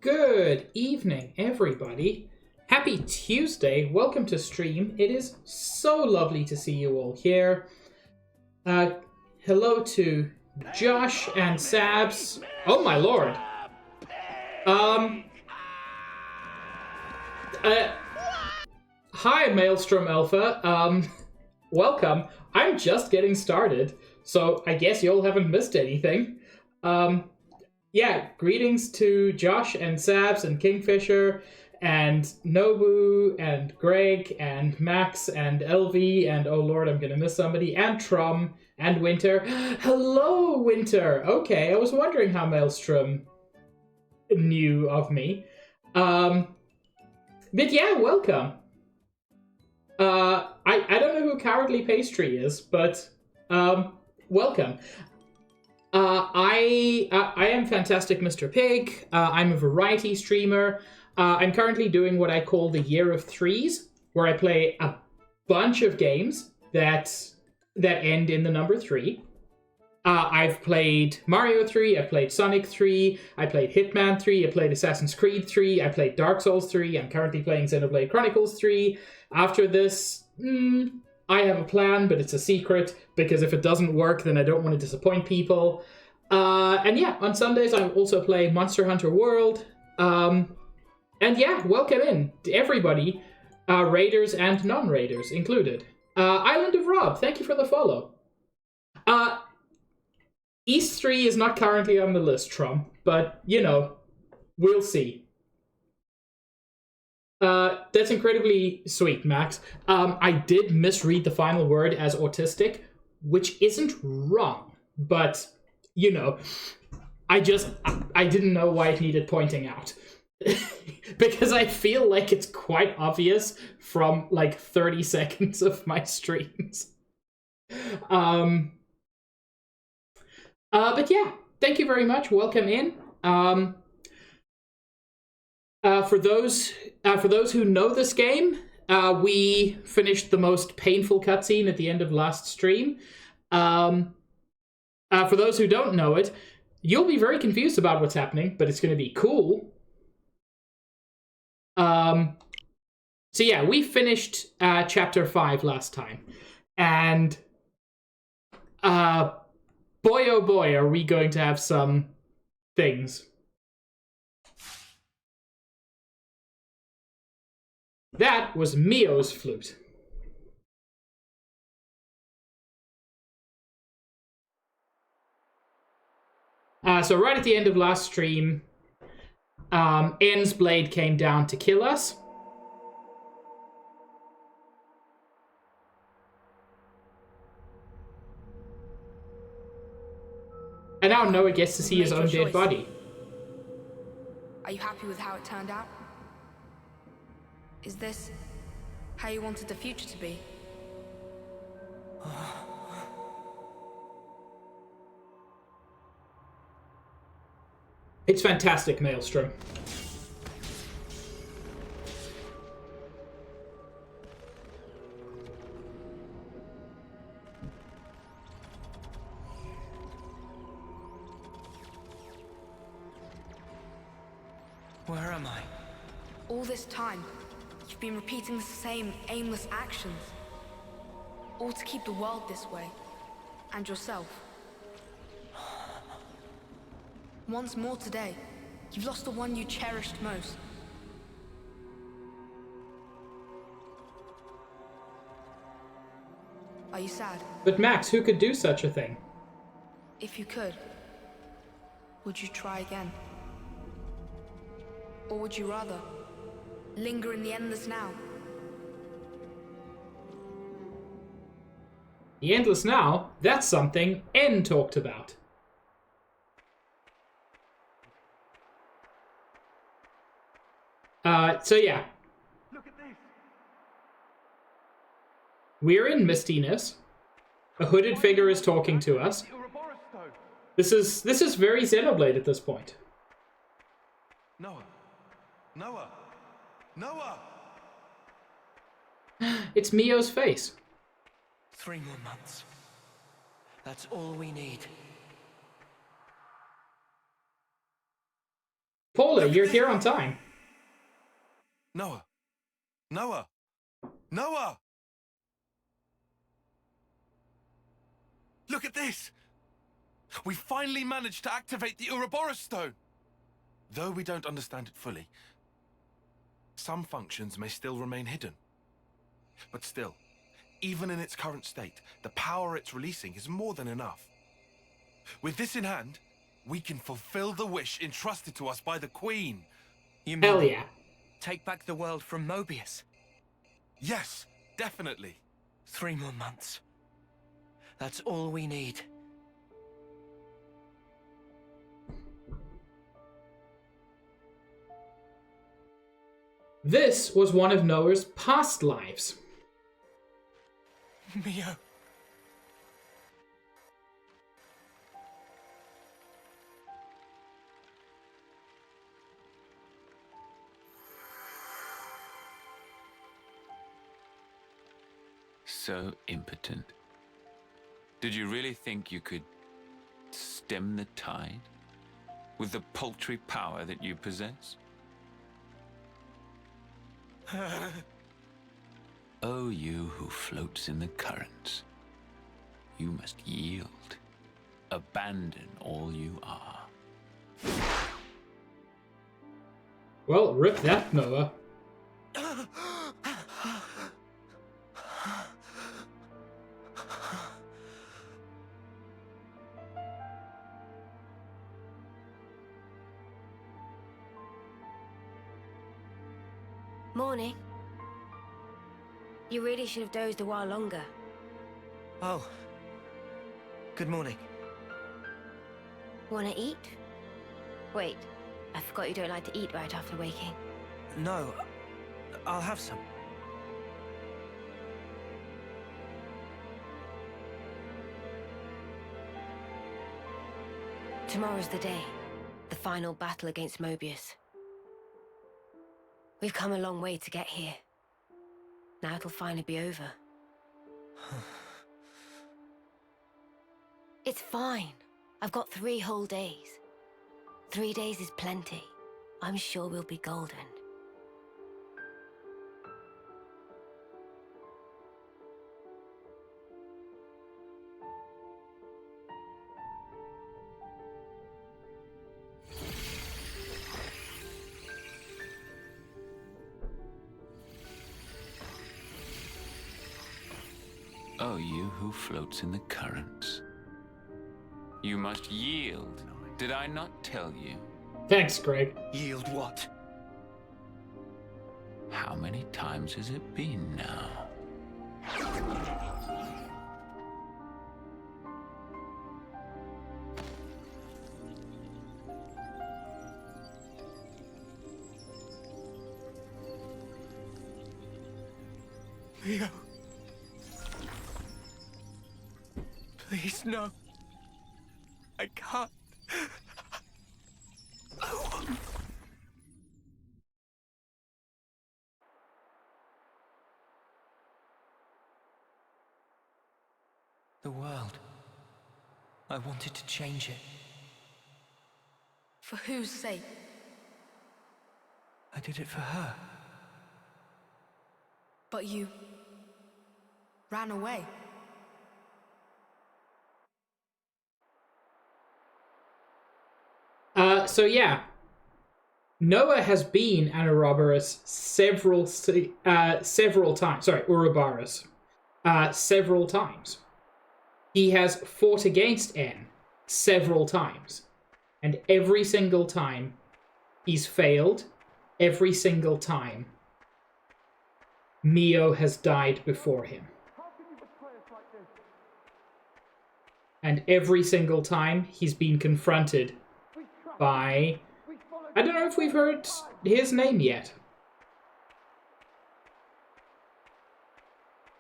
Good evening, everybody. Happy Tuesday. Welcome to stream. It is so lovely to see you all here. Hello to Josh and Sabs. Oh my lord. Hi, Maelstrom Alpha. Welcome. I'm just getting started, so I guess you all haven't missed anything. Yeah, greetings to Josh and Sabs and Kingfisher and Nobu and Greg and Max and LV and oh lord, I'm gonna miss somebody, and Trum and Winter. Hello, Winter! Okay, I was wondering how Maelstrom knew of me. But yeah, welcome. I don't know who Cowardly Pastry is, but welcome. I am Fantastic Mr. Pig. I'm a variety streamer. I'm currently doing what I call the Year of Threes, where I play a bunch of games that end in the number 3. I've played Mario 3, I've played Sonic 3, I played Hitman 3, I played Assassin's Creed 3, I played Dark Souls 3, I'm currently playing Xenoblade Chronicles 3. After this, I have a plan, but it's a secret, because if it doesn't work, then I don't want to disappoint people. And yeah, on Sundays I also play Monster Hunter World. And yeah, welcome in, everybody, raiders and non-raiders included. Island of Rob, thank you for the follow. East 3 is not currently on the list, Trump, but, you know, we'll see. That's incredibly sweet, Max. I did misread the final word as autistic, which isn't wrong, but, you know, I didn't know why it needed pointing out. Because I feel like it's quite obvious from, like, 30 seconds of my streams. But yeah, thank you very much. Welcome in. For those who know this game, we finished the most painful cutscene at the end of last stream. For those who don't know it, you'll be very confused about what's happening, but it's going to be cool. So yeah, we finished chapter 5 last time, and boy oh boy, are we going to have some things. That was Mio's flute. So right at the end of last stream, N's blade came down to kill us. And now Noah gets to see his own dead body. Are you happy with how it turned out? Is this how you wanted the future to be? It's fantastic, Maelstrom. Where am I? All this time, you've been repeating the same aimless actions. All to keep the world this way. And yourself. Once more today, you've lost the one you cherished most. Are you sad? But Max, who could do such a thing? If you could, would you try again? Or would you rather linger in the endless now? The endless now? That's something N talked about. So yeah. Look at this. We're in mistiness. A hooded figure is talking to us. This is very Xenoblade at this point. Noah. Noah! Noah! It's Mio's face. 3 more months. That's all we need. Paula, you're here on time. Noah! Noah! Noah! Look at this! We finally managed to activate the Ouroboros stone! Though we don't understand it fully, some functions may still remain hidden. But still, even in its current state, the power it's releasing is more than enough. With this in hand, we can fulfill the wish entrusted to us by the Queen. You Hell mean yeah. take back the world from Mobius? Yes, definitely. 3 more months. That's all we need. This was one of Noah's past lives. Mio. So impotent. Did you really think you could stem the tide with the paltry power that you possess? Oh, you who floats in the currents, you must yield, abandon all you are. Well, rip that, Noah. Morning. You really should have dozed a while longer. Oh. Good morning. Wanna eat? Wait, I forgot you don't like to eat right after waking. No, I'll have some. Tomorrow's the day. The final battle against Mobius. We've come a long way to get here. Now it'll finally be over. It's fine. I've got 3 whole days. 3 days is plenty. I'm sure we'll be golden. Oh, you who floats in the currents. You must yield. Did I not tell you? Thanks, Greg. Yield what? How many times has it been now? Mio. Please, no. I can't. The world. I wanted to change it. For whose sake? I did it for her. But you ran away. So yeah, Noah has been an Ouroboros several times. Sorry, Ouroboros, several times. He has fought against N several times, and every single time he's failed. Every single time Mio has died before him. And every single time he's been confronted by... I don't know if we've heard his name yet.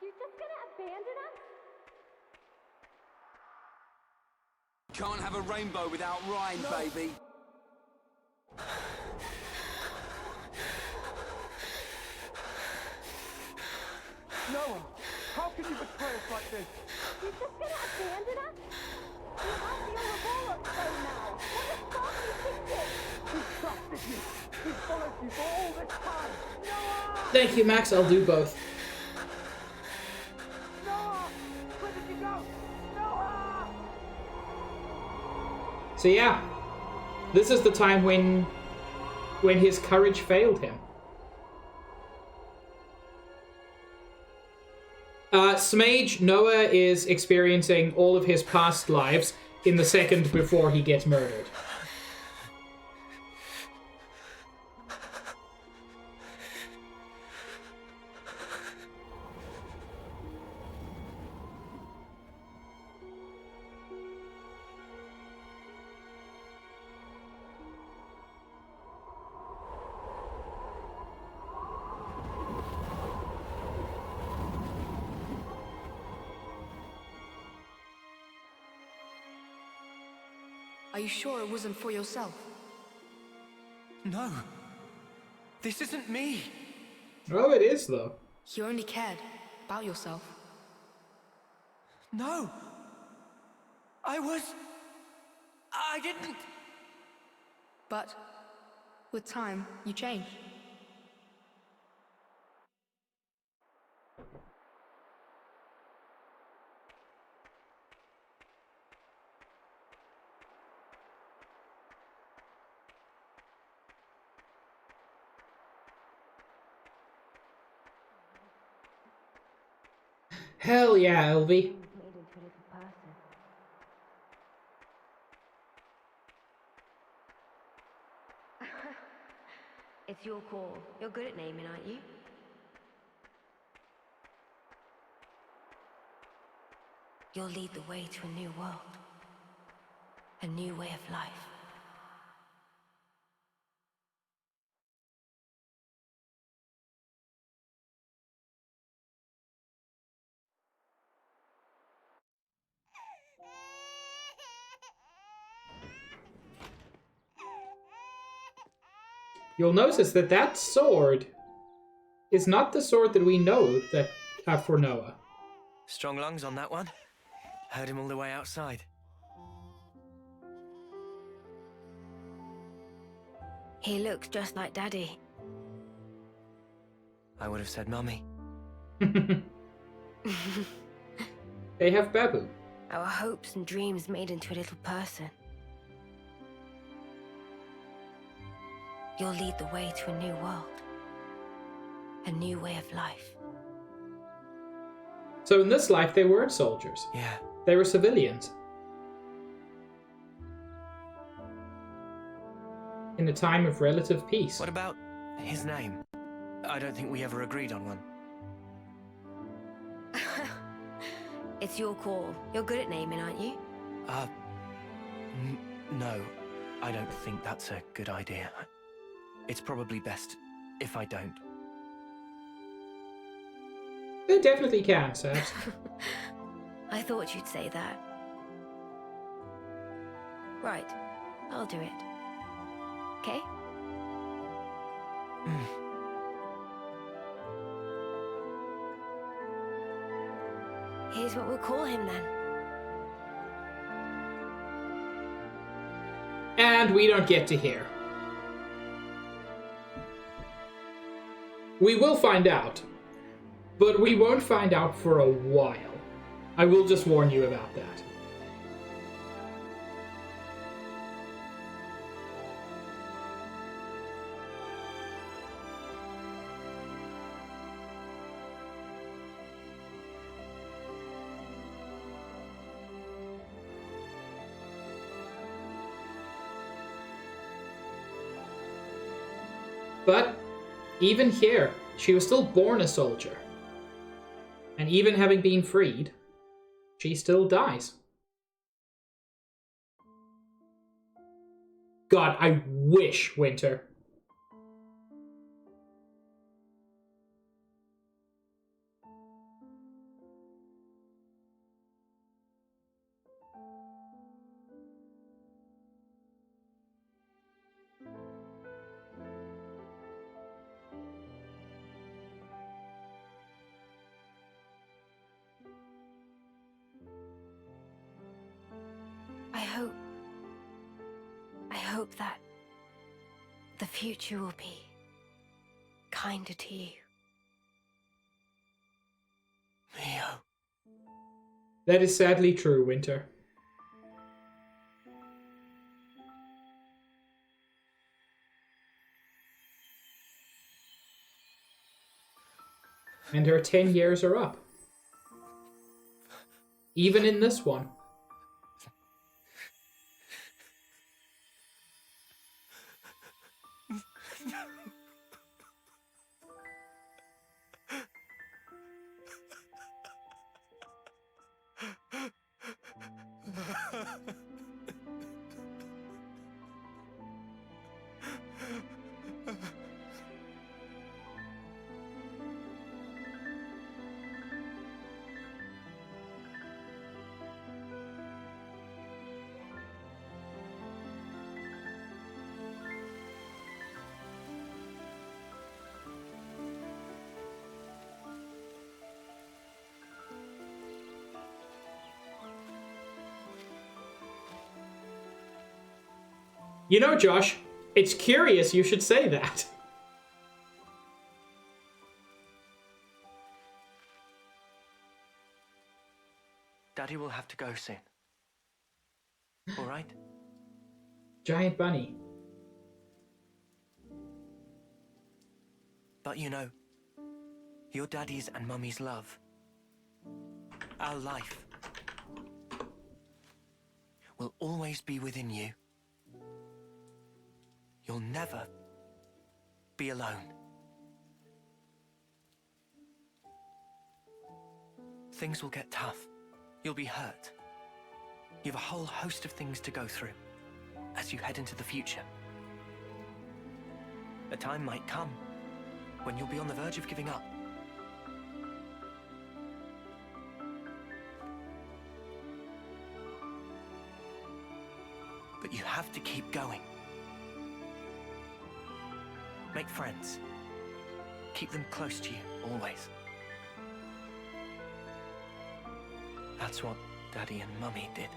You're just gonna abandon us? Can't have a rainbow without Ryan, baby. Noah! How can you betray us like this? You're just gonna abandon us? We have the Ouroboros stone now. What the fuck are you thinking? We trusted you. We followed you for all this time. Noah! Thank you, Max. I'll do both. Noah! Where did you go? Noah! So yeah, this is the time when his courage failed him. Smage, Noah is experiencing all of his past lives in the second before he gets murdered. Are you sure it wasn't for yourself? No. This isn't me. Oh, it is, though. You only cared about yourself. No. I didn't. But with time, you change. Hell yeah, Elvie. It's your call. You're good at naming, aren't you? You'll lead the way to a new world. A new way of life. You'll notice that that sword is not the sword that we know that for Noah. Strong lungs on that one. Heard him all the way outside. He looks just like Daddy. I would have said Mummy. They have Babu. Our hopes and dreams made into a little person. You'll lead the way to a new world. A new way of life. So in this life, they weren't soldiers. Yeah. They were civilians. In a time of relative peace. What about his name? I don't think we ever agreed on one. It's your call. You're good at naming, aren't you? No. I don't think that's a good idea. It's probably best if I don't. They definitely can, Sabs. I thought you'd say that. Right. I'll do it. Okay? Here's what we'll call him then. And we don't get to hear. We will find out. But we won't find out for a while. I will just warn you about that. But even here, she was still born a soldier. And even having been freed, she still dies. God, I wish Winter. hope that the future will be kinder to you. Mio. That is sadly true, Winter. And her 10 years are up. Even in this one. You know, Josh, it's curious you should say that. Daddy will have to go soon. All right? Giant bunny. But you know, your daddy's and mummy's love, our life, will always be within you. You'll never be alone. Things will get tough. You'll be hurt. You have a whole host of things to go through as you head into the future. A time might come when you'll be on the verge of giving up. But you have to keep going. Make friends. Keep them close to you, always. That's what Daddy and Mummy did.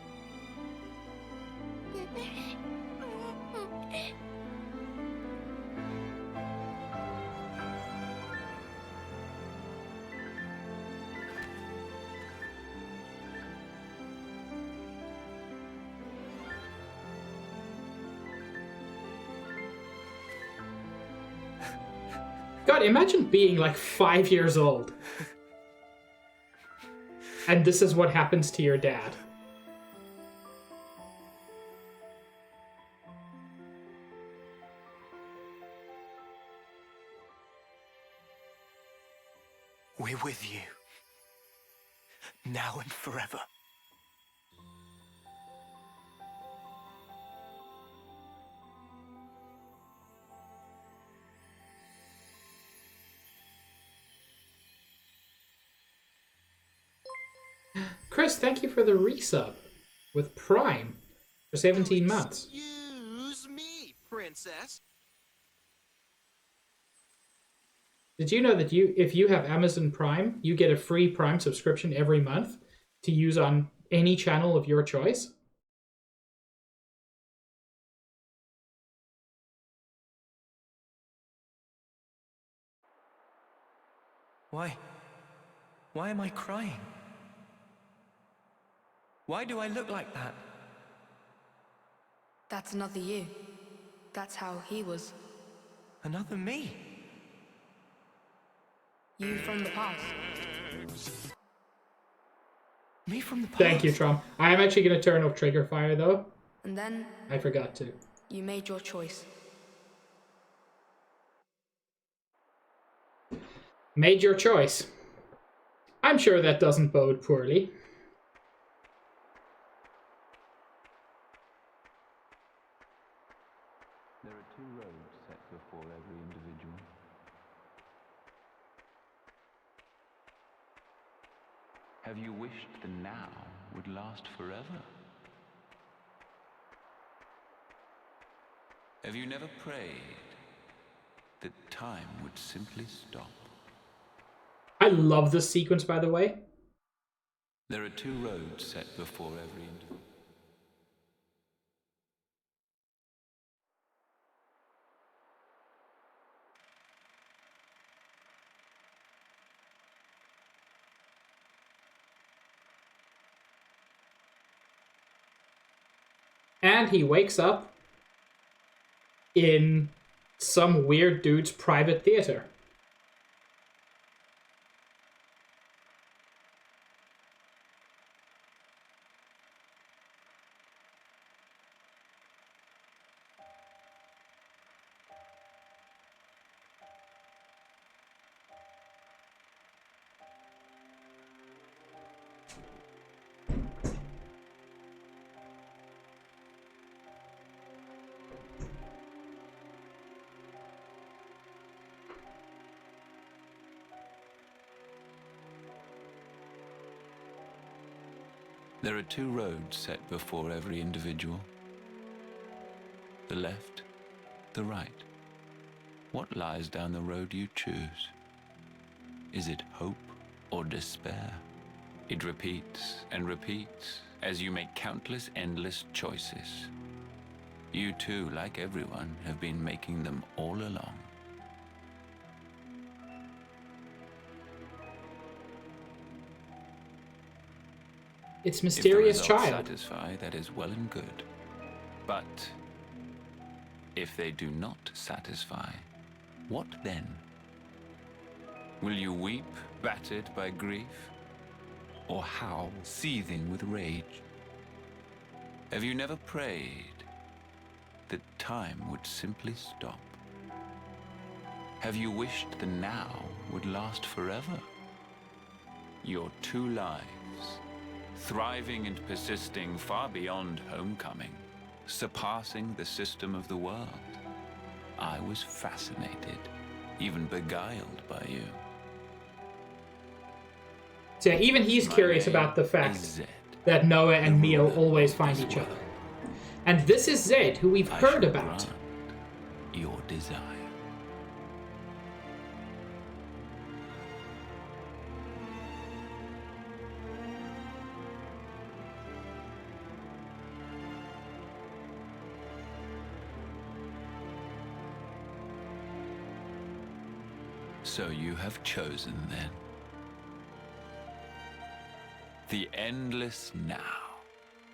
God, imagine being like 5 years old. And this is what happens to your dad. We're with you. Now and forever. Chris, thank you for the resub with Prime for 17 months. Excuse me, princess. Did you know that if you have Amazon Prime, you get a free Prime subscription every month to use on any channel of your choice? Why? Why am I crying? Why do I look like that? That's another you. That's how he was. Another me? You from the past. Me from the past? Thank you, Trom. I am actually going to turn off Trigger Fire, though. And then I forgot to. you made your choice. Made your choice. I'm sure that doesn't bode poorly. There are two roads set before every individual. Have you wished the now would last forever? Have you never prayed that time would simply stop? I love this sequence, by the way. There are two roads set before every individual. and he wakes up in some weird dude's private theater. There are two roads set before every individual. The left, the right. What lies down the road you choose? Is it hope or despair? It repeats and repeats as you make countless endless choices. You too, like everyone, have been making them all along. It's mysterious If the results child. satisfy, that is well and good. But if they do not satisfy, what then? Will you weep, battered by grief, or howl, seething with rage? Have you never prayed that time would simply stop? Have you wished the now would last forever? Your two lives, thriving and persisting far beyond homecoming, surpassing the system of the world. I was fascinated, even beguiled by you. So yeah, even he's My curious name about the is fact Zed, that Noah and the Mio ruler always of find this each other. world. And this is Zed, who we've I heard shall about. grant your desire. So you have chosen, then. The endless now.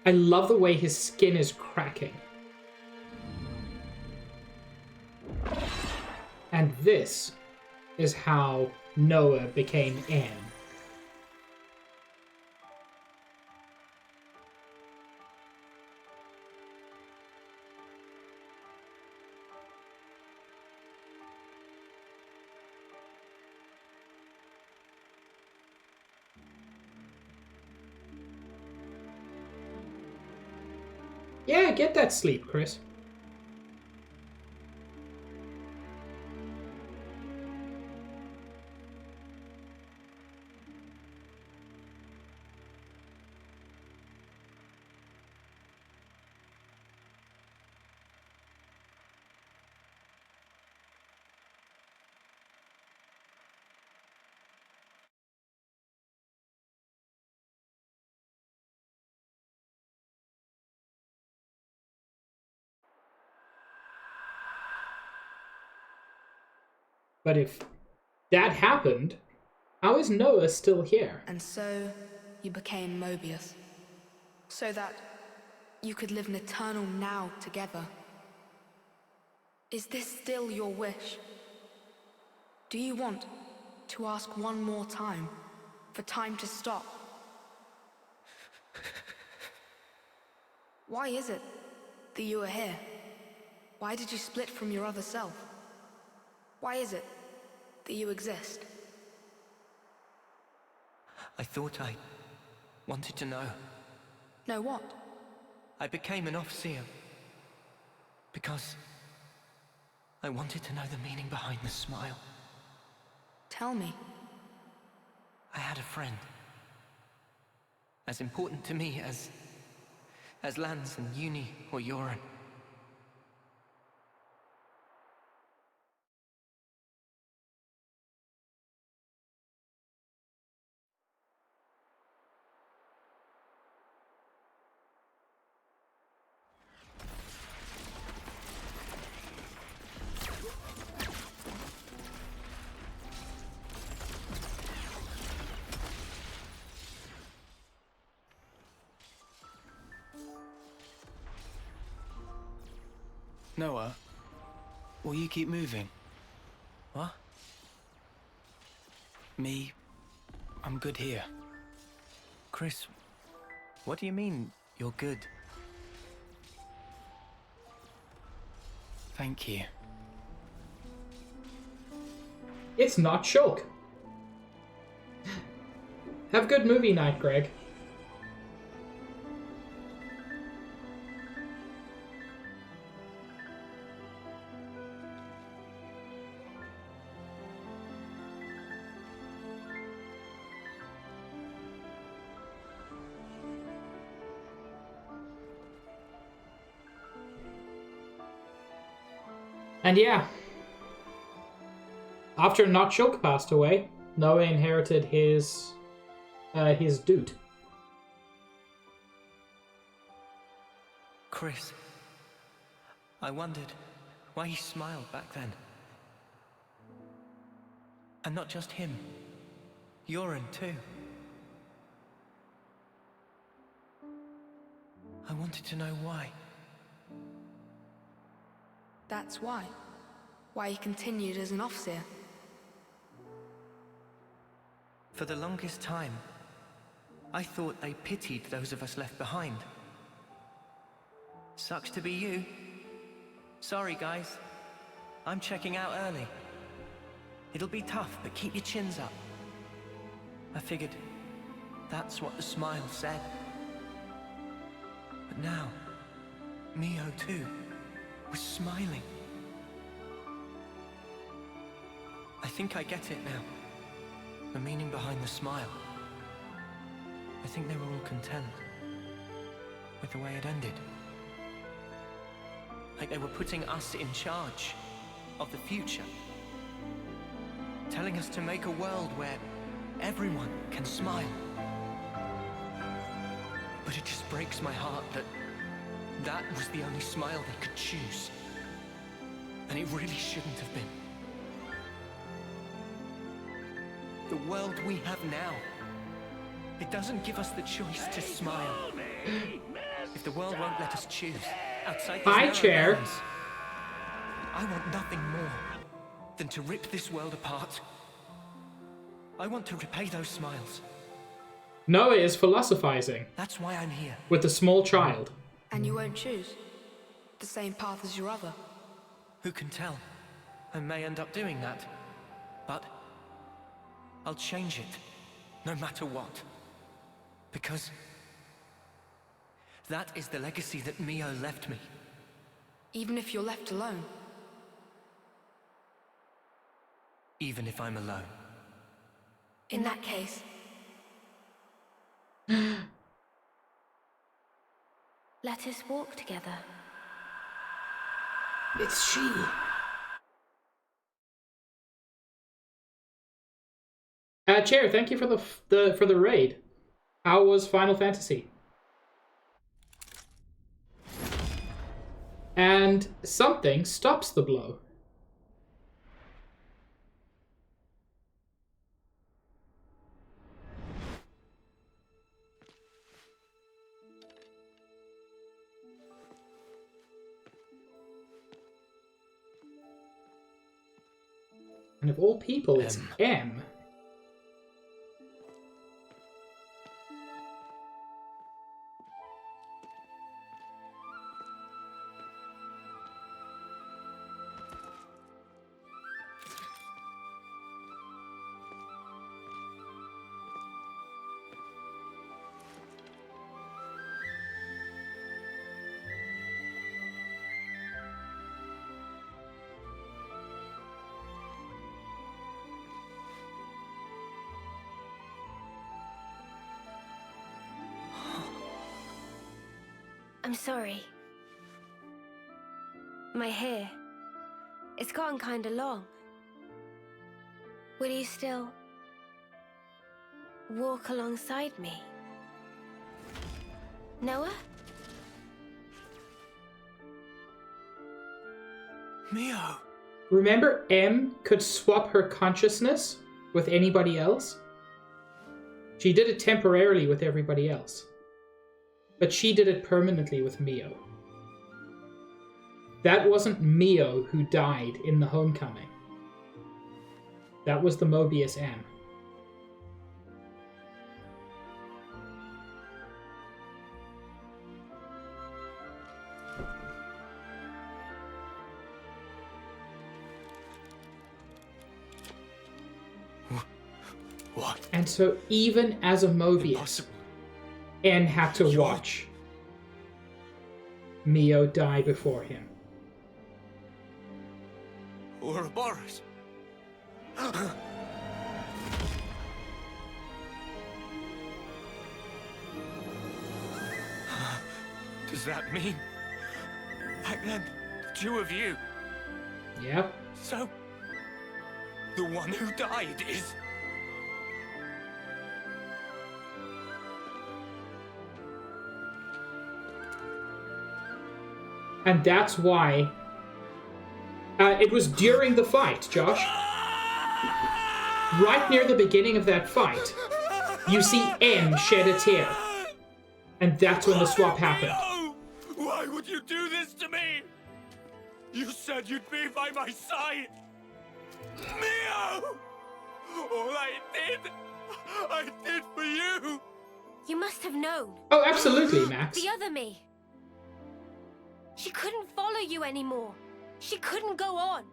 I love the way his skin is cracking. And this is how Noah became Anne. Yeah, get that sleep, Chris. But if that happened, how is Noah still here? And so you became Mobius. So that you could live an eternal now together. Is this still your wish? Do you want to ask one more time for time to stop? Why is it that you are here? Why did you split from your other self? Why is it that you exist? I thought I wanted to know. Know what? I became an Overseer because I wanted to know the meaning behind the smile. Tell me. I had a friend. As important to me as Lance and Uni or Yoren. Noah, will you keep moving? What? Me, I'm good here. Chris, what do you mean, you're good? Thank you. It's not Shulk. Have a good movie night, Greg. And yeah, after Not Shulk passed away, Noah inherited his dude. Chris, I wondered why he smiled back then. And not just him, Yoren too. I wanted to know why. That's why. Why he continued as an officer. For the longest time, I thought they pitied those of us left behind. Sucks to be you. Sorry, guys. I'm checking out early. It'll be tough, but keep your chins up. I figured that's what the smile said. But now, Mio too was smiling. I think I get it now. The meaning behind the smile. I think they were all content with the way it ended. Like they were putting us in charge of the future. Telling us to make a world where everyone can smile. But it just breaks my heart that that was the only smile they could choose. And it really shouldn't have been. The world we have now, it doesn't give us the choice to smile. If the world won't let us choose, outside these Hi, narrow chair. bounds, I want nothing more than to rip this world apart. I want to repay those smiles. Noah is philosophizing That's why I'm here. with a small child. And you won't choose the same path as your other. Who can tell? I may end up doing that. But I'll change it, no matter what. Because that is the legacy that Mio left me. Even if you're left alone. Even if I'm alone. In that case, Let us walk together. It's she. Chair, thank you for the raid. How was Final Fantasy? And something stops the blow. And of all people, it's M. I'm sorry. My hair. It's gotten kinda long. Will you still walk alongside me? Noah? Mio! Remember, M could swap her consciousness with anybody else? She did it temporarily with everybody else. But she did it permanently with Mio. That wasn't Mio who died in the Homecoming. That was the Mobius M. What? And so even as a Mobius, Impossible. N had to watch Mio die before him. Ouroboros. Does that mean back then the two of you? Yep. So the one who died is. And that's why it was during the fight, Josh. Right near the beginning of that fight, you see N shed a tear. And that's when the swap happened. Mio! Why would you do this to me? You said you'd be by my side. Mio! All I did for you. You must have known. Oh, absolutely, Max. The other me. She couldn't follow you anymore. She couldn't go on.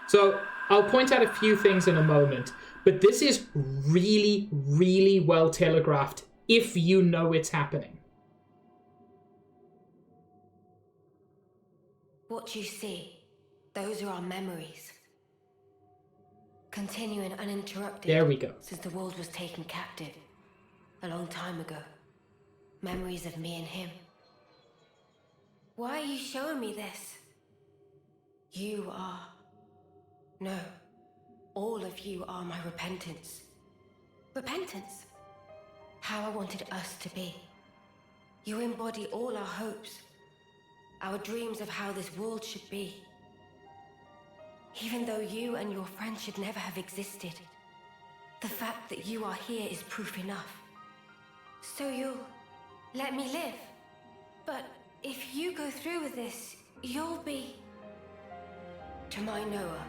So, I'll point out a few things in a moment, but this is really, really well telegraphed if you know it's happening. What you see, those are our memories. Continuing uninterrupted. There we go. Since the world was taken captive. A long time ago. Memories of me and him. Why are you showing me this? You are... No. All of you are my repentance. Repentance? How I wanted us to be. You embody all our hopes. Our dreams of how this world should be. Even though you and your friends should never have existed. The fact that you are here is proof enough. So you'll let me live. But if you go through with this, you'll be... To my Noah,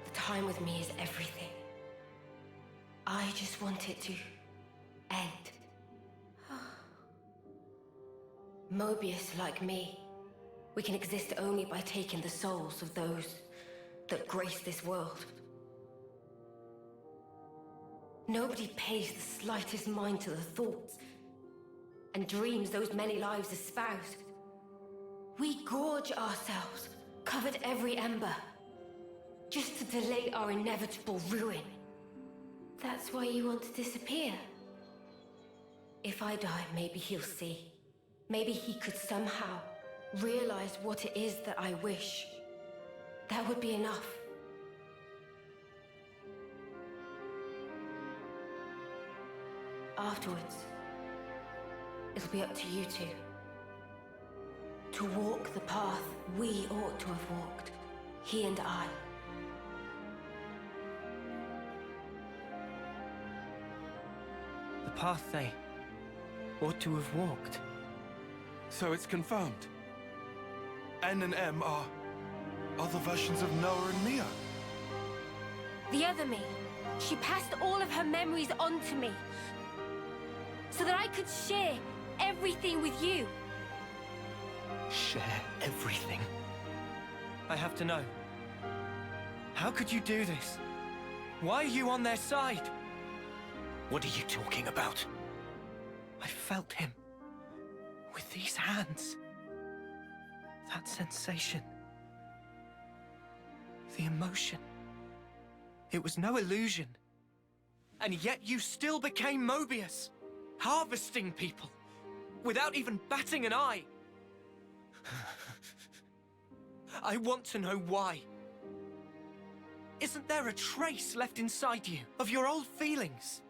the time with me is everything. I just want it to end. Mobius, like me, we can exist only by taking the souls of those that grace this world. Nobody pays the slightest mind to the thoughts and dreams those many lives espouse. We gorge ourselves, covered every ember, just to delay our inevitable ruin. That's why you want to disappear. If I die, maybe he'll see. Maybe he could somehow realize what it is that I wish. That would be enough. Afterwards, it'll be up to you two. To walk the path we ought to have walked. He and I. The path they ought to have walked. So it's confirmed. N and M are other versions of Noah and Mio. The other me. She passed all of her memories on to me. So that I could share everything with you. Share everything. I have to know. How could you do this? Why are you on their side? What are you talking about? I felt him. With these hands. That sensation. The emotion. It was no illusion. And yet you still became Mobius. Harvesting people. Without even batting an eye. I want to know why. Isn't there a trace left inside you of your old feelings?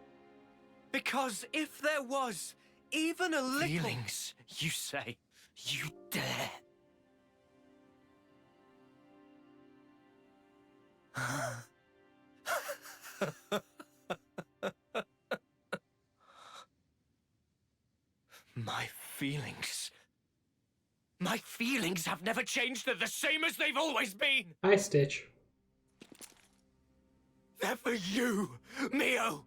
Because if there was even a little... Feelings, you say? You dare? My feelings. My feelings have never changed. They're the same as they've always been. Hi, Stitch. They're for you, Mio.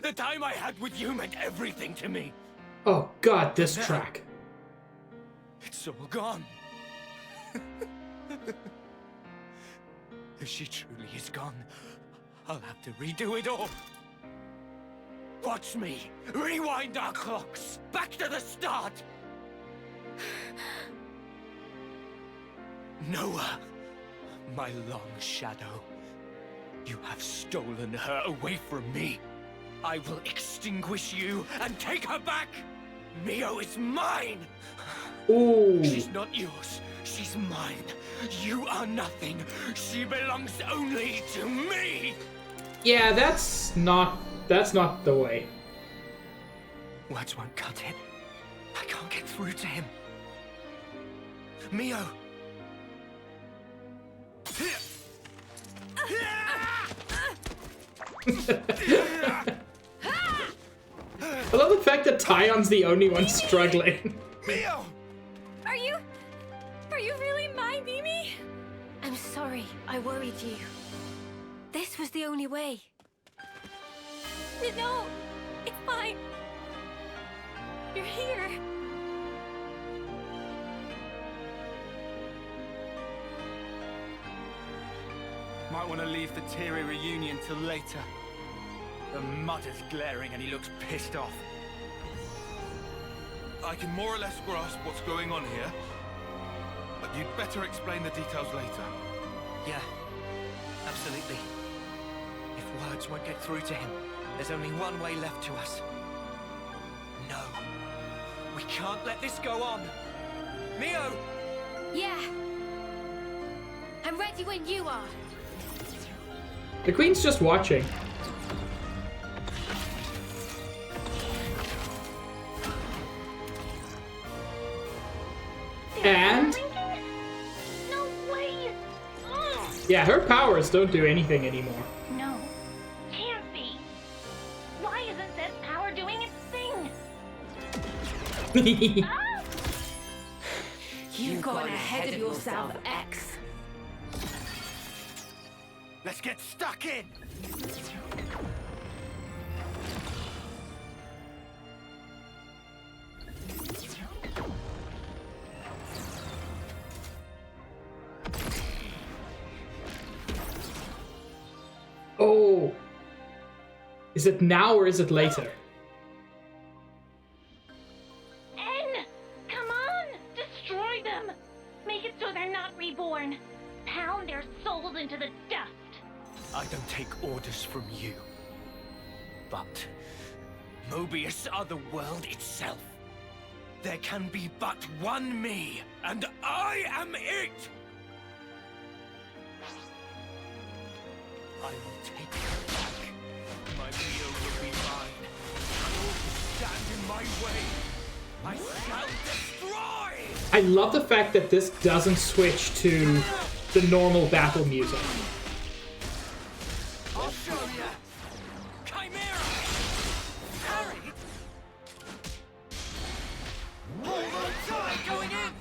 The time I had with you meant everything to me. Oh god, this Now, track. it's all gone. If she truly is gone, I'll have to redo it all. Watch me rewind our clocks back to the start. Noah, my long shadow, you have stolen her away from me. I will extinguish you and take her back. Mio is mine. Ooh. She's not yours. She's mine. You are nothing. She belongs only to me. Yeah, that's not the way. Words won't cut it. I can't get through to him. Mio. I love the fact that Tyon's the only one struggling. Mio! Are you really my Mimi? I'm sorry I worried you. This was the only way. No, it's fine. You're here. Might want to leave the teary reunion till later. The mud is glaring and he looks pissed off. I can more or less grasp what's going on here, but you'd better explain the details later. Yeah, absolutely. If words won't get through to him, there's only one way left to us. No. We can't let this go on. Mio! Yeah. I'm ready when you are. The Queen's just watching. And No way! yeah, her powers don't do anything anymore. No, can't be. Why isn't this power doing its thing? You've gone ahead of yourself, X. Let's get stuck in! Oh. Is it now or is it later? N! Come on! Destroy them! Make it so they're not reborn. Pound their souls into the dust. I don't take orders from you. But Mobius are the world itself. There can be but one me, and I am it! I will take her back. My Mio will be mine. All who stand in my way, I shall destroy! I love the fact that this doesn't switch to the normal battle music. I'll show ya! Chimera! Harry! Hold on tight! Going in!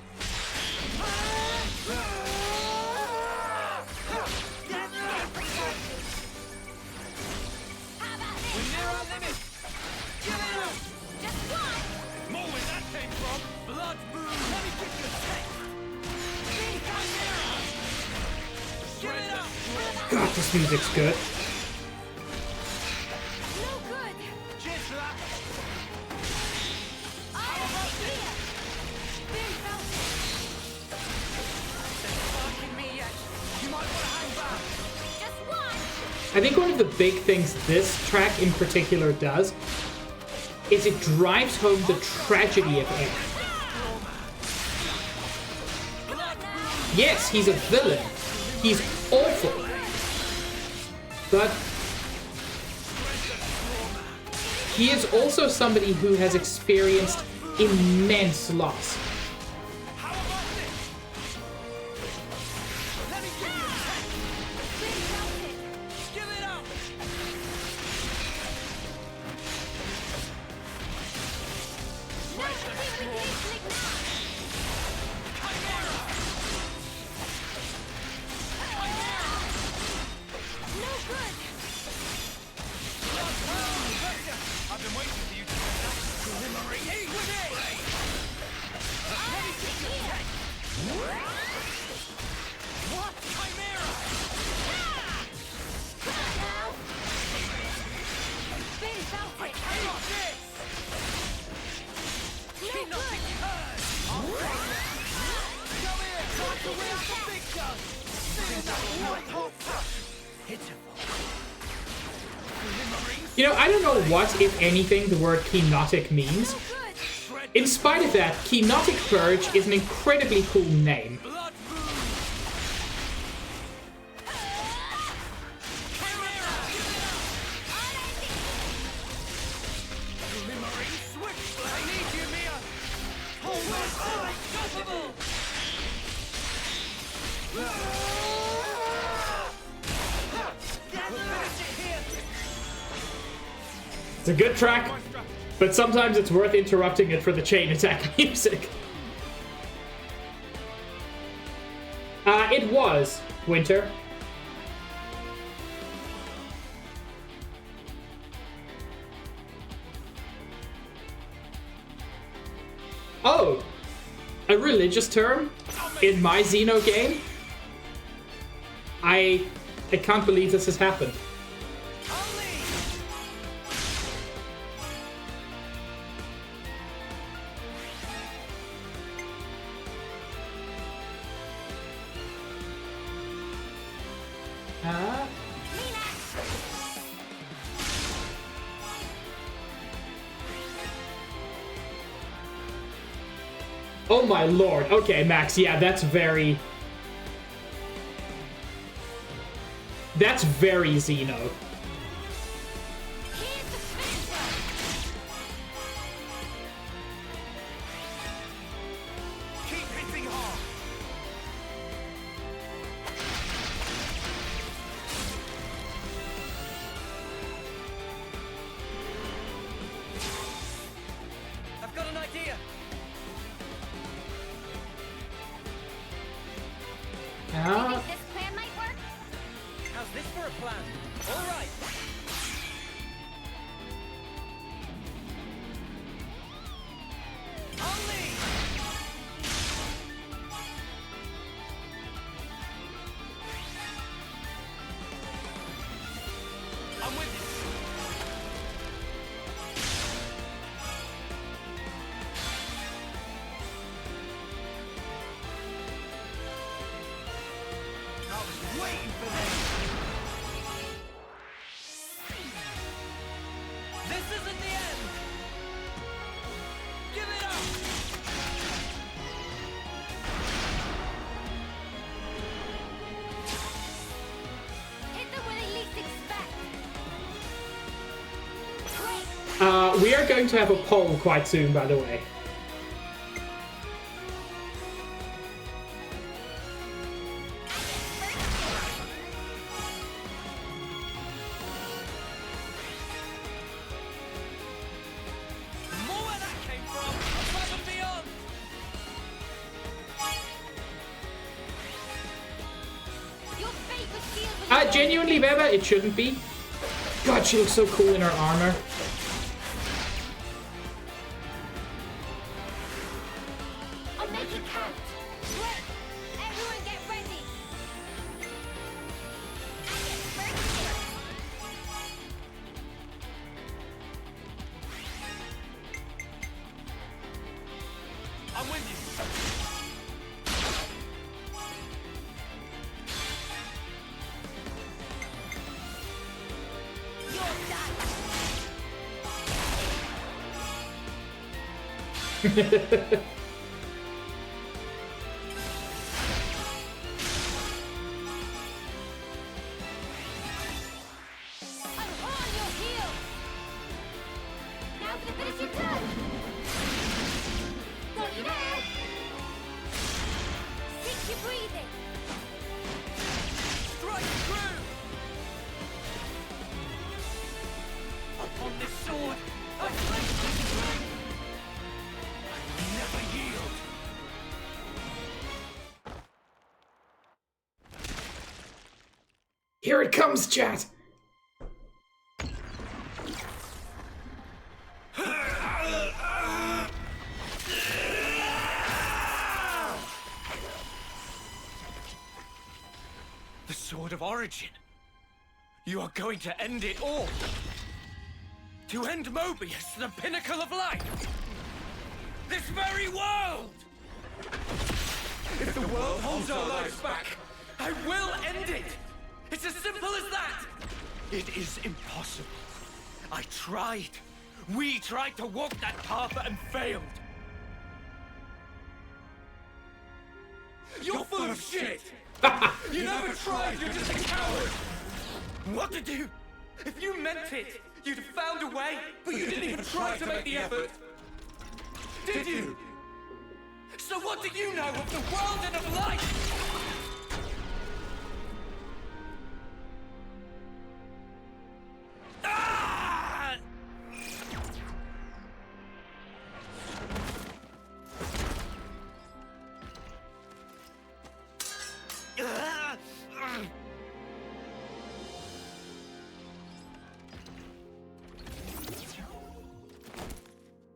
We're near our limit! Get it out! Just one! More where that came from! Blood moon! Let me get your tank! Big Chimera! Give it up! God, this music's good. No good. Cheers for that! I am here. Big Mountain. There's spark in me yet! You might want to hang back! Just one. I think one of the big things this track in particular does is it drives home the tragedy of Aang. Yes, he's a villain. He's awful. But he is also somebody who has experienced immense loss. How about this? Let me give you a tank! Big Mountain. Give it up! Where's the You know, I don't know what, if anything, the word kenotic means. In spite of that, Kenotic Purge is an incredibly cool name. It's a good track, but sometimes it's worth interrupting it for the chain attack music. It was Winter. Oh, a religious term in my Xeno game? I can't believe this has happened. Oh my lord. Okay, Max, yeah, that's very Xeno. I've got an idea. This plan might work? How's this for a plan? All right. On me! I'm with you. Waiting for this. This isn't the end. Give it up. Hit them where they least expect. We are going to have a poll quite soon, by the way. Genuinely, Beba, it shouldn't be. God, she looks so cool in her armor. I'll make it count. Great. Everyone get ready. I'm with you. Here it comes, chat! The Sword of Origin. You are going to end it all. To end Mobius, the pinnacle of life. This very world. If the world holds our lives back, I will end it. was that? It is impossible. I tried. We tried to walk that path and failed. You're full of shit! You never tried, you're just a coward! What to do? If you meant it, you'd have found a way, but you didn't even try to make the effort. Did you? So what do you know of the world and of life? Ah!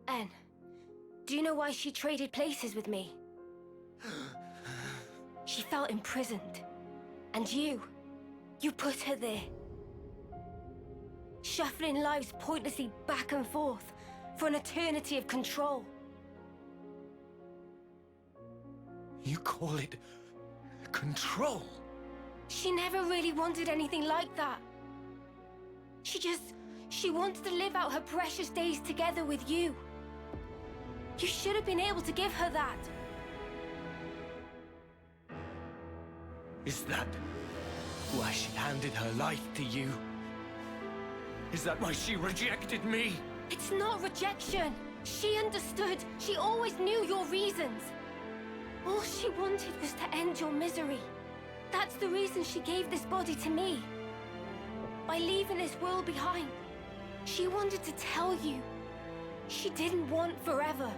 En, do you know why she traded places with me? She felt imprisoned. And you put her there. Shuffling lives pointlessly back and forth for an eternity of control. You call it control? She never really wanted anything like that. She wanted to live out her precious days together with you. You should have been able to give her that. Is that why she handed her life to you? Is that why she rejected me? It's not rejection. She understood. She always knew your reasons. All she wanted was to end your misery. That's the reason she gave this body to me. By leaving this world behind, she wanted to tell you. She didn't want forever.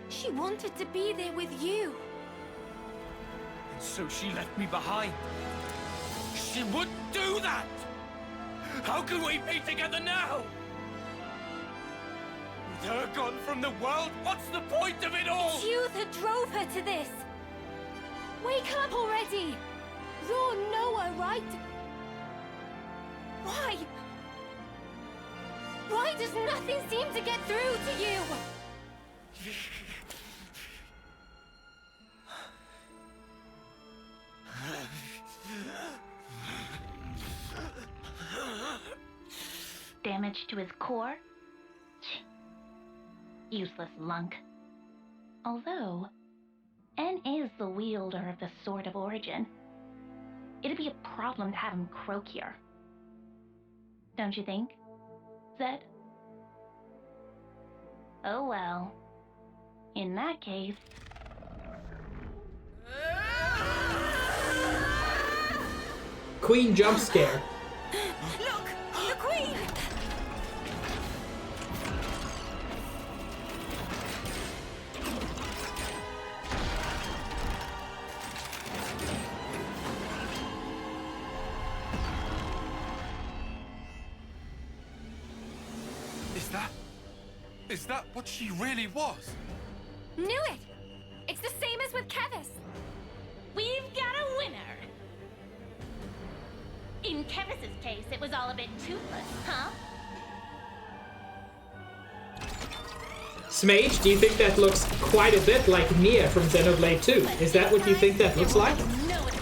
She wanted to be there with you. And so she left me behind. She would do that! How can we be together now? With her gone from the world, what's the point of it all? It's you that drove her to this. Wake up already! You're Noah, right? Why? Why does nothing seem to get through to you? Damage to his core? Useless lunk. Although, En is the wielder of the Sword of Origin. It'd be a problem to have him croak here. Don't you think, Zed? Oh well. In that case... Queen jump scare. Look! The Queen! Is that what she really was? Knew it! It's the same as with Kevis. We've got a winner! In Kevis's case, it was all a bit toothless, huh? Smage, do you think that looks quite a bit like Mia from Xenoblade 2? Is that what you think that looks like? No, it's...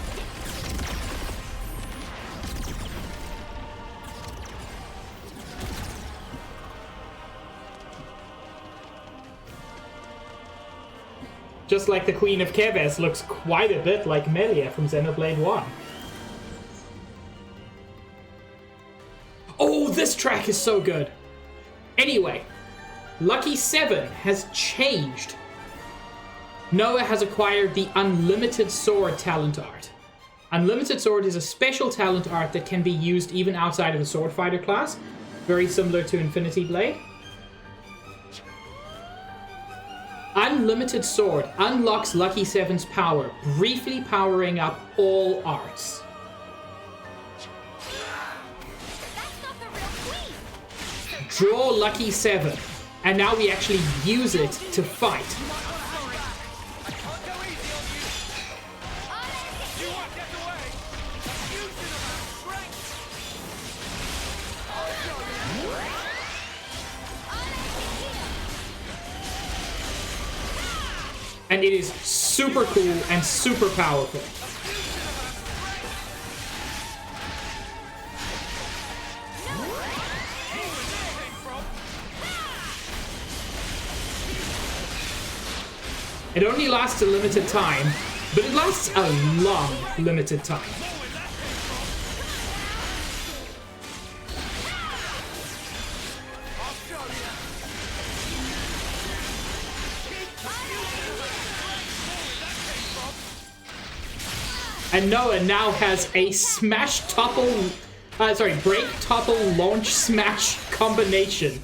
Just like the Queen of Keves looks quite a bit like Melia from Xenoblade 1. Oh, this track is so good! Anyway, Lucky 7 has changed. Noah has acquired the Unlimited Sword talent art. Unlimited Sword is a special talent art that can be used even outside of the Sword Fighter class, very similar to Infinity Blade. Unlimited Sword unlocks Lucky 7's power, briefly powering up all arts. That's not the real Queen! Draw Lucky 7, and now we actually use it to fight. And it is super cool and super powerful. It only lasts a limited time, but it lasts a long limited time. And Noah now has a smash topple, break topple launch smash combination.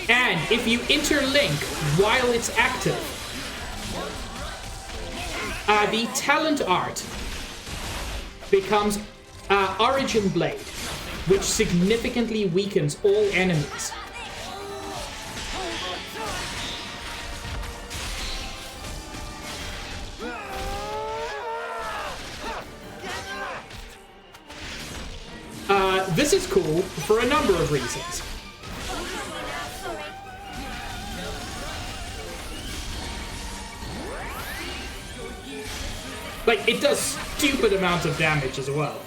And if you interlink while it's active, the talent art becomes Origin Blade, which significantly weakens all enemies. This is cool for a number of reasons. Like, it does stupid amounts of damage as well.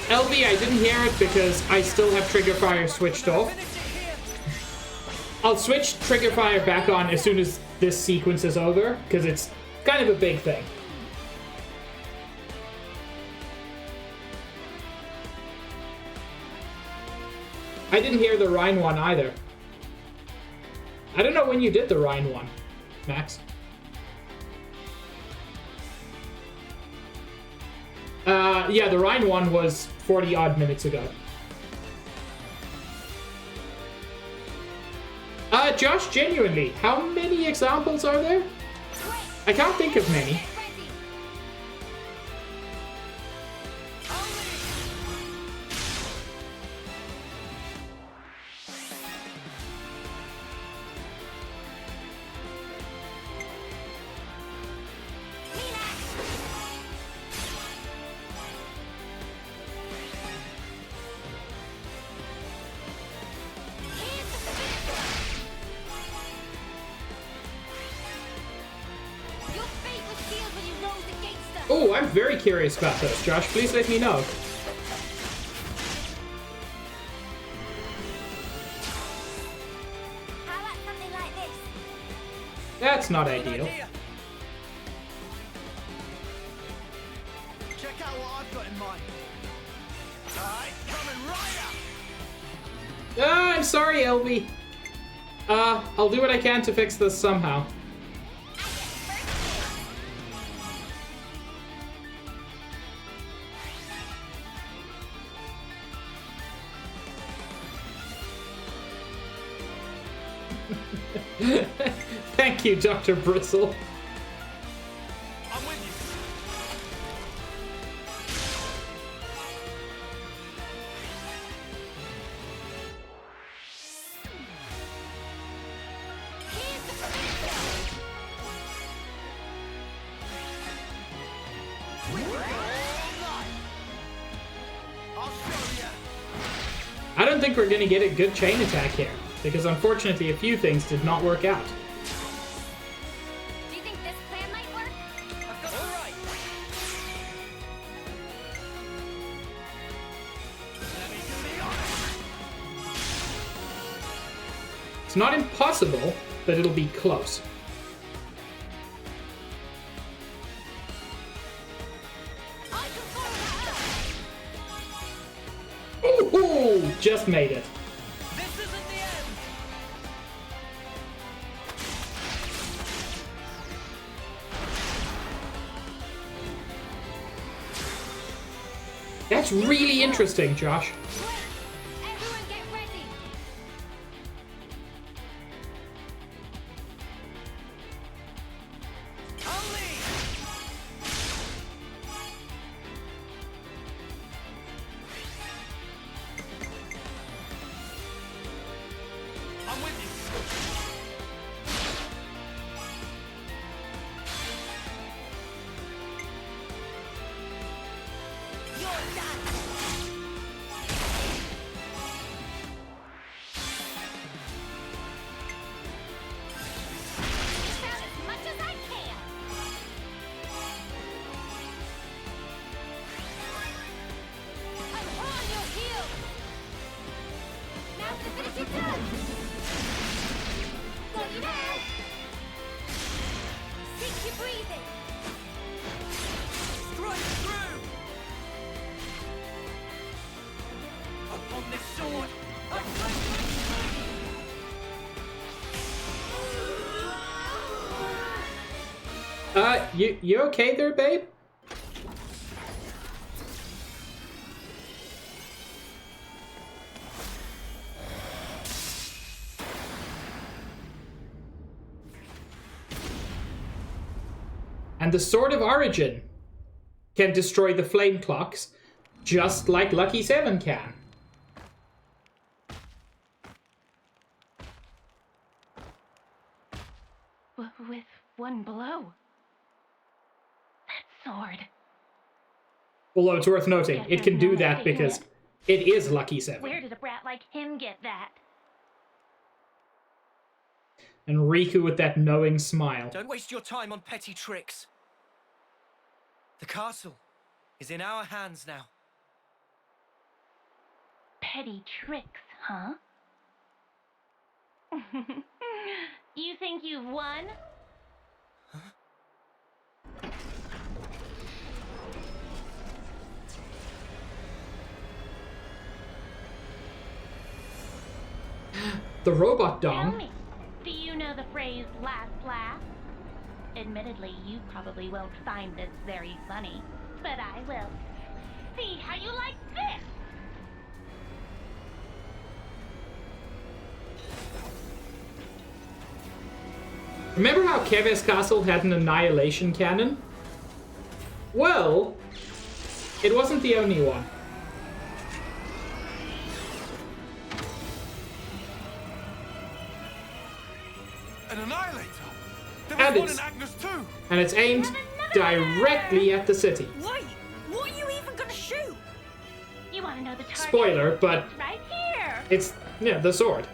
LV, I didn't hear it because I still have Trigger Fire switched off. I'll switch Trigger Fire back on as soon as this sequence is over, because it's kind of a big thing. I didn't hear the Rhine one either. I don't know when you did the Rhine one, Max. Yeah, the Rhine one was 40 odd minutes ago. Josh, genuinely, how many examples are there? I can't think of many. Oh, I'm very curious about those, Josh. Please let me know. How about something like this? That's not ideal. Check out what I've got in mind. Alright, coming right up. I'm sorry, LV. I'll do what I can to fix this somehow. Thank you, Dr. Bristle. I'm with you. I don't think we're gonna get a good chain attack here, because unfortunately a few things did not work out. Do you think this plan might work? All right. Let me do the honors. It's not impossible, but it'll be close. I can follow that up. Ooh, just made it. This isn't the end. That's really interesting, Josh. Wait, everyone get ready. I'm with you. You're done. Out as much as I can. I'm on your heels. Now's the finishing touch. Ready now. Seek your breathing. Strike through! Upon this sword, I pledge my You okay there, babe? And the Sword of Origin can destroy the flame clocks, just like Lucky 7 can. With one blow. That sword. Although it's worth noting, it can do that because it is Lucky 7. Where did a brat like him get that? And Riku with that knowing smile. Don't waste your time on petty tricks. The castle is in our hands now. Petty tricks, huh? You think you've won? The robot Tell dong. me, do you know the phrase last laugh? Admittedly, you probably won't find this very funny, but I will. See how you like this! Remember how Keves Castle had an annihilation cannon? Well, it wasn't the only one. An annihilator? There And was one it's- in Agnes too! And it's aimed directly at the city. Wait, what are you even gonna shoot? You want to know the target? Spoiler, but It's right here! it's, yeah, the sword.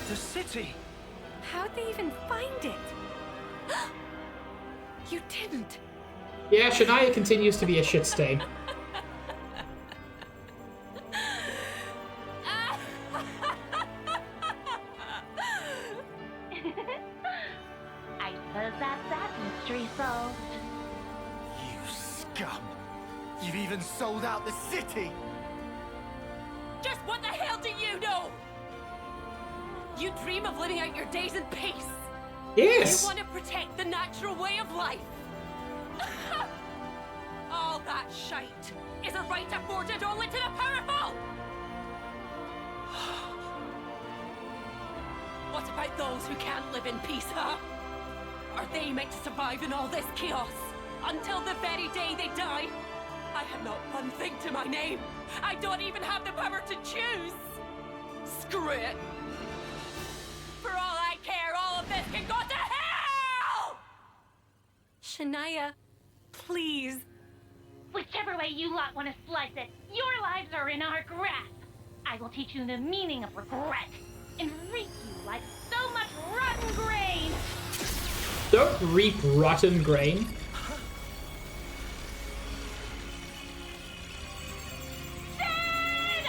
The city! How'd they even find it? You didn't. Yeah, Shania continues to be a shit stain. I suppose that's that mystery solved. You scum! You've even sold out the city! Just what the hell do you know? You dream of living out your days in peace. Yes! You want to protect the natural way of life. All that shite is a right afforded only to the powerful. What about those who can't live in peace, huh? Are they meant to survive in all this chaos until the very day they die? I have not one thing to my name. I don't even have the power to choose. Screw it. For all I care, all of this can go to hell! Shania, please. Whichever way you lot want to slice it, your lives are in our grasp. I will teach you the meaning of regret and reap you like so much rotten grain. Don't reap rotten grain. Dead!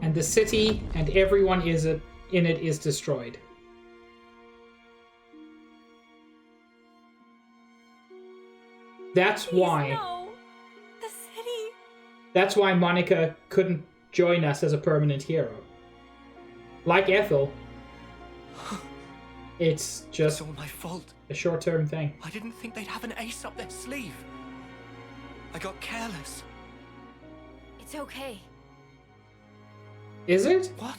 And the city and everyone in it is destroyed. That's why. No. The city. That's why Monica couldn't join us as a permanent hero. Like Ethel. It's just It's all my fault. a short-term thing. I didn't think they'd have an ace up their sleeve. I got careless. It's okay. Is it? What?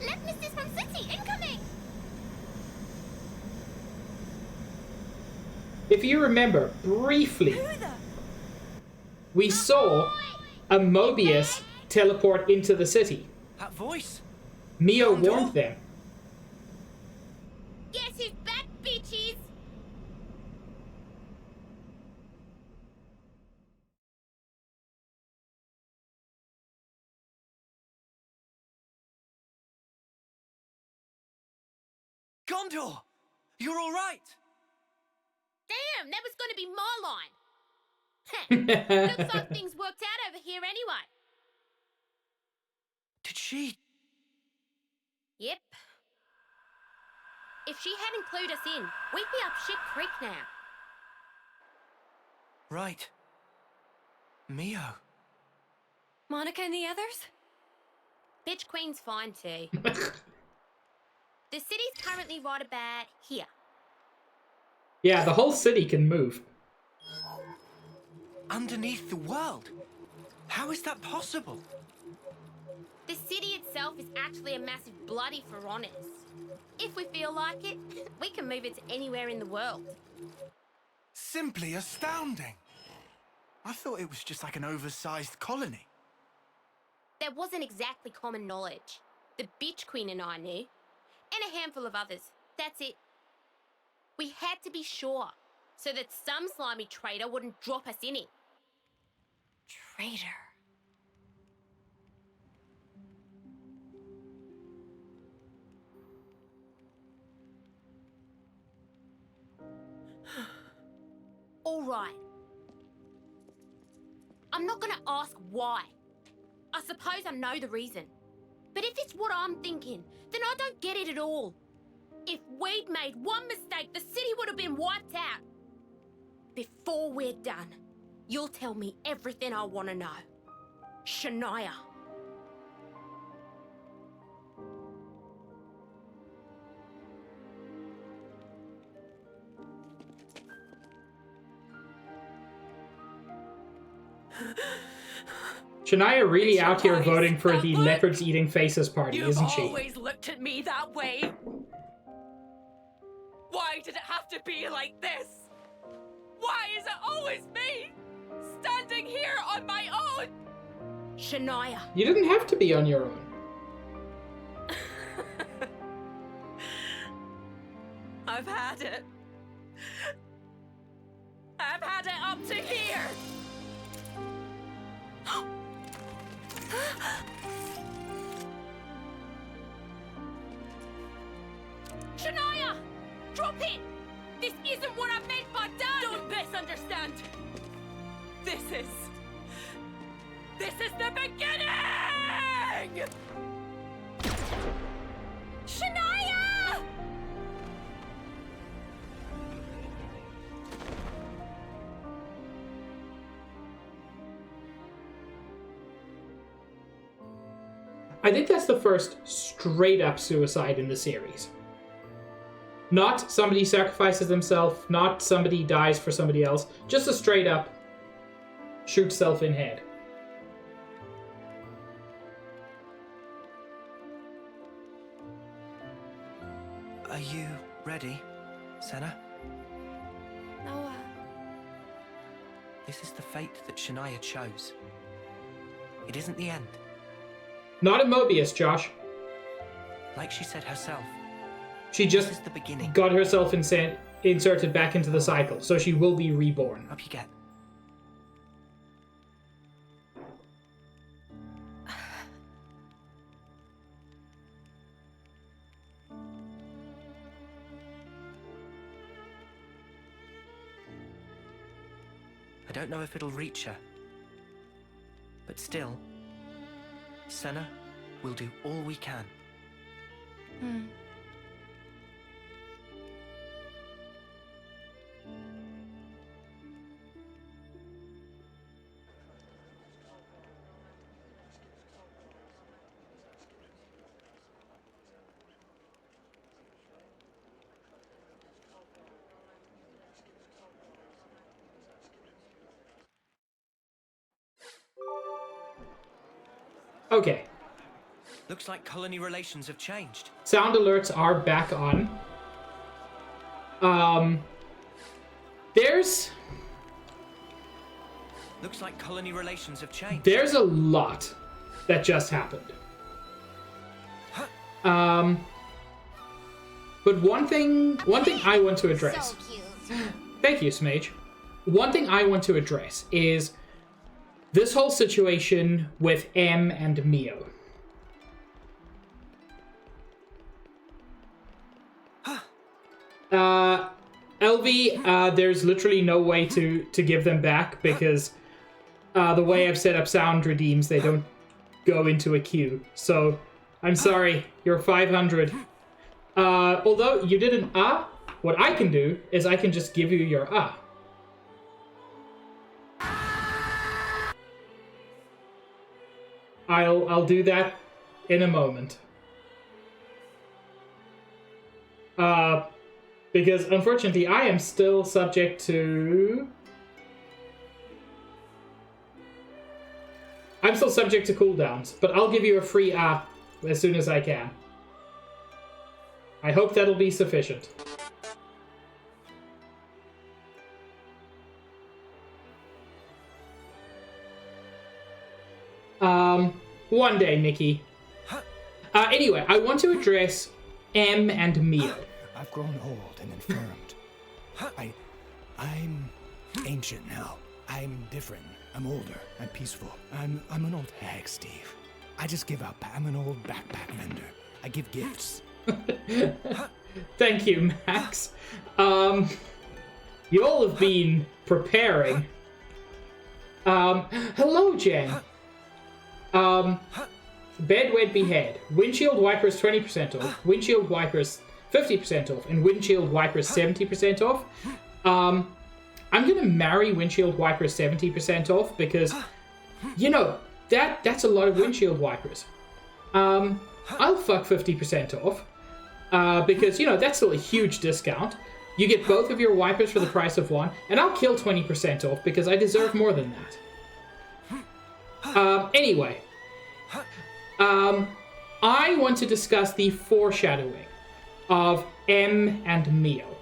Left Mrs. from City, incoming! If you remember, briefly, we saw a Mobius teleport into the city. That voice? Mio warned them. Guess who's back, bitches? Gondor! You're all right! Damn, that was gonna be my line. Heh, looks like things worked out over here anyway. Did she? Yep. If she hadn't clued us in, we'd be up shit creek now. Right. Mio. Monica and the others? Bitch Queen's fine too. The city's currently right about here. Yeah, the whole city can move. Underneath the world? How is that possible? The city itself is actually a massive bloody Pharaonis. If we feel like it, we can move it to anywhere in the world. Simply astounding. I thought it was just like an oversized colony. That wasn't exactly common knowledge. The Bitch Queen and I knew. And a handful of others. That's it. We had to be sure, so that some slimy traitor wouldn't drop us in it. Traitor. All right. I'm not gonna ask why. I suppose I know the reason. But if it's what I'm thinking, then I don't get it at all. If we'd made one mistake, the city would have been wiped out. Before we're done, you'll tell me everything I want to know. Shania. Shania really out here voting for the leopards eating faces party, isn't she? You've always looked at me that way. Why did it have to be like this? Why is it always me? Standing here on my own? Shania. You didn't have to be on your own. I've had it. I've had it up to here. Shania! Drop in! This isn't what I meant by done! Don't misunderstand. This is the beginning! Shania! I think that's the first straight-up suicide in the series. Not somebody sacrifices themselves, not somebody dies for somebody else, just a straight-up shoot self in head. Are you ready, Senna? Noah. This is the fate that Shania chose. It isn't the end. Not a Mobius, Josh. Like she said herself, She this just is the beginning. got herself inserted back into the cycle, so she will be reborn. Up you get. I don't know if it'll reach her. But still, Senna will do all we can. Okay. Looks like colony relations have changed. Sound alerts are back on. There's Looks like colony relations have changed. There's a lot that just happened. But one thing I want to address. So cute. Thank you, Smage. One thing I want to address is this whole situation with M and Mio. LV, there's literally no way to give them back because the way I've set up sound redeems, they don't go into a queue. So, I'm sorry, you're 500. Although you did an what I can do is I can just give you your I'll do that in a moment. Because unfortunately I am still subject to... I'm still subject to cooldowns, but I'll give you a free as soon as I can. I hope that'll be sufficient. One day, Mickey. Anyway, I want to address M and Mio. I've grown old and infirmed. I'm ancient now. I'm different. I'm older. I'm peaceful. I'm an old hag, Steve. I just give up. I'm an old backpack vendor. I give gifts. Thank you, Max. You all have been preparing. Hello, Jen. Bedwet Behead. Windshield wipers 20% off. Windshield wipers 50% off. And windshield wipers 70% off. I'm gonna marry windshield wipers 70% off because, you know, that's a lot of windshield wipers. I'll fuck 50% off. Because, you know, that's still a huge discount. You get both of your wipers for the price of one, and I'll kill 20% off because I deserve more than that. Anyway. I want to discuss the foreshadowing of M and Mio.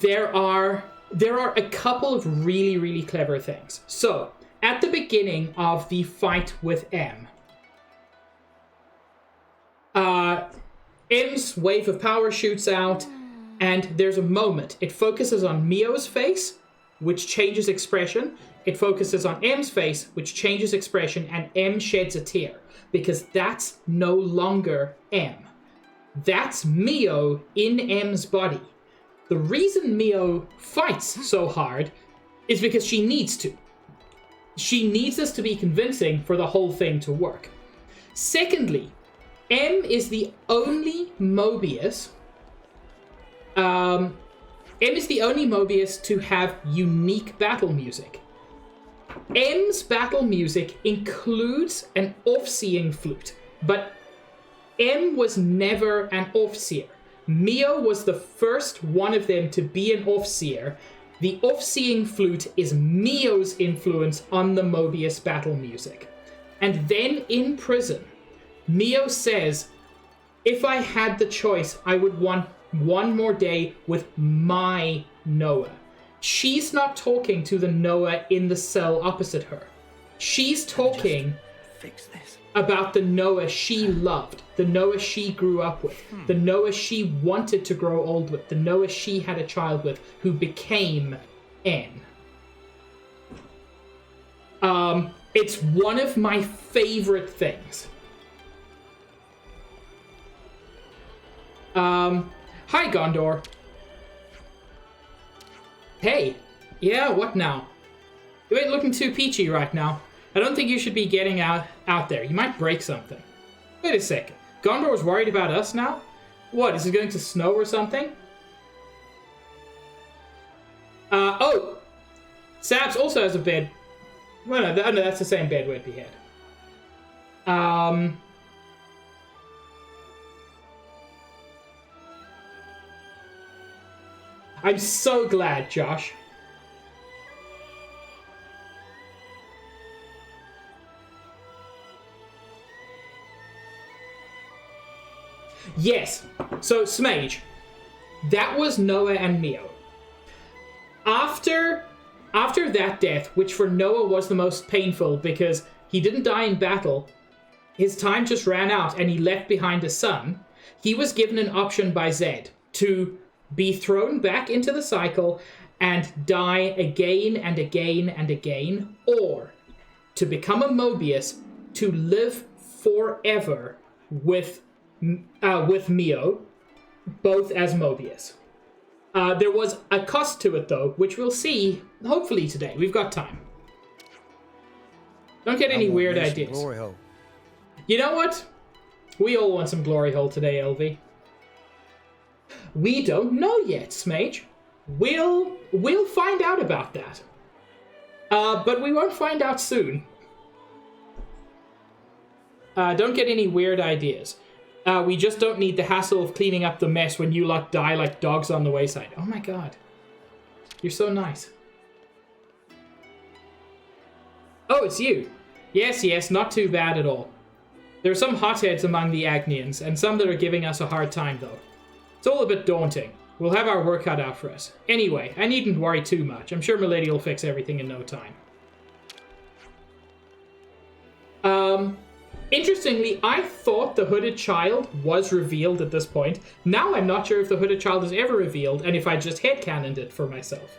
There are a couple of really, really clever things. So, at the beginning of the fight with M, M's wave of power shoots out, and there's a moment. It focuses on Mio's face, which changes expression. It focuses on M's face, which changes expression, and M sheds a tear. Because that's no longer M. That's Mio in M's body. The reason Mio fights so hard is because she needs to. She needs us to be convincing for the whole thing to work. Secondly, M is the only Mobius. M is the only Mobius to have unique battle music. M's battle music includes an off-seeing flute, but M was never an off-seer. Mio was the first one of them to be an off-seer. The off-seeing flute is Mio's influence on the Mobius battle music. And then in prison, Mio says, if I had the choice, I would want one more day with my Noah. She's not talking to the Noah in the cell opposite her. She's talking about the Noah she loved, the Noah she grew up with, the Noah she wanted to grow old with, the Noah she had a child with, who became N. It's one of my favorite things. Hi, Gondor. Hey. Yeah, what now? You ain't looking too peachy right now. I don't think you should be getting out there. You might break something. Wait a second. Gondor's worried about us now? What, is it going to snow or something? Oh! Sabs also has a bed. Well, no, that's the same bed Whitby had. I'm so glad, Josh. Yes. So, Smage, that was Noah and Mio. After that death, which for Noah was the most painful because he didn't die in battle, his time just ran out and he left behind a son, he was given an option by Zed to be thrown back into the cycle and die again and again and again, or to become a Mobius to live forever with Mio, both as Mobius. There was a cost to it, though, which we'll see, hopefully today. We've got time. Don't get any weird ideas. Glory hole. You know what? We all want some glory hole today, LV. We don't know yet, Smage. We'll find out about that. But we won't find out soon. Don't get any weird ideas. We just don't need the hassle of cleaning up the mess when you lot die like dogs on the wayside. Oh my god. You're so nice. Oh, it's you. Yes, not too bad at all. There are some hotheads among the Agnians, and some that are giving us a hard time, though. It's all a bit daunting. We'll have our work cut out for us. Anyway, I needn't worry too much. I'm sure Milady will fix everything in no time. Interestingly, I thought the Hooded Child was revealed at this point. Now I'm not sure if the Hooded Child is ever revealed, and if I just headcanoned it for myself.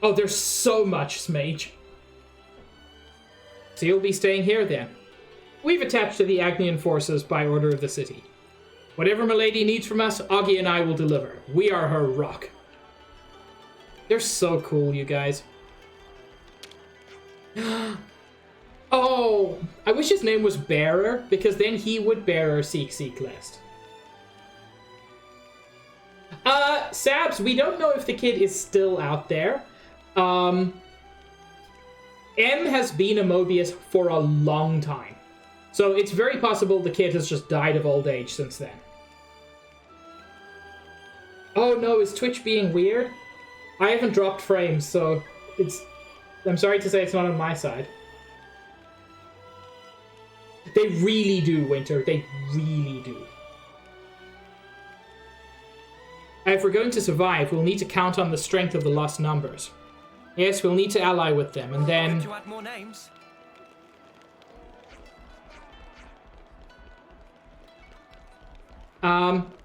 Oh, there's so much, Smage. So you'll be staying here then. We've attached to the Agnian forces by order of the city. Whatever Milady needs from us, Augie and I will deliver. We are her rock. They're so cool, you guys. Oh, I wish his name was Bearer, because then he would bearer seek list. Sabs, we don't know if the kid is still out there. M has been a Mobius for a long time. So it's very possible the kid has just died of old age since then. Oh no, is Twitch being weird? I haven't dropped frames, so I'm sorry to say it's not on my side. They really do, Winter. They really do. If we're going to survive, we'll need to count on the strength of the lost numbers. Yes, we'll need to ally with them, and then... Good to add more names.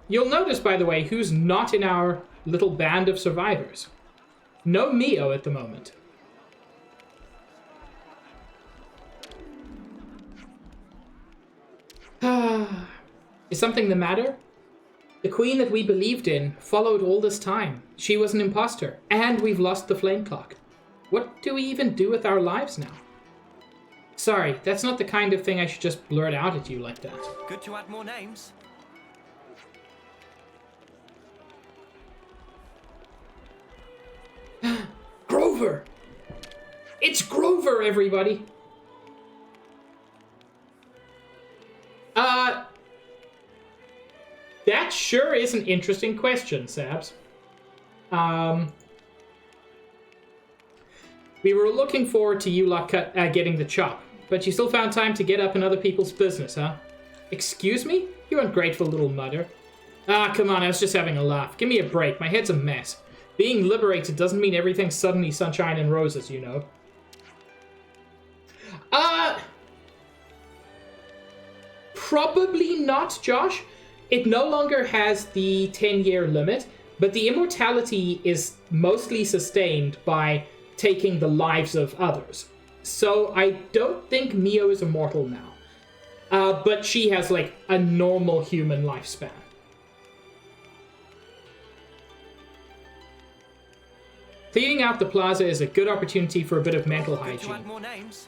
You'll notice, by the way, who's not in our little band of survivors. No Mio at the moment. Is something the matter? The queen that we believed in followed all this time. She was an imposter, and we've lost the flame clock. What do we even do with our lives now? Sorry, that's not the kind of thing I should just blurt out at you like that. Good to add more names. Grover! It's Grover, everybody! That sure is an interesting question, Sabs. We were looking forward to you lot getting the chop, but you still found time to get up in other people's business, huh? Excuse me? You ungrateful little mudder. Ah, come on, I was just having a laugh. Give me a break, my head's a mess. Being liberated doesn't mean everything's suddenly sunshine and roses, you know. Probably not, Josh. It no longer has the 10-year limit, but the immortality is mostly sustained by taking the lives of others. So I don't think Mio is immortal now. But she has, like, a normal human lifespan. Cleaning out the plaza is a good opportunity for a bit of mental hygiene. To add more names.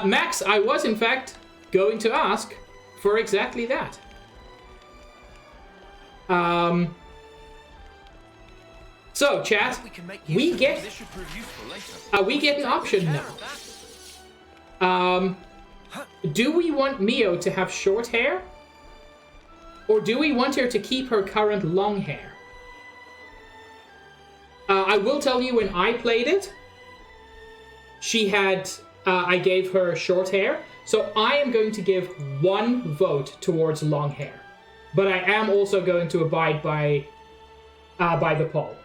Max, I was in fact going to ask for exactly that. So, chat, we get an option now. Do we want Mio to have short hair? Or do we want her to keep her current long hair? I will tell you, when I played it, she had, I gave her short hair. So I am going to give 1 vote towards long hair. But I am also going to abide by the poll.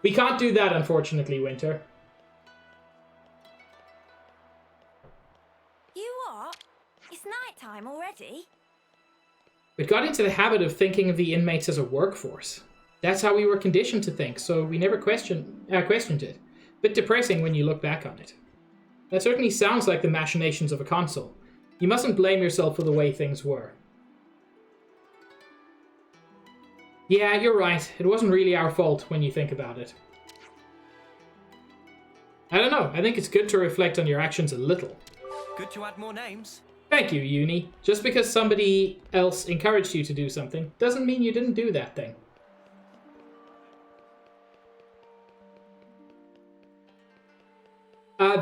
We can't do that, unfortunately, Winter. You what? It's night time already? We got into the habit of thinking of the inmates as a workforce. That's how we were conditioned to think, so we never questioned it. Bit depressing when you look back on it. That certainly sounds like the machinations of a consul. You mustn't blame yourself for the way things were. Yeah, you're right. It wasn't really our fault when you think about it. I don't know. I think it's good to reflect on your actions a little. Good to add more names. Thank you, Uni. Just because somebody else encouraged you to do something doesn't mean you didn't do that thing.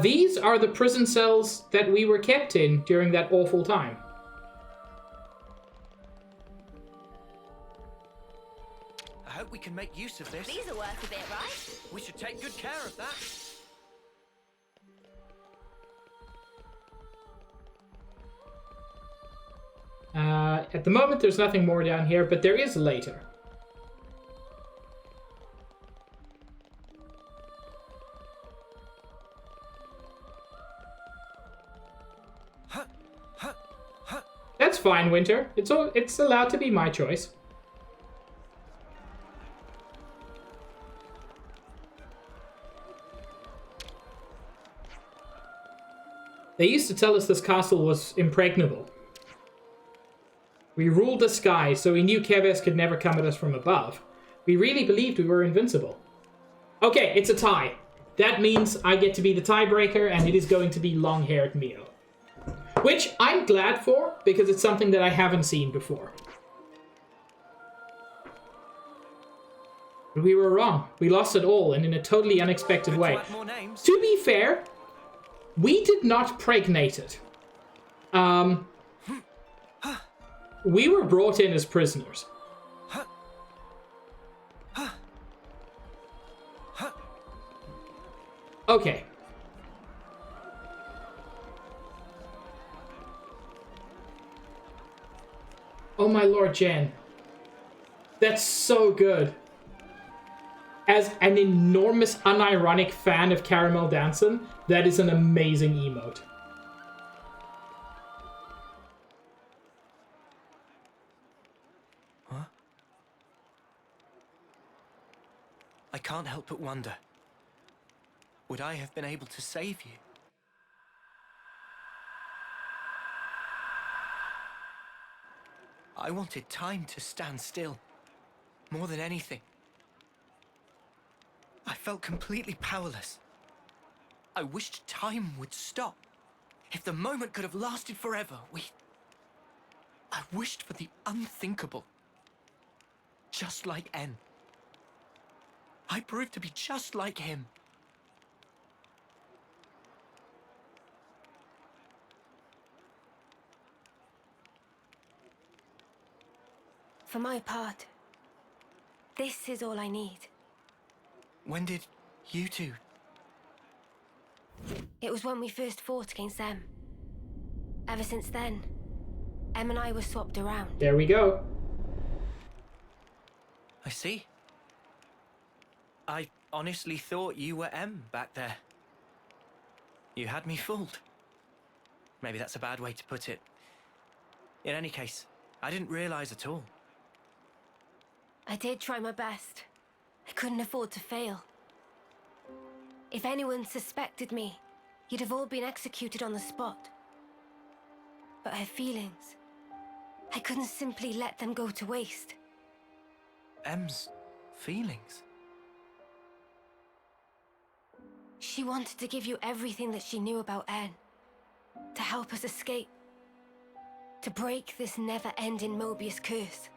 These are the prison cells that we were kept in during that awful time. I hope we can make use of this. These are worth a bit, right? We should take good care of that. At the moment, there's nothing more down here, but there is later. That's fine, Winter. It's allowed to be my choice. They used to tell us this castle was impregnable. We ruled the sky, so we knew Keves could never come at us from above. We really believed we were invincible. Okay, it's a tie. That means I get to be the tiebreaker, and it is going to be long-haired Mio. Which I'm glad for, because it's something that I haven't seen before. But we were wrong. We lost it all, and in a totally unexpected way. To be fair, we did not pregnate it. We were brought in as prisoners. Okay. Oh my lord, Jen. That's so good. As an enormous, unironic fan of Caramel Dancing, that is an amazing emote. Huh? I can't help but wonder. Would I have been able to save you? I wanted time to stand still, more than anything. I felt completely powerless. I wished time would stop. If the moment could have lasted forever, I wished for the unthinkable. Just like N. I proved to be just like him. For my part, this is all I need. When did you two? It was when we first fought against them. Ever since then, Em and I were swapped around. There we go. I see. I honestly thought you were M back there. You had me fooled. Maybe that's a bad way to put it. In any case, I didn't realize at all. I did try my best. I couldn't afford to fail. If anyone suspected me, you'd have all been executed on the spot. But her feelings, I couldn't simply let them go to waste. M's feelings? She wanted to give you everything that she knew about N. To help us escape. To break this never-ending Mobius curse.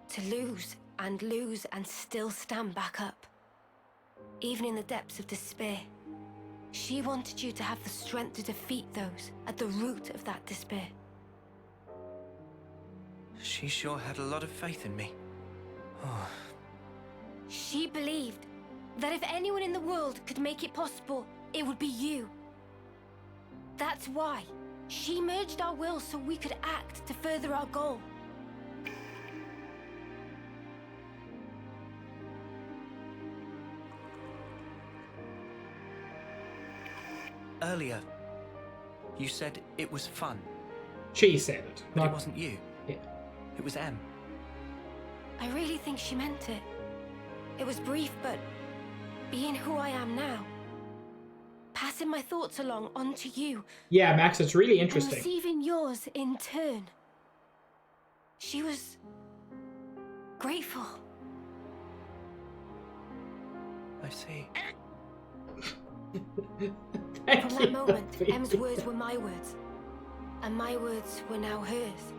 To lose and still stand back up. Even in the depths of despair. She wanted you to have the strength to defeat those at the root of that despair. She sure had a lot of faith in me. Oh, She believed that if anyone in the world could make it possible, it would be you. That's why she merged our wills so we could act to further our goal. Earlier, you said it was fun. She said it. But it wasn't you. Yeah. It was Em. I really think she meant it. It was brief, but being who I am now, passing my thoughts along onto you. Yeah, Max, it's really And interesting. receiving yours in turn. She was grateful. I see. From that moment, Em's words were my words, and my words were now hers.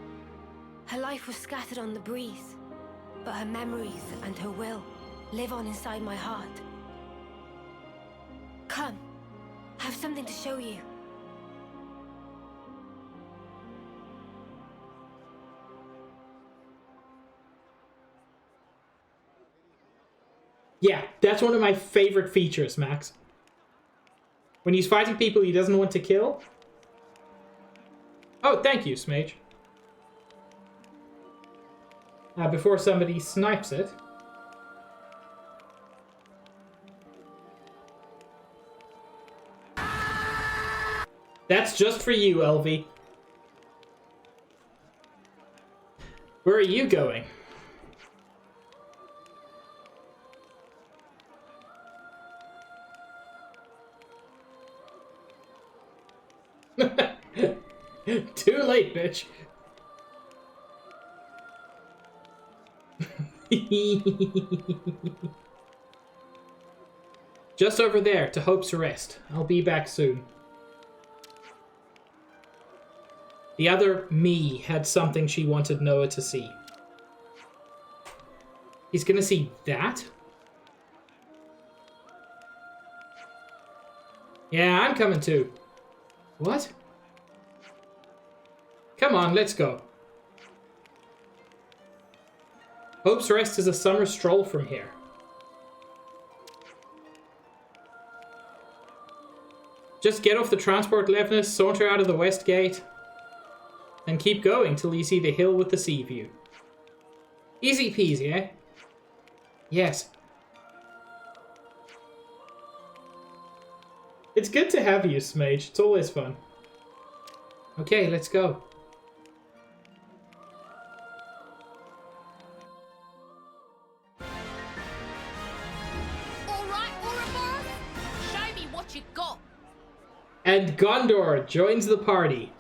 Her life was scattered on the breeze, but her memories and her will live on inside my heart. Come, I have something to show you. Yeah, that's one of my favorite features, Max. When he's fighting people he doesn't want to kill. Oh, thank you, Smage. Before somebody snipes it. That's just for you, LV. Where are you going? Too late, bitch. Just over there, to Hope's Rest. I'll be back soon. The other me had something she wanted Noah to see. He's gonna see that? Yeah, I'm coming too. What? Come on, let's go. Hope's Rest is a summer stroll from here. Just get off the transport Levness, saunter out of the west gate, and keep going till you see the hill with the sea view. Easy peasy, eh? Yes. It's good to have you, Smage. It's always fun. Okay, let's go. Alright, Ouroboros, show me what you got. And Gondor joins the party.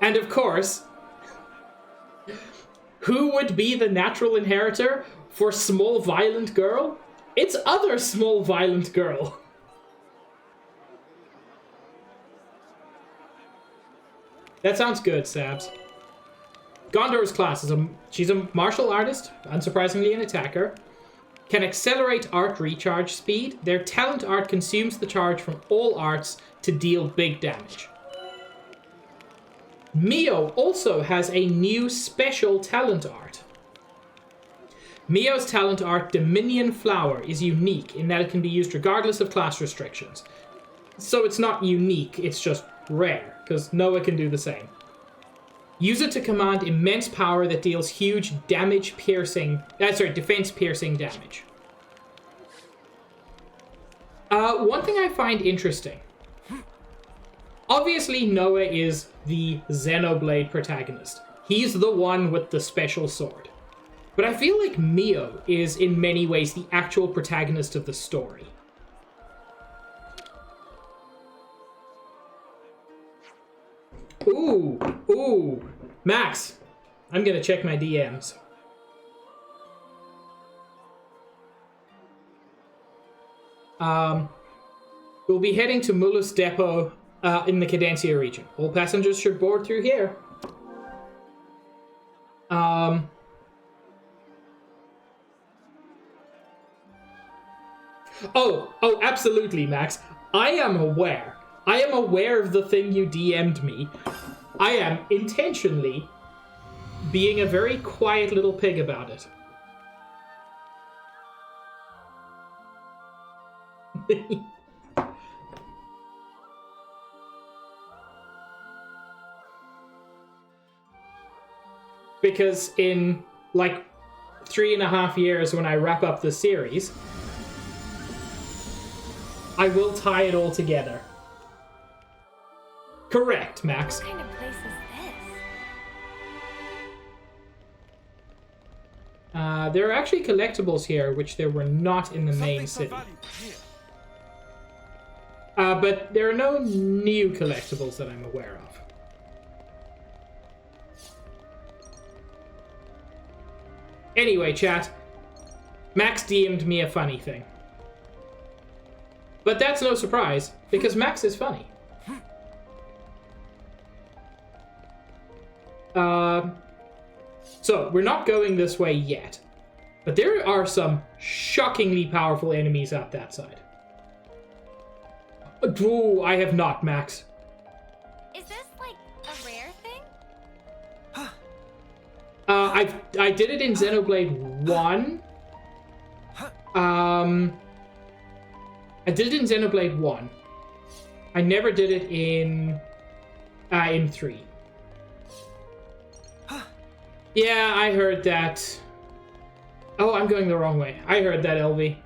And of course, who would be the natural inheritor for Small Violent Girl? It's other Small Violent Girl. That sounds good, Sabs. Gondor's class is she's a martial artist, unsurprisingly an attacker. Can accelerate art recharge speed. Their talent art consumes the charge from all arts to deal big damage. Mio also has a new special talent art. Mio's talent art, Dominion Flower, is unique in that it can be used regardless of class restrictions. So it's not unique, it's just rare, because Noah can do the same. Use it to command immense power that deals huge defense piercing damage. One thing I find interesting. Obviously, Noah is the Xenoblade protagonist. He's the one with the special sword. But I feel like Mio is, in many ways, the actual protagonist of the story. Ooh. Max, I'm gonna check my DMs. We'll be heading to Mulus Depot in the Cadencia region. All passengers should board through here. Oh, absolutely, Max. I am aware of the thing you DM'd me. I am intentionally being a very quiet little pig about it. Because in, like, 3.5 years when I wrap up the series, I will tie it all together. Correct, Max. What kind of place is this? There are actually collectibles here, which there were not in the main city. But there are no new collectibles that I'm aware of. Anyway, chat, Max DM'd me a funny thing. But that's no surprise, because Max is funny. So, we're not going this way yet. But there are some shockingly powerful enemies out that side. Oh, I have not, Max. Is this like a rare thing? I did it in Xenoblade 1. I did it in Xenoblade 1. I never did it in 3. Yeah, I heard that. Oh, I'm going the wrong way. I heard that, LV.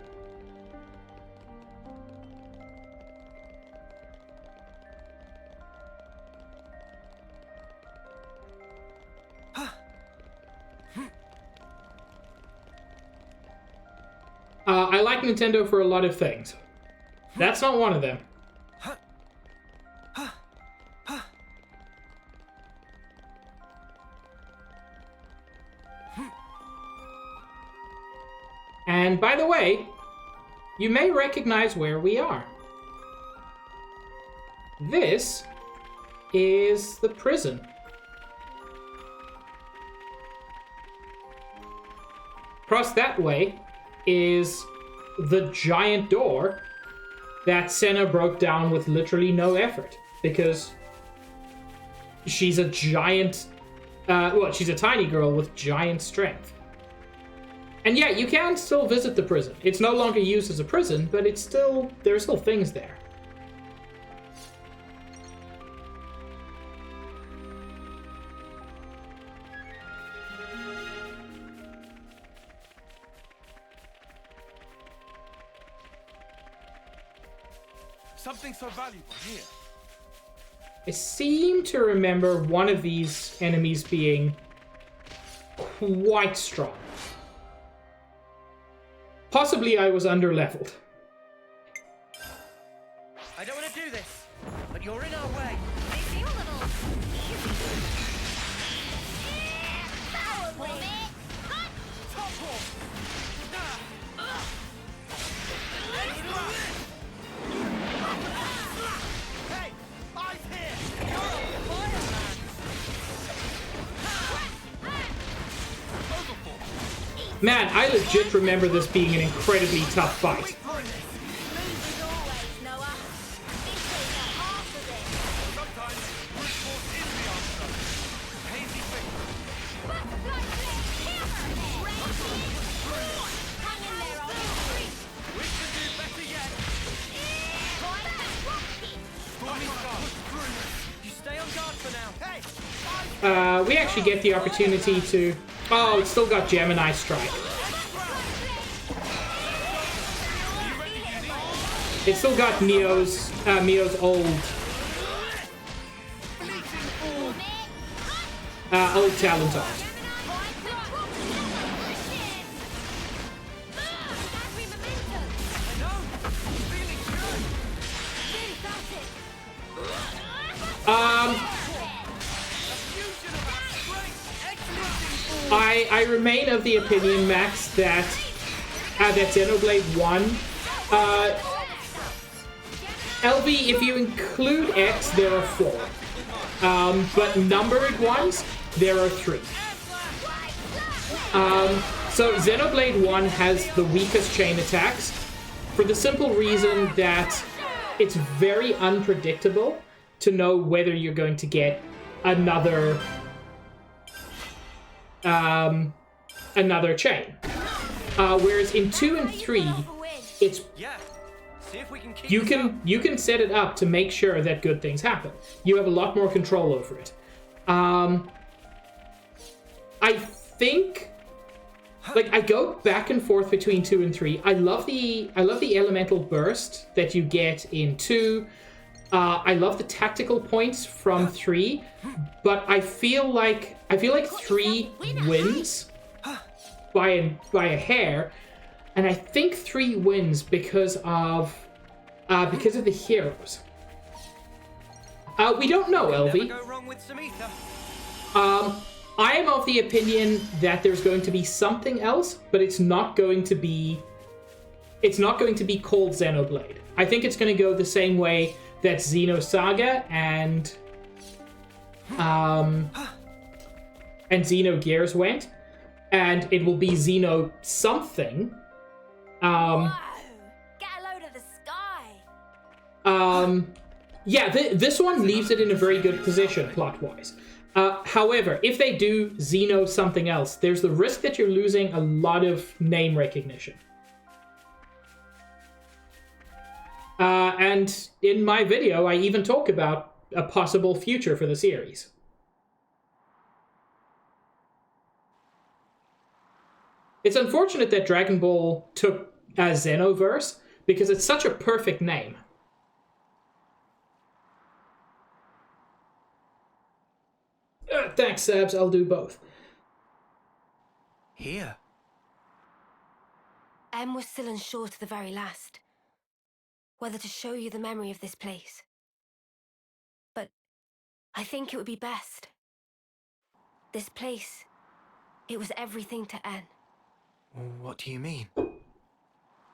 I like Nintendo for a lot of things. That's not one of them. And by the way, you may recognize where we are. This is the prison. Across that way is the giant door that Senna broke down with literally no effort, because she's a giant, she's a tiny girl with giant strength. And yeah, you can still visit the prison. It's no longer used as a prison, but it's still, there are still things there. Something so valuable here. I seem to remember one of these enemies being quite strong. Possibly I was under-leveled. I don't want to do this, but you're in our way. They seem a little easy. Power limit. Hot top. Hey, I'm here. You're a fireman. Man, I legit remember this being an incredibly tough fight. We actually get the opportunity to... Oh, it's still got Gemini Strike. It's still got Mio's old talent art. I remain of the opinion, Max, that Xenoblade 1, LV, if you include X, there are 4. But numbered ones, there are 3. So Xenoblade 1 has the weakest chain attacks for the simple reason that it's very unpredictable to know whether you're going to get another another chain. Whereas in 2 and 3, it's See if we can keep you can set it up to make sure that good things happen. You have a lot more control over it. I think, like, I go back and forth between 2 and 3. I love the elemental burst that you get in 2. I love the tactical points from 3, but I feel like 3 wins by a hair, and I think 3 wins because of the heroes. We don't know, Elvie. Never go wrong with Samitha. I am of the opinion that there's going to be something else, but it's not going to be called Xenoblade. I think it's going to go the same way that Xenosaga and Xenogears went, and it will be Xeno something. Whoa! Get a load of the sky! Yeah, this one leaves it in a very good position plot-wise. However, if they do Xeno something else, there's the risk that you're losing a lot of name recognition. And in my video, I even talk about a possible future for the series. It's unfortunate that Dragon Ball took Xenoverse, because it's such a perfect name. Thanks, Sabs. I'll do both. Here. Em was still unsure to the very last whether to show you the memory of this place. But I think it would be best. This place, it was everything to En. What do you mean?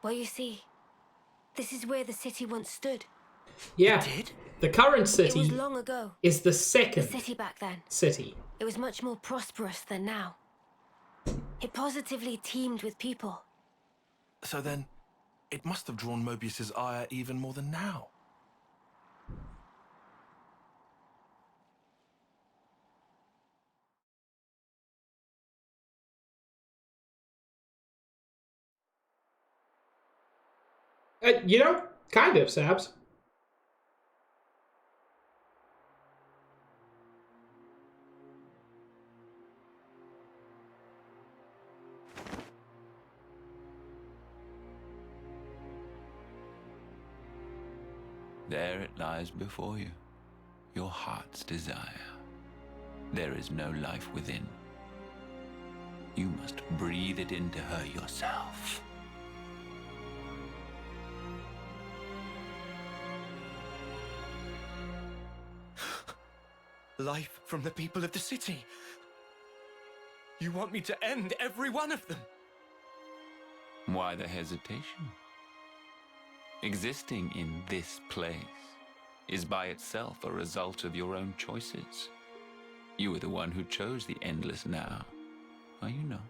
Well, you see, this is where the city once stood. Yeah, the current city It was long ago. is the second The city back then. city. It was much more prosperous than now. It positively teemed with people. So then, it must have drawn Mobius's ire even more than now. You know, kind of, Sabs. There it lies before you, your heart's desire. There is no life within. You must breathe it into her yourself. Life from the people of the city. You want me to end every one of them? Why the hesitation? Existing in this place is by itself a result of your own choices. You were the one who chose the endless now, are you not?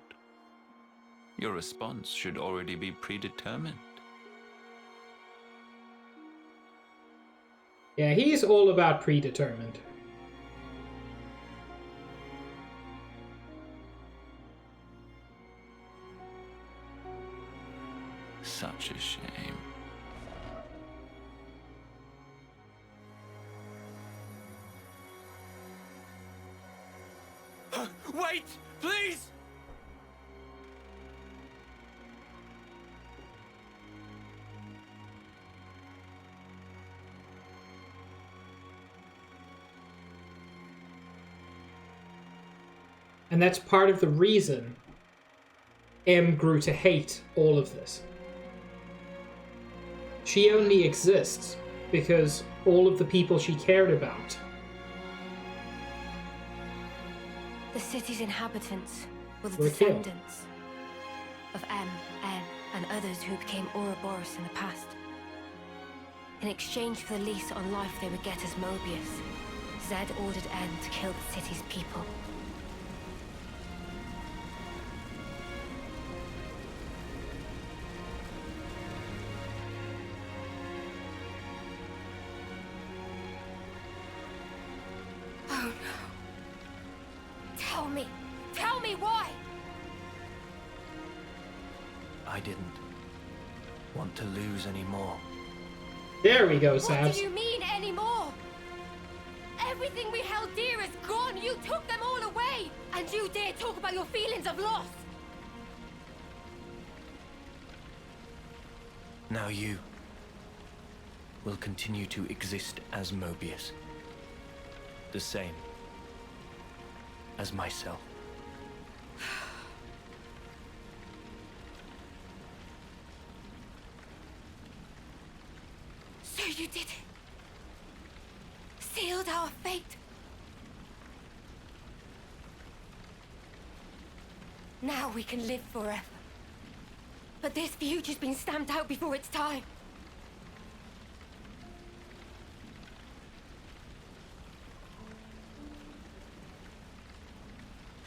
Your response should already be predetermined. Yeah, he's all about predetermined. Such a shame. Wait, please! And that's part of the reason M grew to hate all of this. She only exists because all of the people she cared about. The city's inhabitants were the Were killed. descendants of M, N, and others who became Ouroboros in the past. In exchange for the lease on life they would get as Mobius, Zed ordered N to kill the city's people. Oh no. Tell me. Tell me why. I didn't want to lose any more. There we go, What Sabs. do you mean anymore? Everything we held dear is gone. You took them all away. And you dare talk about your feelings of loss. Now you will continue to exist as Mobius. The same as myself. So you did it. Sealed our fate. Now we can live forever. But this future's been stamped out before its time.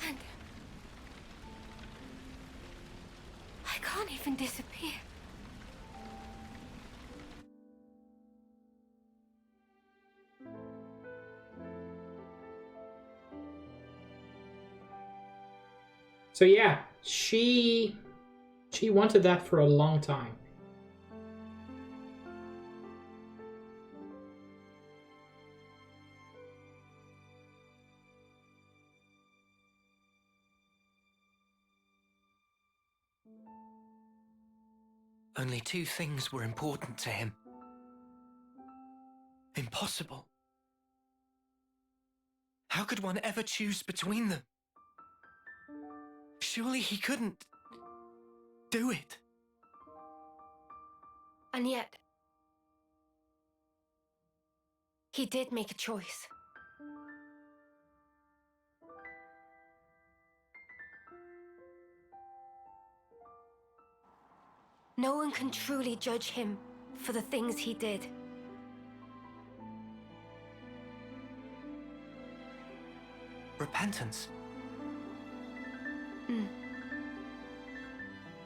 And I can't even disappear. So yeah, she wanted that for a long time. Only two things were important to him. Impossible. How could one ever choose between them? Surely he couldn't do it. And yet, he did make a choice. No one can truly judge him for the things he did. Repentance.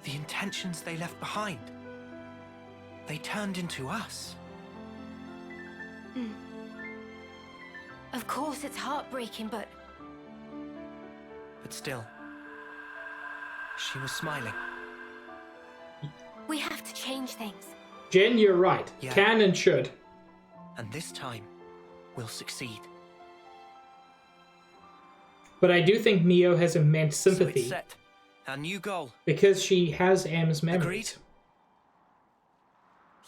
The intentions they left behind. They turned into us. Of course, it's heartbreaking, but still, she was smiling. we have to change things. Jen, you're right. Yeah. Can and should. And this time, we'll succeed. But I do think Mio has immense So sympathy it's set. Our new goal. because she has M's memories. Agreed?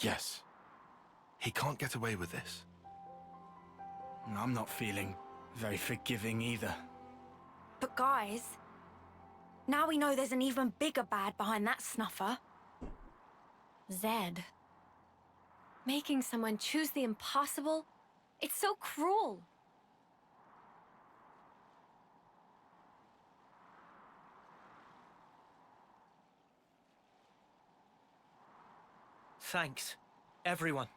Yes. He can't get away with this. I'm not feeling very forgiving either. But guys, now we know there's an even bigger bad behind that snuffer. Zed. Making someone choose the impossible? It's so cruel. Thanks, everyone.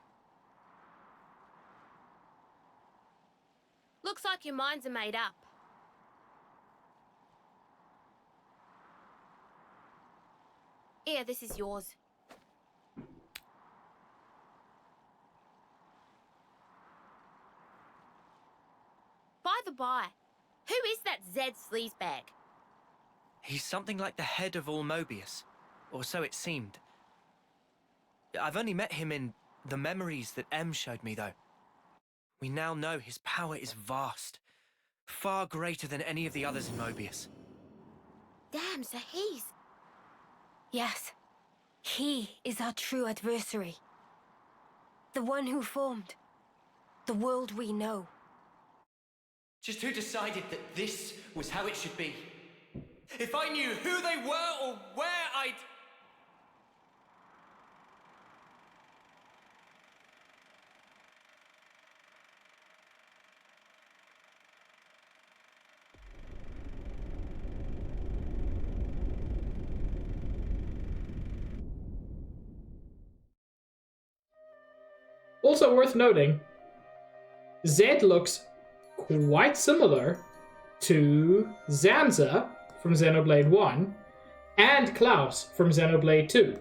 Looks like your minds are made up. Here, this is yours. By the by, who is that Zed sleazebag? He's something like the head of all Mobius, or so it seemed. I've only met him in the memories that M showed me, though. We now know his power is vast, far greater than any of the others in Mobius. Damn, so he's... Yes, he is our true adversary. The one who formed the world we know. Just who decided that this was how it should be? If I knew who they were or where I'd... Also worth noting, Zed looks quite similar to Zanza from Xenoblade 1 and Klaus from Xenoblade 2.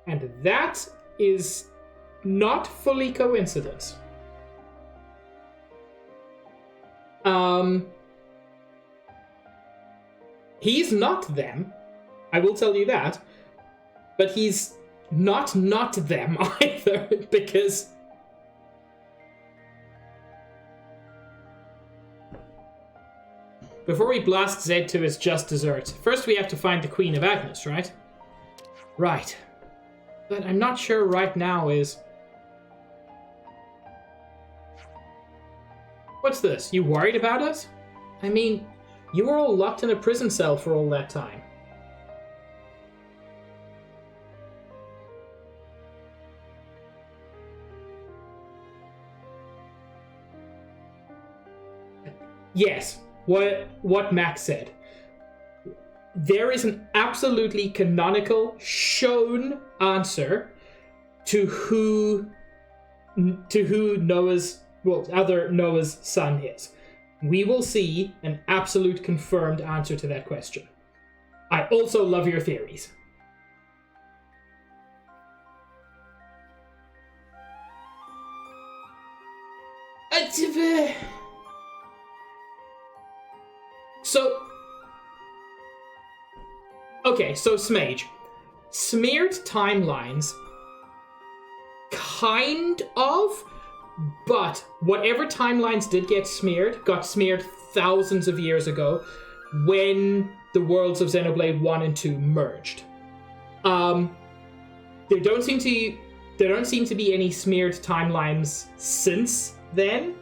And that is not fully coincidence. He's not them. I will tell you that. But he's not them either, because... Before we blast Zed to his just desserts, first we have to find the Queen of Agnes, right? Right. But I'm not sure right now is... What's this? You worried about us? I mean, you were all locked in a prison cell for all that time. Yes, what Max said. There is an absolutely canonical, shown answer to who Noah's, well, other Noah's son is. We will see an absolute confirmed answer to that question. I also love your theories. So Smage. Smeared timelines, kind of, but whatever timelines did get smeared, got smeared thousands of years ago when the worlds of Xenoblade 1 and 2 merged. There don't seem to be any smeared timelines since then.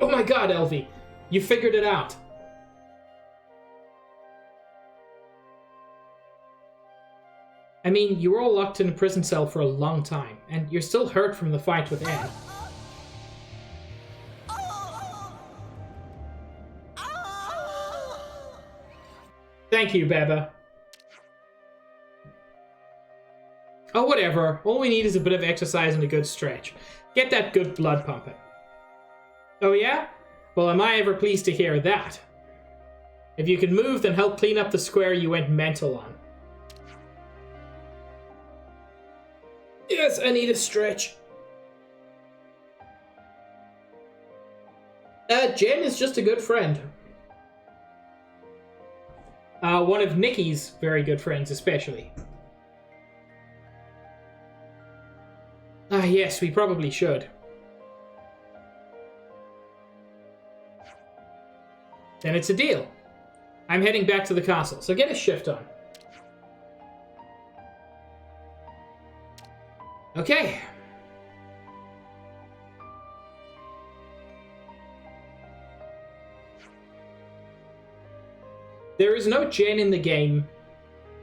Oh my god, Elvie, you figured it out. I mean, you were all locked in a prison cell for a long time, and you're still hurt from the fight with Anne. Thank you, Beba. Oh, whatever. All we need is a bit of exercise and a good stretch. Get that good blood pumping. Oh yeah? Well, am I ever pleased to hear that. If you can move, then help clean up the square you went mental on. Yes, I need a stretch. Jen is just a good friend. One of Nikki's very good friends, especially. Yes, we probably should. Then it's a deal. I'm heading back to the castle, so get a shift on. Okay. There is no Jen in the game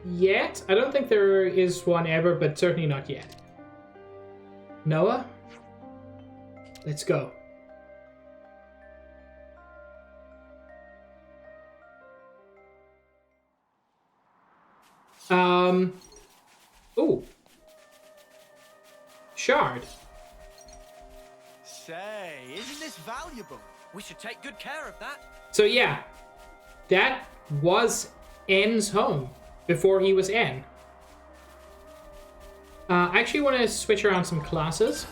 yet. I don't think there is one ever, but certainly not yet. Noah? Let's go. Ooh. Shard. Say, isn't this valuable? We should take good care of that. So yeah, that was N's home before he was N. I actually want to switch around some classes.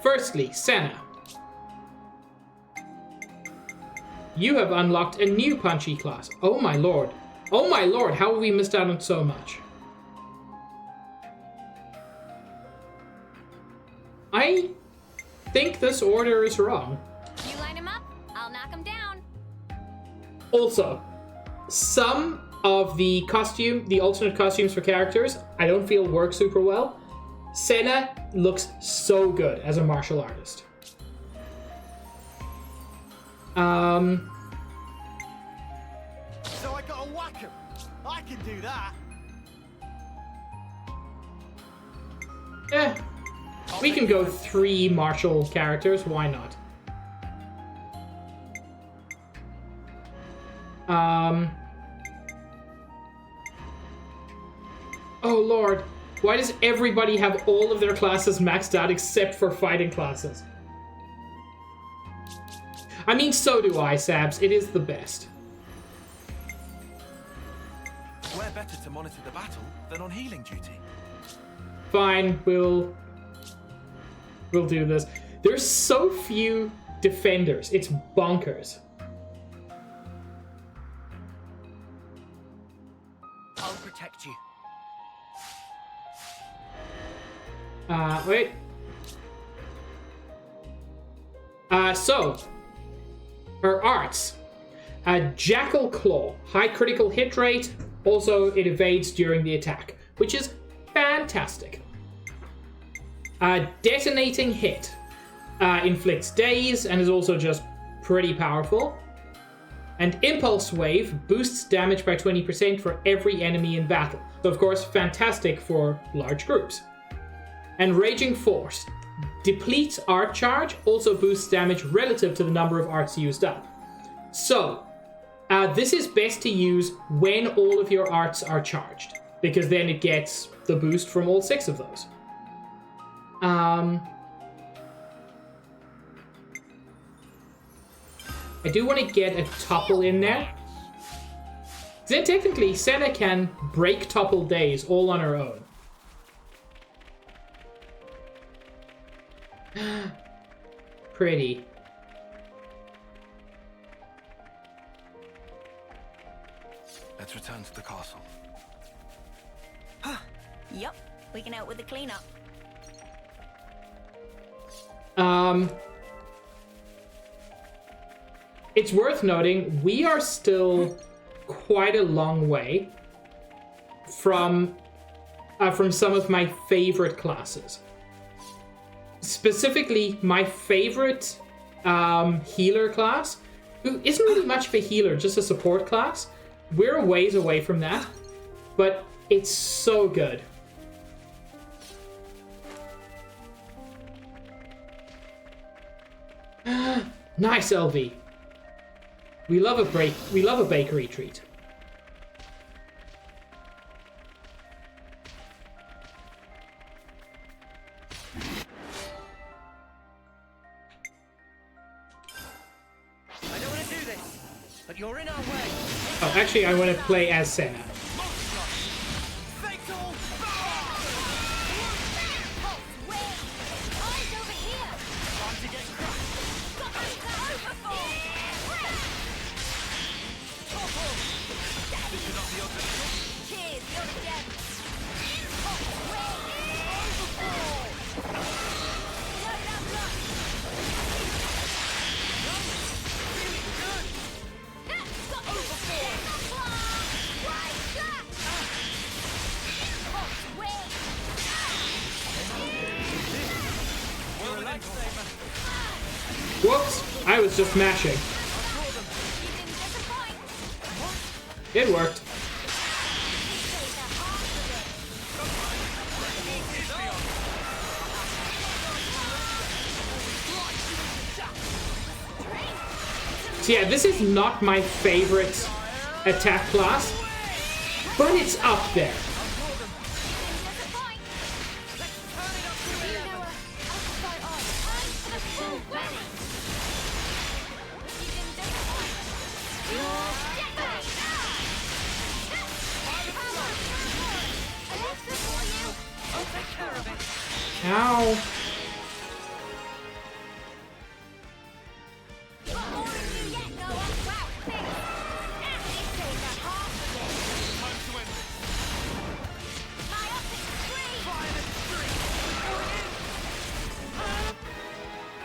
Firstly, Senna. You have unlocked a new punchy class. Oh my lord. Oh my lord, how have we missed out on so much? I think this order is wrong. You line him up, I'll knock him down. Also, some of the alternate costumes for characters, I don't feel work super well. Senna looks so good as a martial artist. So I gotta whack him. I can do that. Yeah. We can go 3 martial characters, why not? Oh lord, why does everybody have all of their classes maxed out except for fighting classes? I mean, so do I, Sabs. It is the best. We're better to monitor the battle than on healing duty. Fine, we'll do this. There's so few defenders. It's bonkers. I'll protect you. Wait. So, her arts. Jackal Claw, high critical hit rate. Also, it evades during the attack, which is fantastic. Detonating Hit. Inflicts daze and is also just pretty powerful. And Impulse Wave boosts damage by 20% for every enemy in battle. So, of course, fantastic for large groups. And Raging Force. Depletes art charge, also boosts damage relative to the number of arts used up. So, this is best to use when all of your arts are charged, because then it gets the boost from all 6 of those. I do want to get a topple in there. Then technically, Senna can break topple days all on her own. Pretty. Let's return to the castle. Yup, we can help with the cleanup. It's worth noting, we are still quite a long way from some of my favorite classes. Specifically, my favorite healer class, who isn't really much of a healer, just a support class. We're a ways away from that, but it's so good. Nice, LV. We love a bakery treat. I don't want to do this, but you're in our way. Oh, actually, I want to play as Senna. Whoops! I was just mashing. It worked. So yeah, this is not my favorite attack class, but it's up there. Ow.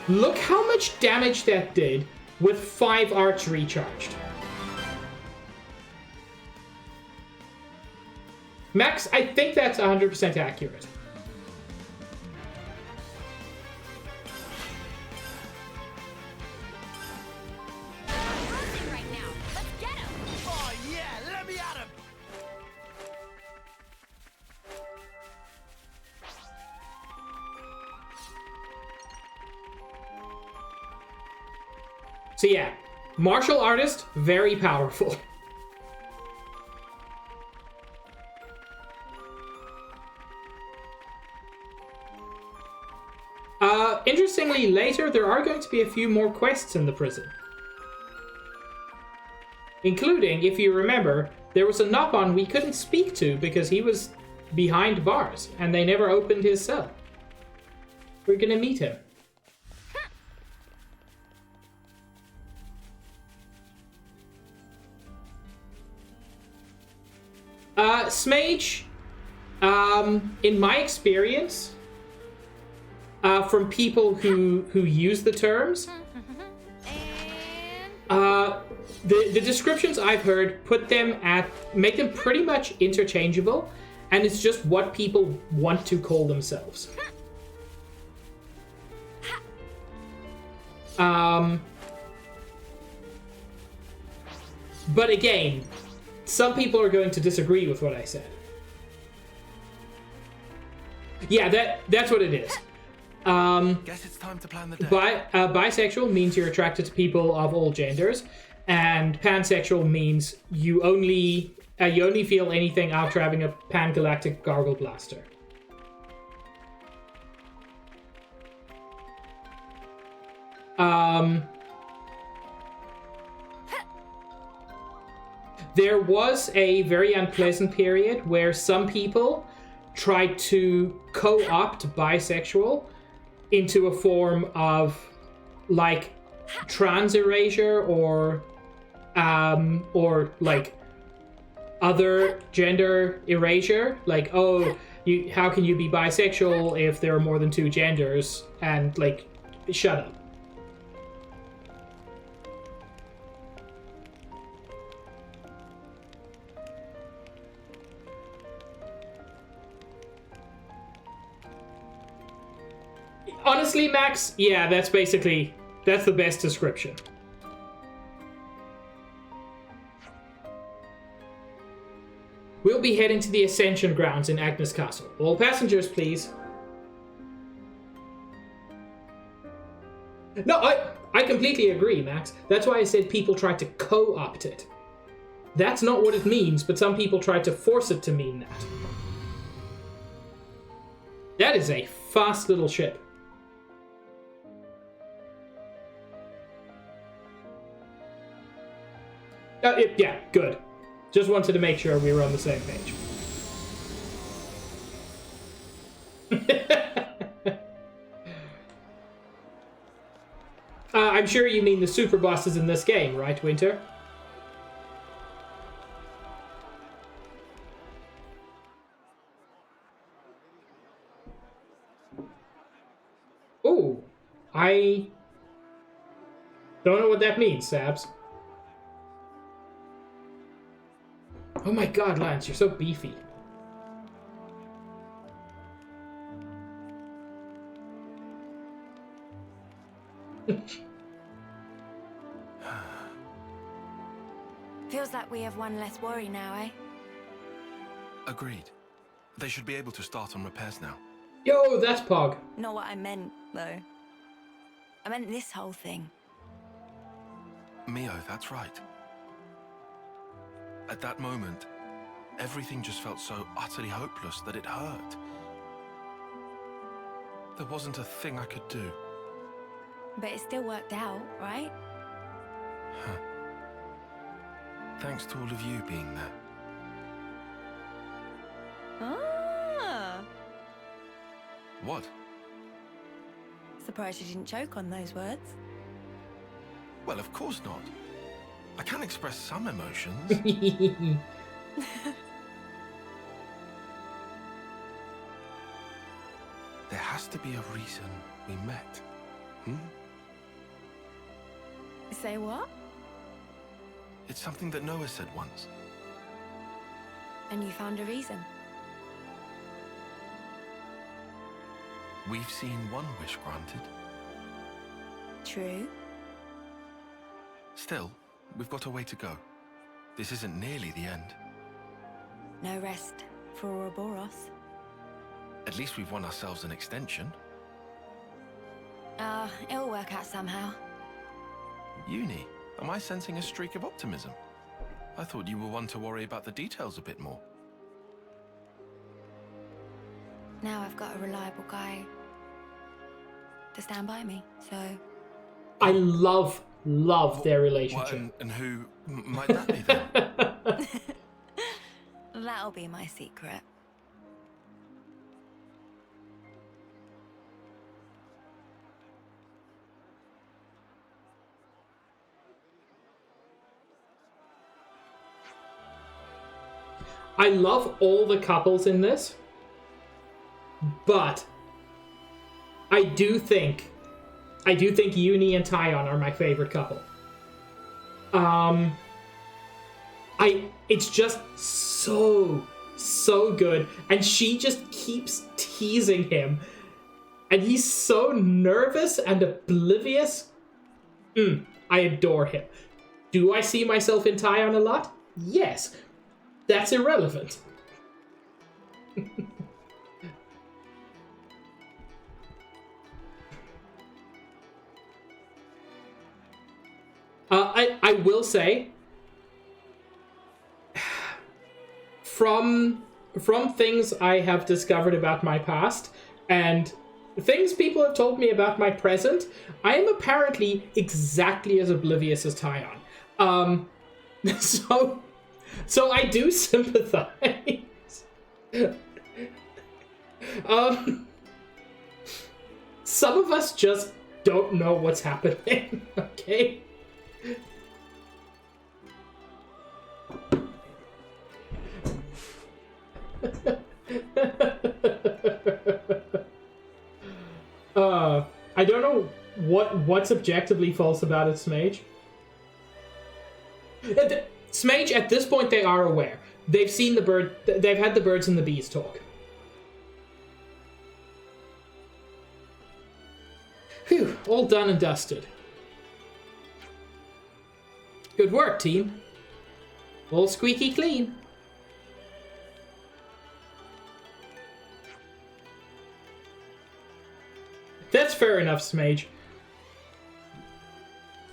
Look how much damage that did with 5 arts recharged. Max, I think that's 100% accurate. So yeah, martial artist, very powerful. Interestingly, later there are going to be a few more quests in the prison. Including, if you remember, there was a knock-on we couldn't speak to because he was behind bars, and they never opened his cell. We're gonna meet him. Smage, in my experience, from people who use the terms, the descriptions I've heard make them pretty much interchangeable, and it's just what people want to call themselves. But again, some people are going to disagree with what I said. Yeah, that's what it is. Guess it's time to plan the day. Bisexual means you're attracted to people of all genders, and pansexual means you only feel anything after having a pan-galactic gargle blaster. There was a very unpleasant period where some people tried to co-opt bisexual into a form of like trans erasure or like other gender erasure. Like, oh, how can you be bisexual if there are more than two genders? And like, shut up. Honestly, Max, yeah, that's the best description. We'll be heading to the Ascension grounds in Agnes Castle. All passengers, please. No, I completely agree, Max. That's why I said people try to co-opt it. That's not what it means, but some people try to force it to mean that. That is a fast little ship. Yeah, good. Just wanted to make sure we were on the same page. I'm sure you mean the super bosses in this game, right, Winter? Ooh, I don't know what that means, Sabs. Oh my god, Lance, you're so beefy. Feels like we have one less worry now, eh? Agreed. They should be able to start on repairs now. Yo, that's Pog. Not what I meant, though. I meant this whole thing. Mio, that's right. At that moment, everything just felt so utterly hopeless that it hurt. There wasn't a thing I could do. But it still worked out, right? Huh. Thanks to all of you being there. Ah! What? Surprised you didn't choke on those words. Well, of course not. I can express some emotions. There has to be a reason we met. Say what? It's something that Noah said once. And you found a reason? We've seen one wish granted. True. Still, we've got a way to go. This isn't nearly the end. No rest for Ouroboros. At least we've won ourselves an extension. It'll work out somehow. Uni, am I sensing a streak of optimism? I thought you were one to worry about the details a bit more. Now I've got a reliable guy to stand by me, so... I love their relationship. What, and who might that be then? That'll be my secret. I love all the couples in this, but I do think Uni and Tyon are my favorite couple. It's just so good, and she just keeps teasing him, and he's so nervous and oblivious. I adore him. Do I see myself in Tyon a lot? Yes. That's irrelevant. I will say, from things I have discovered about my past and things people have told me about my present, I am apparently exactly as oblivious as Tyon. So I do sympathize. Some of us just don't know what's happening, okay? I don't know what's objectively false about it, Smage. Smage, at this point, they are aware. They've seen the bird. They've had the birds and the bees talk. Phew, all done and dusted. Good work, team. All squeaky clean. That's fair enough, Smage.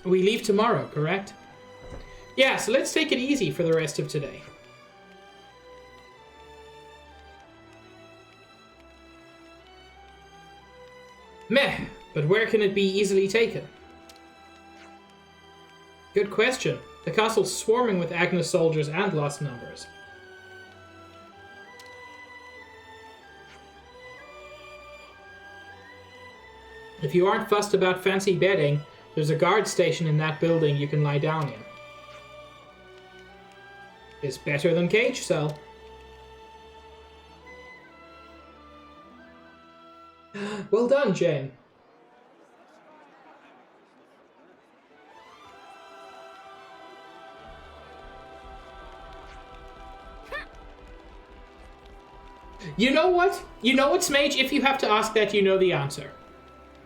We leave tomorrow, correct? Yeah, so let's take it easy for the rest of today. Meh, but where can it be easily taken? Good question. The castle's swarming with Agnes soldiers and lost numbers. If you aren't fussed about fancy bedding, there's a guard station in that building you can lie down in. It's better than cage cell. Well done, Jane. You know what? You know what, Smage? If you have to ask that, you know the answer.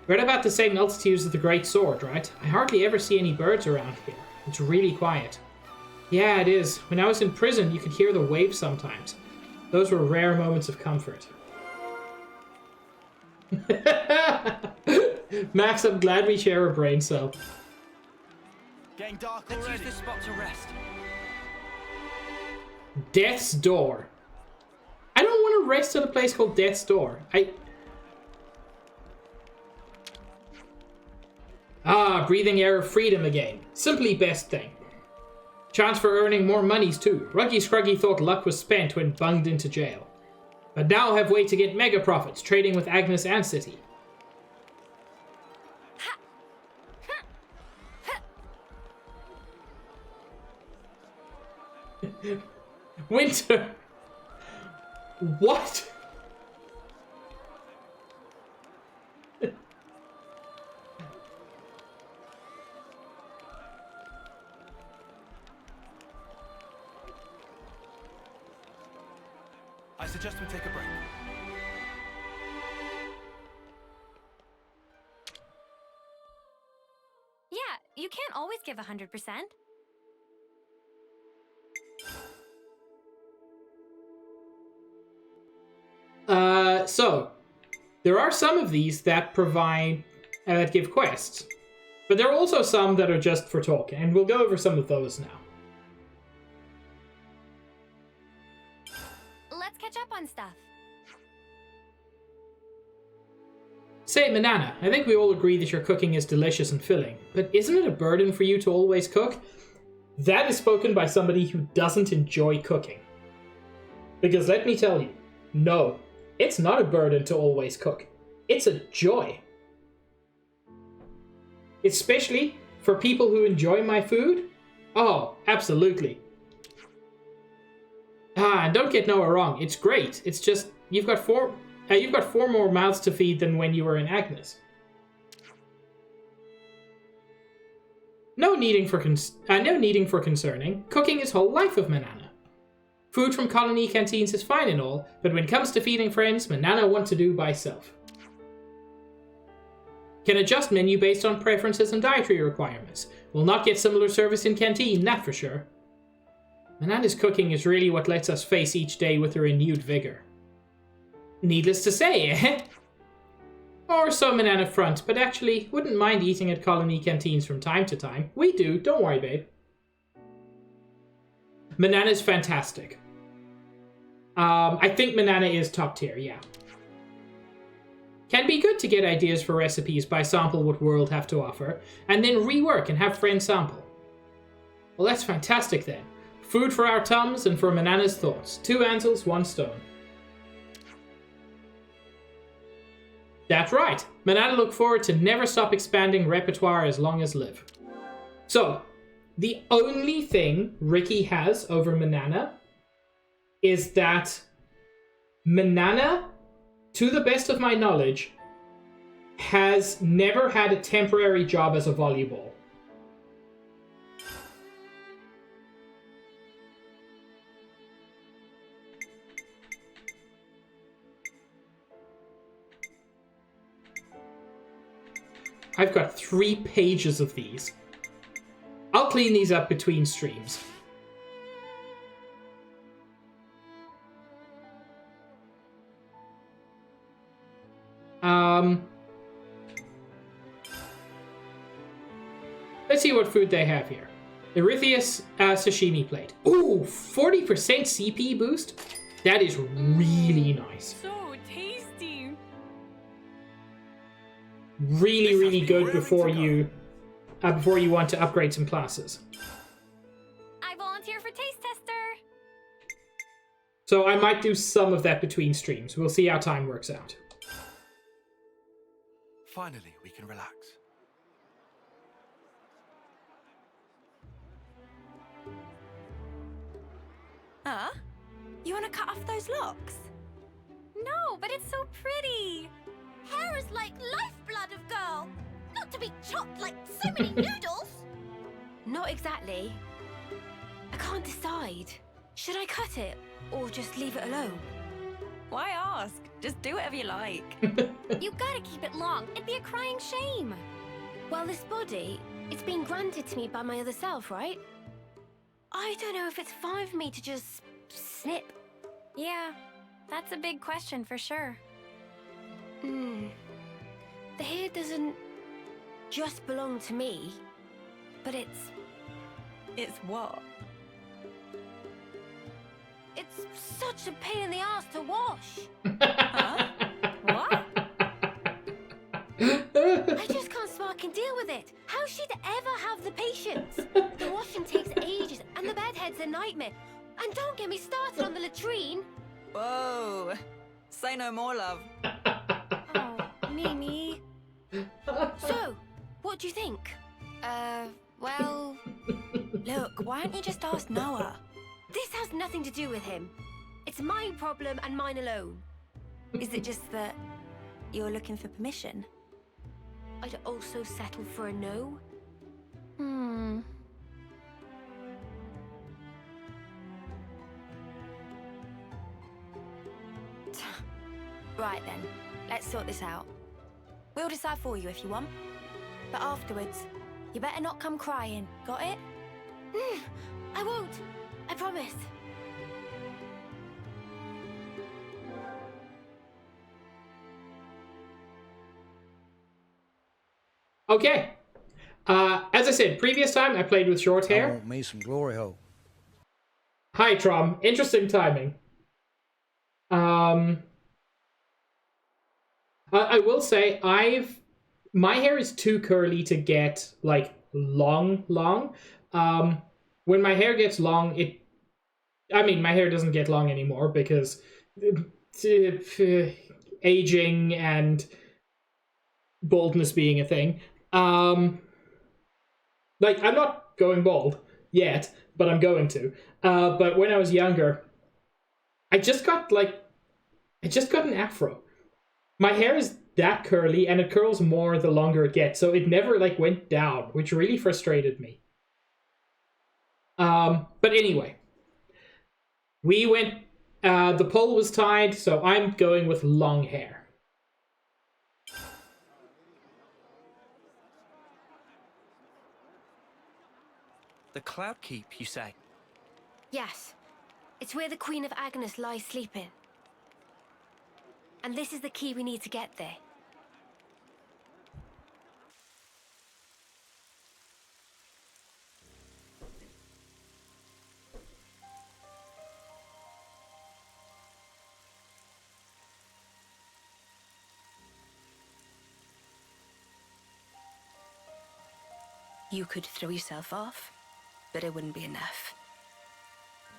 We're at about the same altitude as the Great Sword, right? I hardly ever see any birds around here. It's really quiet. Yeah, it is. When I was in prison, you could hear the waves sometimes. Those were rare moments of comfort. Max, I'm glad we share a brain cell. Getting dark already. Let's use this spot to rest. Death's Door. I don't want to rest at a place called Death's Door. Breathing air of freedom again. Simply best thing. Chance for earning more monies too. Ruggy Scruggy thought luck was spent when bunged into jail. But now have way to get mega profits trading with Agnes and City. Winter. What? I suggest we take a break. Yeah, you can't always give 100%. So, there are some of these that that give quests. But there are also some that are just for talk, and we'll go over some of those now. Let's catch up on stuff. Say, Manana, I think we all agree that your cooking is delicious and filling, but isn't it a burden for you to always cook? That is spoken by somebody who doesn't enjoy cooking. Because let me tell you, no, it's not a burden to always cook. It's a joy. Especially for people who enjoy my food. Oh, absolutely. And don't get Noah wrong, it's great. It's just you've got four more mouths to feed than when you were in Agnes. No needing for concerning. Cooking is whole life of Manana. Food from colony canteens is fine and all, but when it comes to feeding friends, Manana want to do by self. Can adjust menu based on preferences and dietary requirements. Will not get similar service in canteen, that for sure. Manana's cooking is really what lets us face each day with a renewed vigor. Needless to say, eh? Or so Manana front, but actually wouldn't mind eating at colony canteens from time to time. We do, don't worry, babe. Manana's fantastic. I think Manana is top tier, yeah. Can be good to get ideas for recipes by sample what World have to offer, and then rework and have friends sample. Well, that's fantastic then. Food for our tums and for Manana's thoughts. 2 Ansels, 1 stone. That's right. Manana look forward to never stop expanding repertoire as long as live. So, the only thing Ricky has over Manana is that Manana, to the best of my knowledge, has never had a temporary job as a volleyball. I've got 3 pages of these. I'll clean these up between streams. Let's see what food they have here. Erytheus sashimi plate. Ooh, 40% CP boost? That is really nice. So tasty. Really, really good before you want to upgrade some classes. I volunteer for taste tester. So I might do some of that between streams. We'll see how time works out. Finally, we can relax. Huh? You want to cut off those locks? No, but it's so pretty. Hair is like lifeblood of girl. Not to be chopped like so many noodles. Not exactly. I can't decide. Should I cut it or just leave it alone? Why ask? Just do whatever you like. You gotta keep it long. It'd be a crying shame. Well, this body, it's been granted to me by my other self, right? I don't know if it's fine for me to just snip. Yeah, that's a big question for sure. The hair doesn't just belong to me, but it's... It's what? It's such a pain in the ass to wash. Huh? What? I just can't fucking deal with it. How she'd ever have the patience? The washing takes ages, and the bedhead's a nightmare. And don't get me started on the latrine. Whoa. Say no more, love. Oh, Mimi. So, what do you think? Well... Look, why don't you just ask Noah? This has nothing to do with him. It's my problem and mine alone. Is it just that you're looking for permission? I'd also settle for a no. Right then, let's sort this out. We'll decide for you if you want. But afterwards, you better not come crying, got it? I won't. I promise. Okay. As I said, previous time I played with short hair. I want me some glory hole. Hi, Trom. Interesting timing. I will say my hair is too curly to get like long. When my hair gets long, I mean, my hair doesn't get long anymore because aging and baldness being a thing. Like, I'm not going bald yet, but I'm going to. But when I was younger, I just got an afro. My hair is that curly, and it curls more the longer it gets, so it never like went down, which really frustrated me. But anyway, we went. The poll was tied, so I'm going with long hair. The Cloud Keep, you say? Yes. It's where the Queen of Agnes lies sleeping. And this is the key we need to get there. You could throw yourself off, but it wouldn't be enough.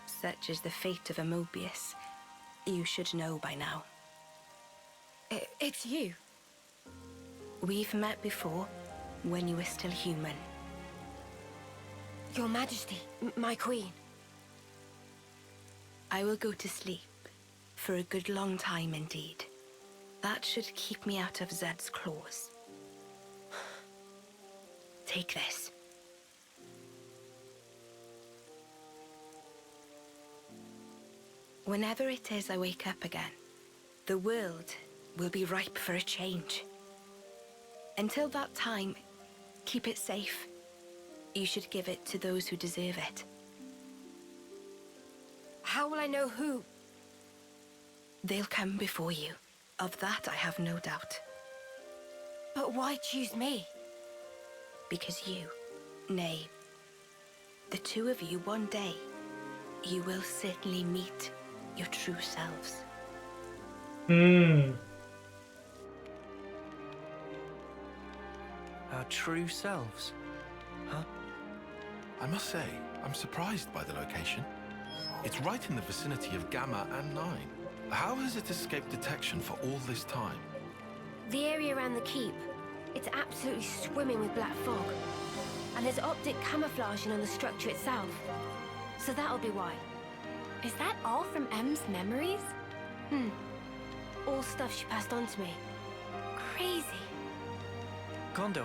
Such is the fate of a Mobius. You should know by now. It's you. We've met before, when you were still human. Your Majesty, my queen. I will go to sleep, for a good long time indeed. That should keep me out of Zed's claws. Take this. Whenever it is I wake up again, the world will be ripe for a change. Until that time, keep it safe. You should give it to those who deserve it. How will I know who? They'll come before you. Of that I have no doubt. But why choose me? Because you, nay, the two of you one day, you will certainly meet your true selves. Our true selves? Huh? I must say, I'm surprised by the location. It's right in the vicinity of Gamma and 9. How has it escaped detection for all this time? The area around the keep. It's absolutely swimming with black fog. And there's optic camouflaging on the structure itself. So that'll be why. Is that all from M's memories? All stuff she passed on to me. Crazy. Gondo,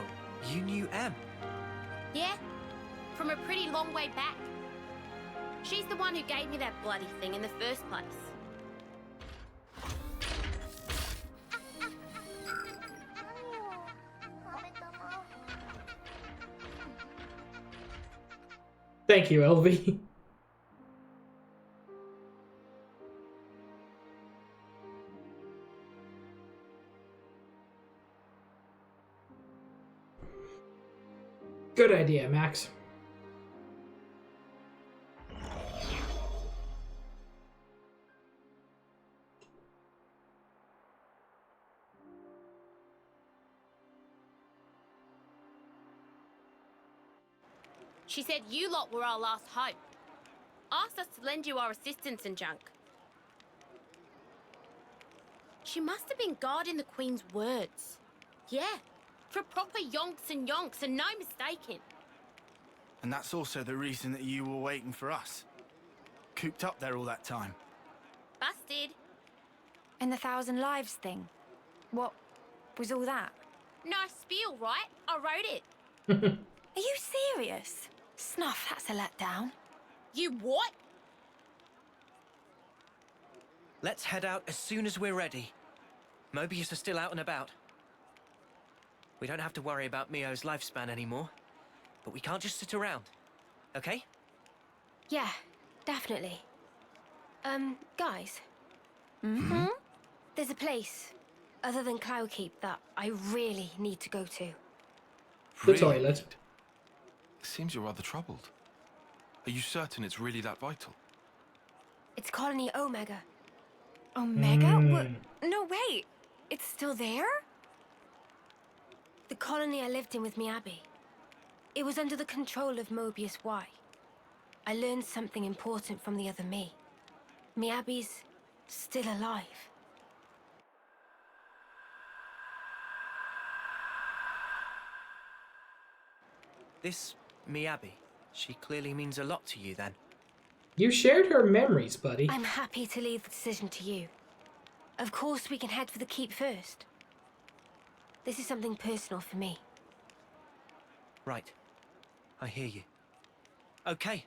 you knew M? Yeah, from a pretty long way back. She's the one who gave me that bloody thing in the first place. Thank you, LV. Good idea, Max. She said you lot were our last hope. Asked us to lend you our assistance and junk. She must have been guarding the Queen's words. Yeah, for proper yonks and no mistaking. And that's also the reason that you were waiting for us. Cooped up there all that time. Busted. And the 1,000 lives thing? What was all that? Nice spiel, right? I wrote it. Are you serious? Snuff, that's a letdown. You what? Let's head out as soon as we're ready. Mobius are still out and about. We don't have to worry about Mio's lifespan anymore. But we can't just sit around, okay? Yeah, definitely. Guys. There's a place, other than Cloudkeep, that I really need to go to. The toilet. It seems you're rather troubled. Are you certain it's really that vital? It's Colony Omega. Omega? No, wait. It's still there? The colony I lived in with me Abby. It was under the control of Mobius Y. I learned something important from the other me. Miyabi's still alive. This Miyabi, she clearly means a lot to you then. You shared her memories, buddy. I'm happy to leave the decision to you. Of course, we can head for the keep first. This is something personal for me. Right. I hear you. Okay,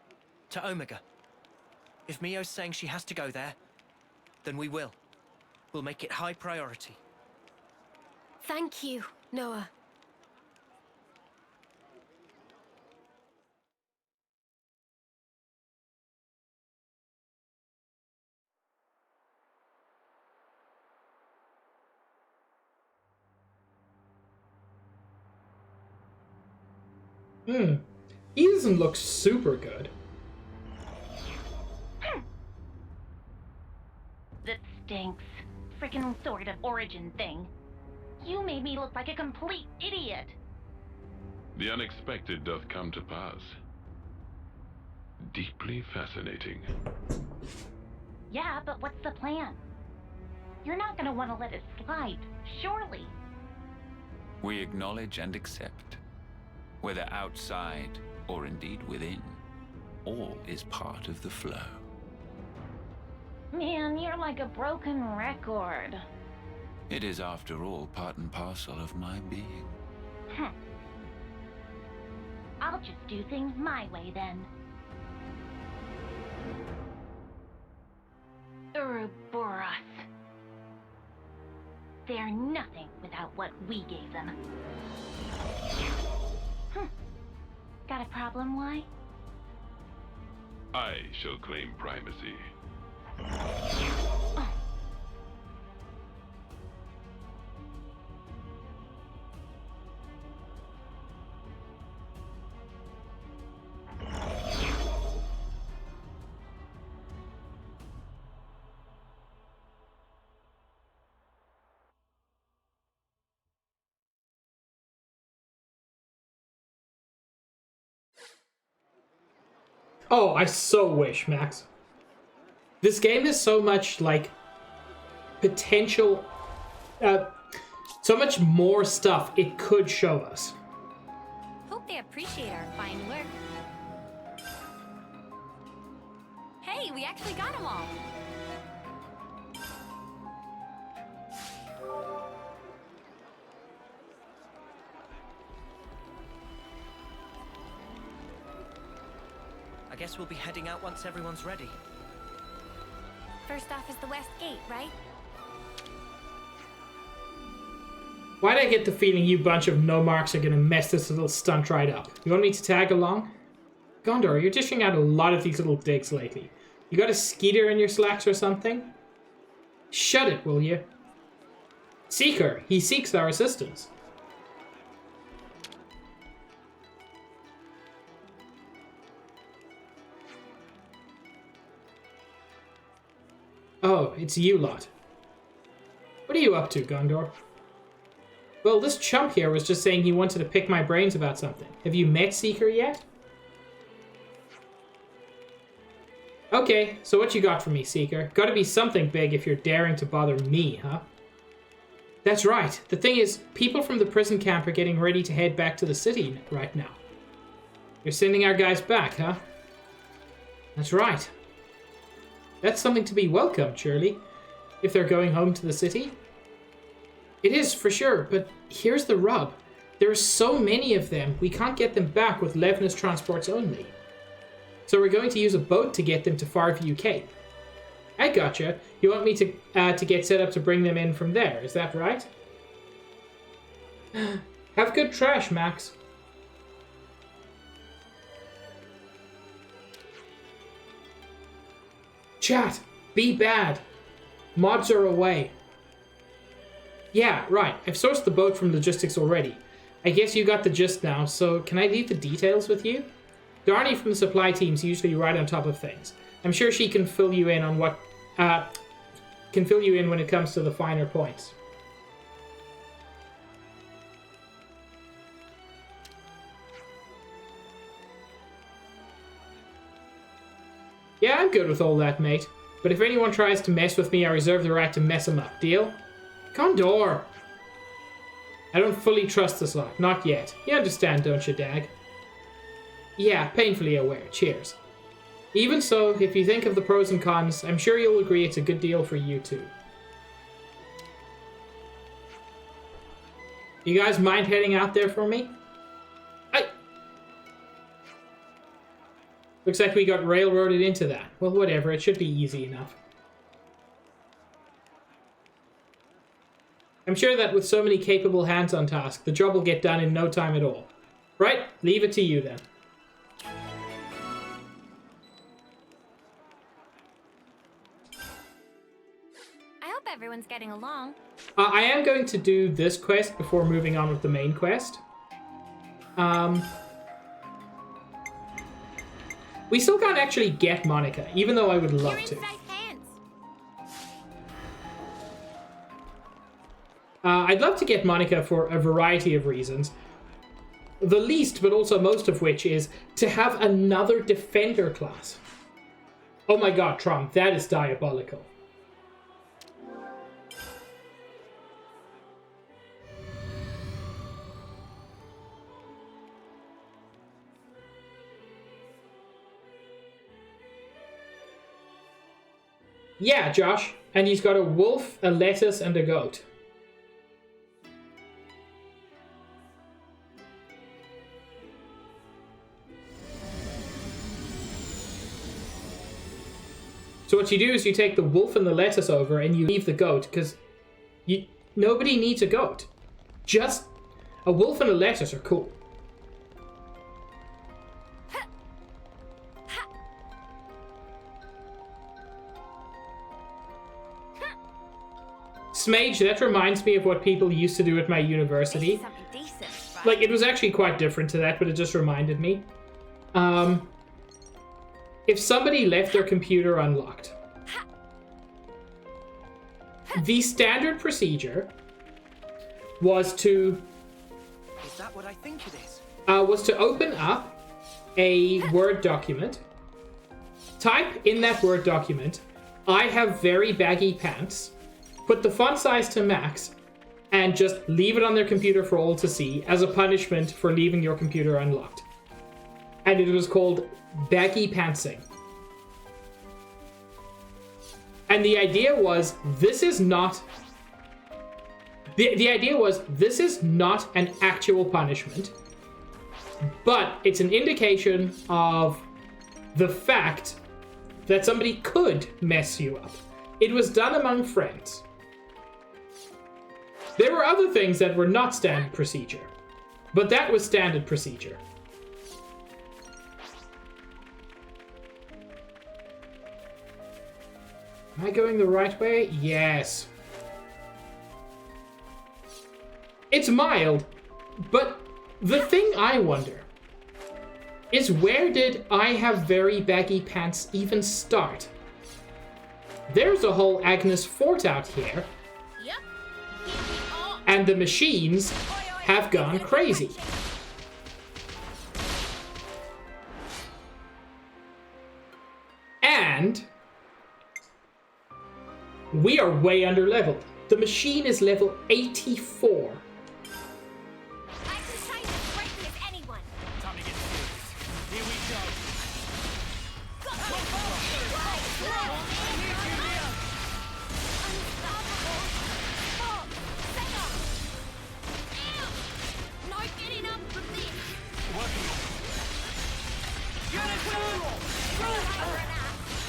to Omega. If Mio's saying she has to go there, then we will. We'll make it high priority. Thank you, Noah. He doesn't look super good. That stinks. Frickin' sort of origin thing. You made me look like a complete idiot. The unexpected doth come to pass. Deeply fascinating. Yeah, but what's the plan? You're not gonna want to let it slide, surely. We acknowledge and accept, whether outside or indeed within, all is part of the flow. Man, you're like a broken record. It is, after all, part and parcel of my being. I'll just do things my way then. Ouroboros. They're nothing without what we gave them. Got a problem, why? I shall claim primacy. Oh, I so wish, Max. This game has so much, like, potential, so much more stuff it could show us. Hope they appreciate our fine work. Hey, we actually got them all. I guess we'll be heading out once everyone's ready. First off is the west gate, right? Why'd I get the feeling you bunch of no-marks are gonna mess this little stunt right up? You want me to tag along? Gondor, you're dishing out a lot of these little digs lately. You got a skeeter in your slacks or something? Shut it, will you? Seeker, he seeks our assistance. Oh, it's you lot. What are you up to, Gondor? Well, this chump here was just saying he wanted to pick my brains about something. Have you met Seeker yet? Okay, so what you got for me, Seeker? Gotta be something big if you're daring to bother me, huh? That's right. The thing is, people from the prison camp are getting ready to head back to the city right now. You're sending our guys back, huh? That's right. That's something to be welcomed, surely, if they're going home to the city. It is, for sure, but here's the rub. There are so many of them, we can't get them back with Levna's transports only. So we're going to use a boat to get them to Farview Cape. I gotcha. You want me to get set up to bring them in from there, is that right? Have good trash, Max. Chat, be bad. Mobs are away. Yeah, right. I've sourced the boat from logistics already. I guess you got the gist now, so can I leave the details with you? Darnie from the supply team's usually right on top of things. I'm sure she can fill you in on what can fill you in when it comes to the finer points. Yeah, I'm good with all that, mate. But if anyone tries to mess with me, I reserve the right to mess them up. Deal? Condor! I don't fully trust this lot. Not yet. You understand, don't you, Dag? Yeah, painfully aware. Cheers. Even so, if you think of the pros and cons, I'm sure you'll agree it's a good deal for you too. You guys mind heading out there for me? Looks like we got railroaded into that. Well, whatever. It should be easy enough. I'm sure that with so many capable hands on task, the job will get done in no time at all. Right? Leave it to you then. I hope everyone's getting along. I am going to do this quest before moving on with the main quest. We still can't actually get Monica, even though I would love to. I'd love to get Monica for a variety of reasons. The least, but also most of which, is to have another defender class. Oh my god, Trump, that is diabolical. Yeah, Josh. And he's got a wolf, a lettuce, and a goat. So what you do is you take the wolf and the lettuce over and you leave the goat, because nobody needs a goat. Just a wolf and a lettuce are cool. Smage, that reminds me of what people used to do at my university. Like, it was actually quite different to that, but it just reminded me. If somebody left their computer unlocked, the standard procedure was to... Is that what I think it is? Was to open up a Word document, type in that Word document, I have very baggy pants, put the font size to max, and just leave it on their computer for all to see as a punishment for leaving your computer unlocked. And it was called baggy pantsing. And the idea was, this is not... The idea was, this is not an actual punishment, but it's an indication of the fact that somebody could mess you up. It was done among friends. There were other things that were not standard procedure, but that was standard procedure. Am I going the right way? Yes. It's mild, but the thing I wonder is, where did I have very baggy pants even start? There's a whole Agnes Fort out here. And the machines have gone crazy. And we are way under leveled. The machine is level 84.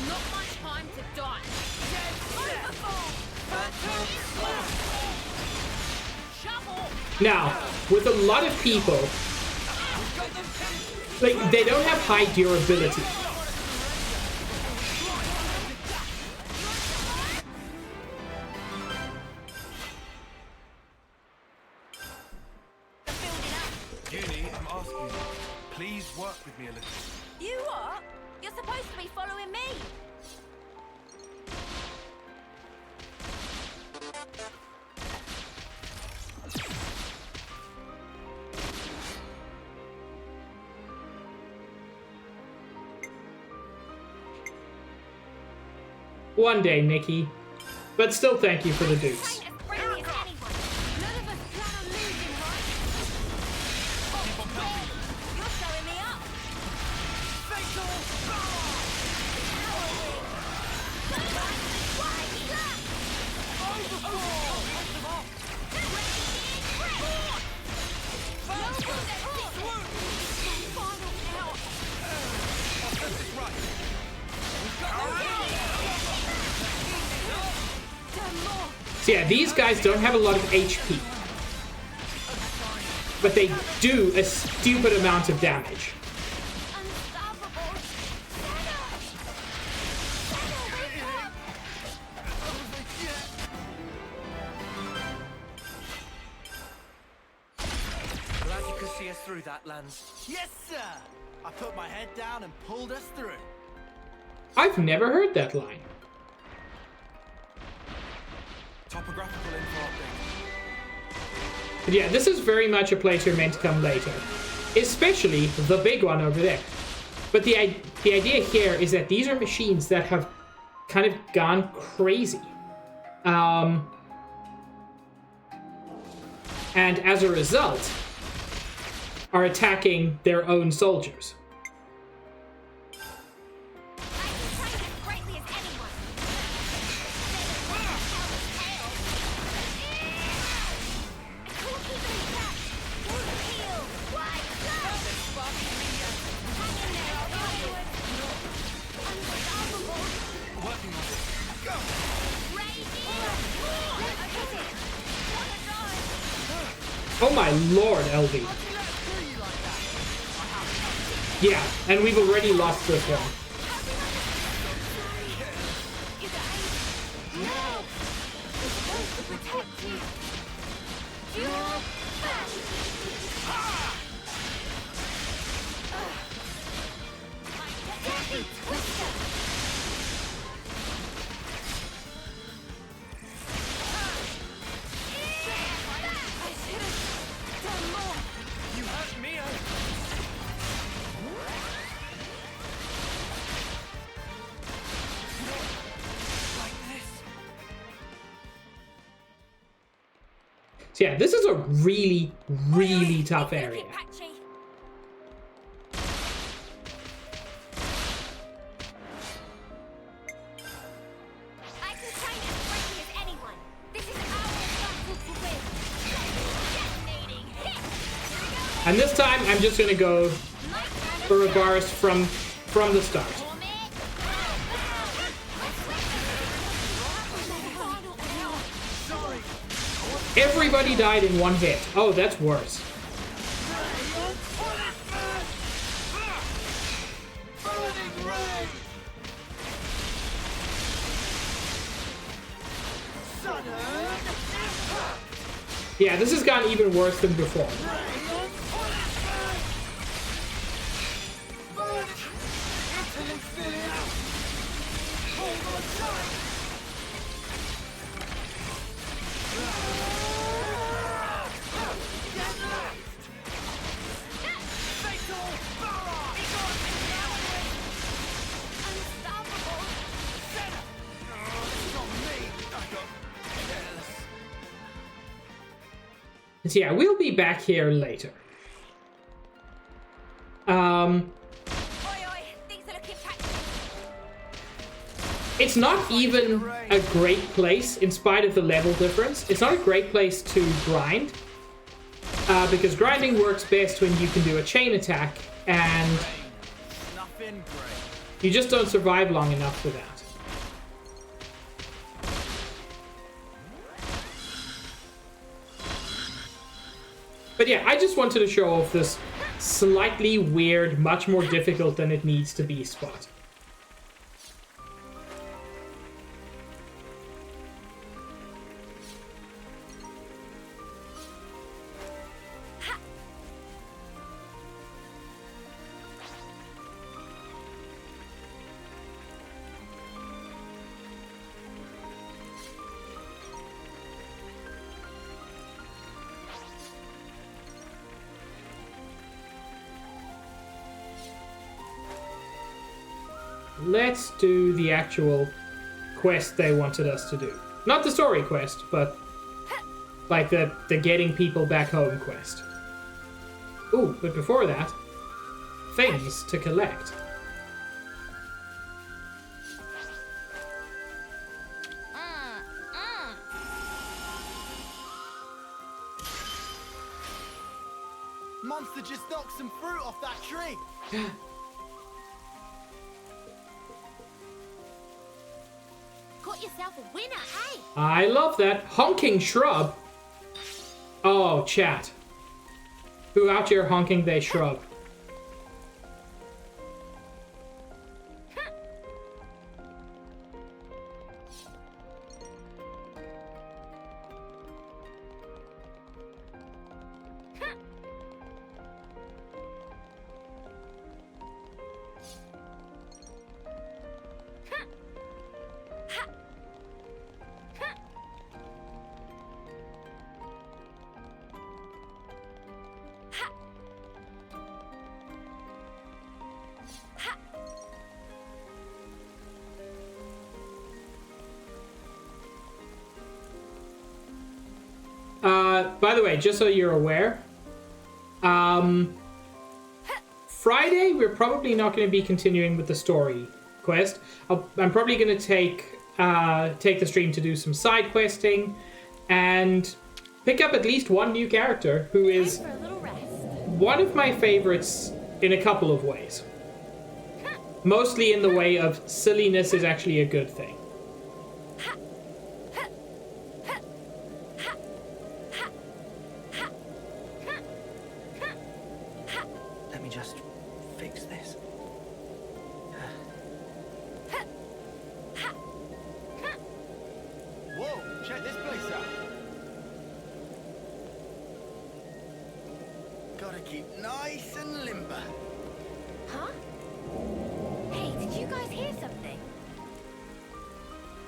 Not much time to die. Now, with a lot of people, like, they don't have high durability. Uni, I'm asking you, please work with me a little. You what? You're supposed to be following me. One day, Nikki. But still, thank you for the dukes. So yeah, these guys don't have a lot of HP. But they do a stupid amount of damage. Glad you could see us through that, Lance. Yes, sir! I put my head down and pulled us through. I've never heard that line. Topographical info update. But yeah, this is very much a place you're meant to come later. Especially the big one over there. But the idea here is that these are machines that have kind of gone crazy. And as a result, are attacking their own soldiers. Oh my lord, LV. Yeah, and we've already lost this one. So yeah, this is a really, really tough area. And this time, I'm just gonna go for Rabaris from the start. Everybody died in one hit. Oh, that's worse. Yeah, this has gotten even worse than before. So yeah, we'll be back here later. It's not even a great place, in spite of the level difference. It's not a great place to grind. Because grinding works best when you can do a chain attack, and you just don't survive long enough for that. But yeah, I just wanted to show off this slightly weird, much more difficult than it needs to be spot. Let's do the actual quest they wanted us to do. Not the story quest, but like the getting people back home quest. Ooh, but before that, things to collect. Monster just knocked some fruit off that tree. Got yourself a winner, hey? I love that. Honking shrub. Oh, chat. Who out here honking they shrub? By the way, just so you're aware, Friday we're probably not going to be continuing with the story quest. I'm probably going to take the stream to do some side questing and pick up at least one new character who is one of my favorites in a couple of ways. Mostly in the way of silliness is actually a good thing.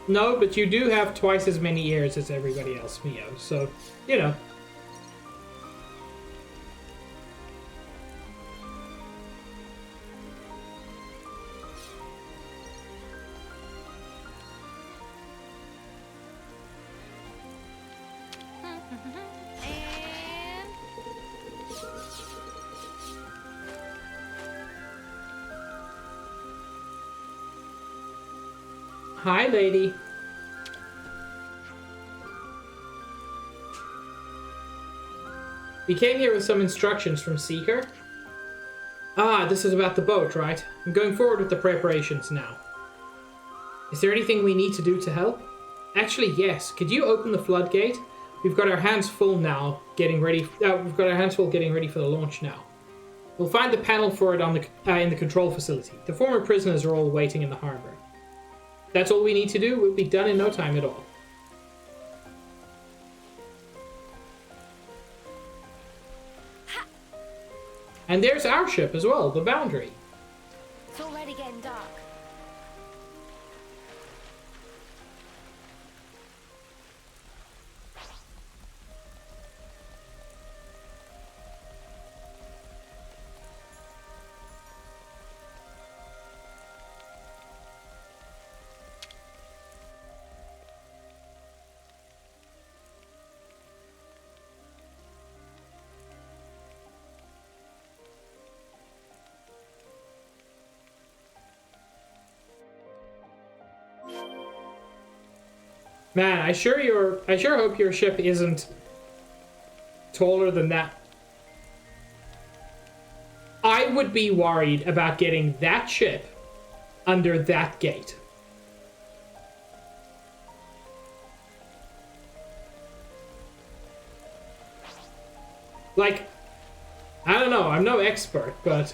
No, but you do have twice as many ears as everybody else, Mio, so, you know. Hi, lady. We came here with some instructions from Seeker. Ah, this is about the boat, right? I'm going forward with the preparations now. Is there anything we need to do to help? Actually, yes. Could you open the floodgate? We've got our hands full now, getting ready. We've got our hands full getting ready for the launch now. We'll find the panel for it on the in the control facility. The former prisoners are all waiting in the harbor. That's all we need to do. We'll be done in no time at all. And there's our ship as well, the Boundary. It's already getting dark. Man, I sure hope your ship isn't taller than that. I would be worried about getting that ship under that gate. Like, I don't know, I'm no expert, but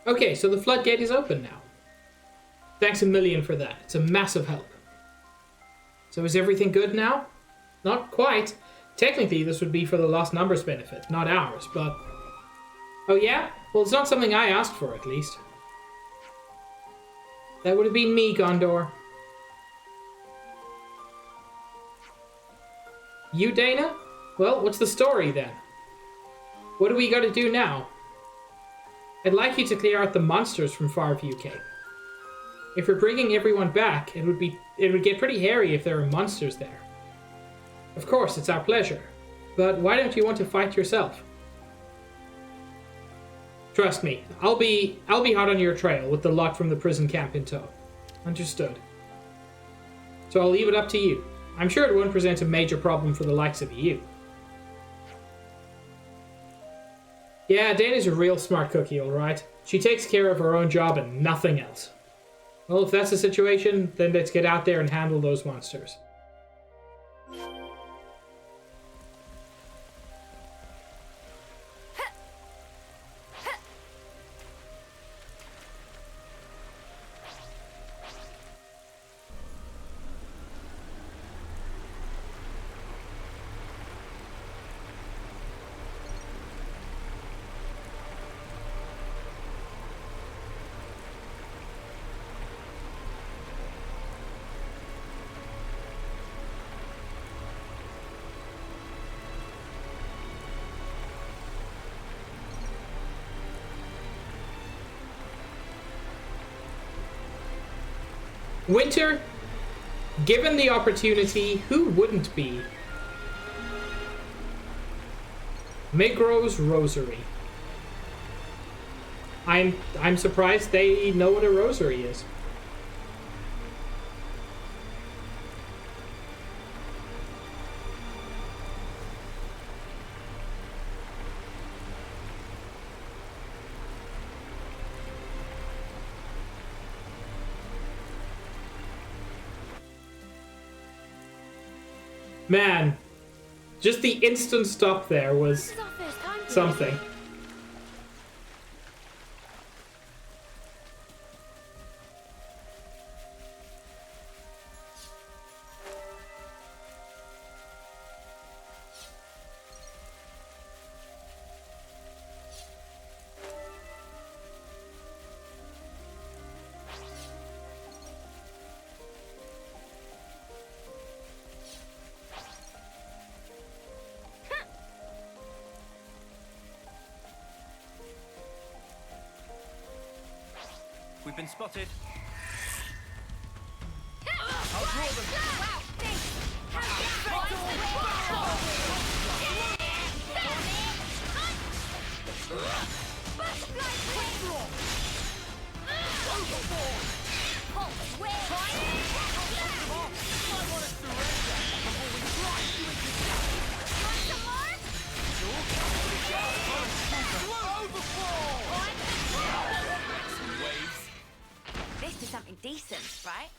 okay, so the floodgate is open now. Thanks a million for that. It's a massive help. So is everything good now? Not quite. Technically, this would be for the lost numbers benefit, not ours, but... Oh yeah? Well, it's not something I asked for, at least. That would have been me, Gondor. You, Dana? Well, what's the story, then? What do we gotta do now? I'd like you to clear out the monsters from Farview Cape. If we're bringing everyone back, it would get pretty hairy if there were monsters there. Of course, it's our pleasure. But why don't you want to fight yourself? Trust me, I'll be hot on your trail with the lot from the prison camp in tow. Understood. So I'll leave it up to you. I'm sure it won't present a major problem for the likes of you. Yeah, Dana's a real smart cookie, alright. She takes care of her own job and nothing else. Well, if that's the situation, then let's get out there and handle those monsters. Winter, given the opportunity, who wouldn't be? Migro's Rosary. I'm surprised they know what a rosary is. Man, just the instant stop there was something. We've been spotted. I'll draw them. This is something decent, right?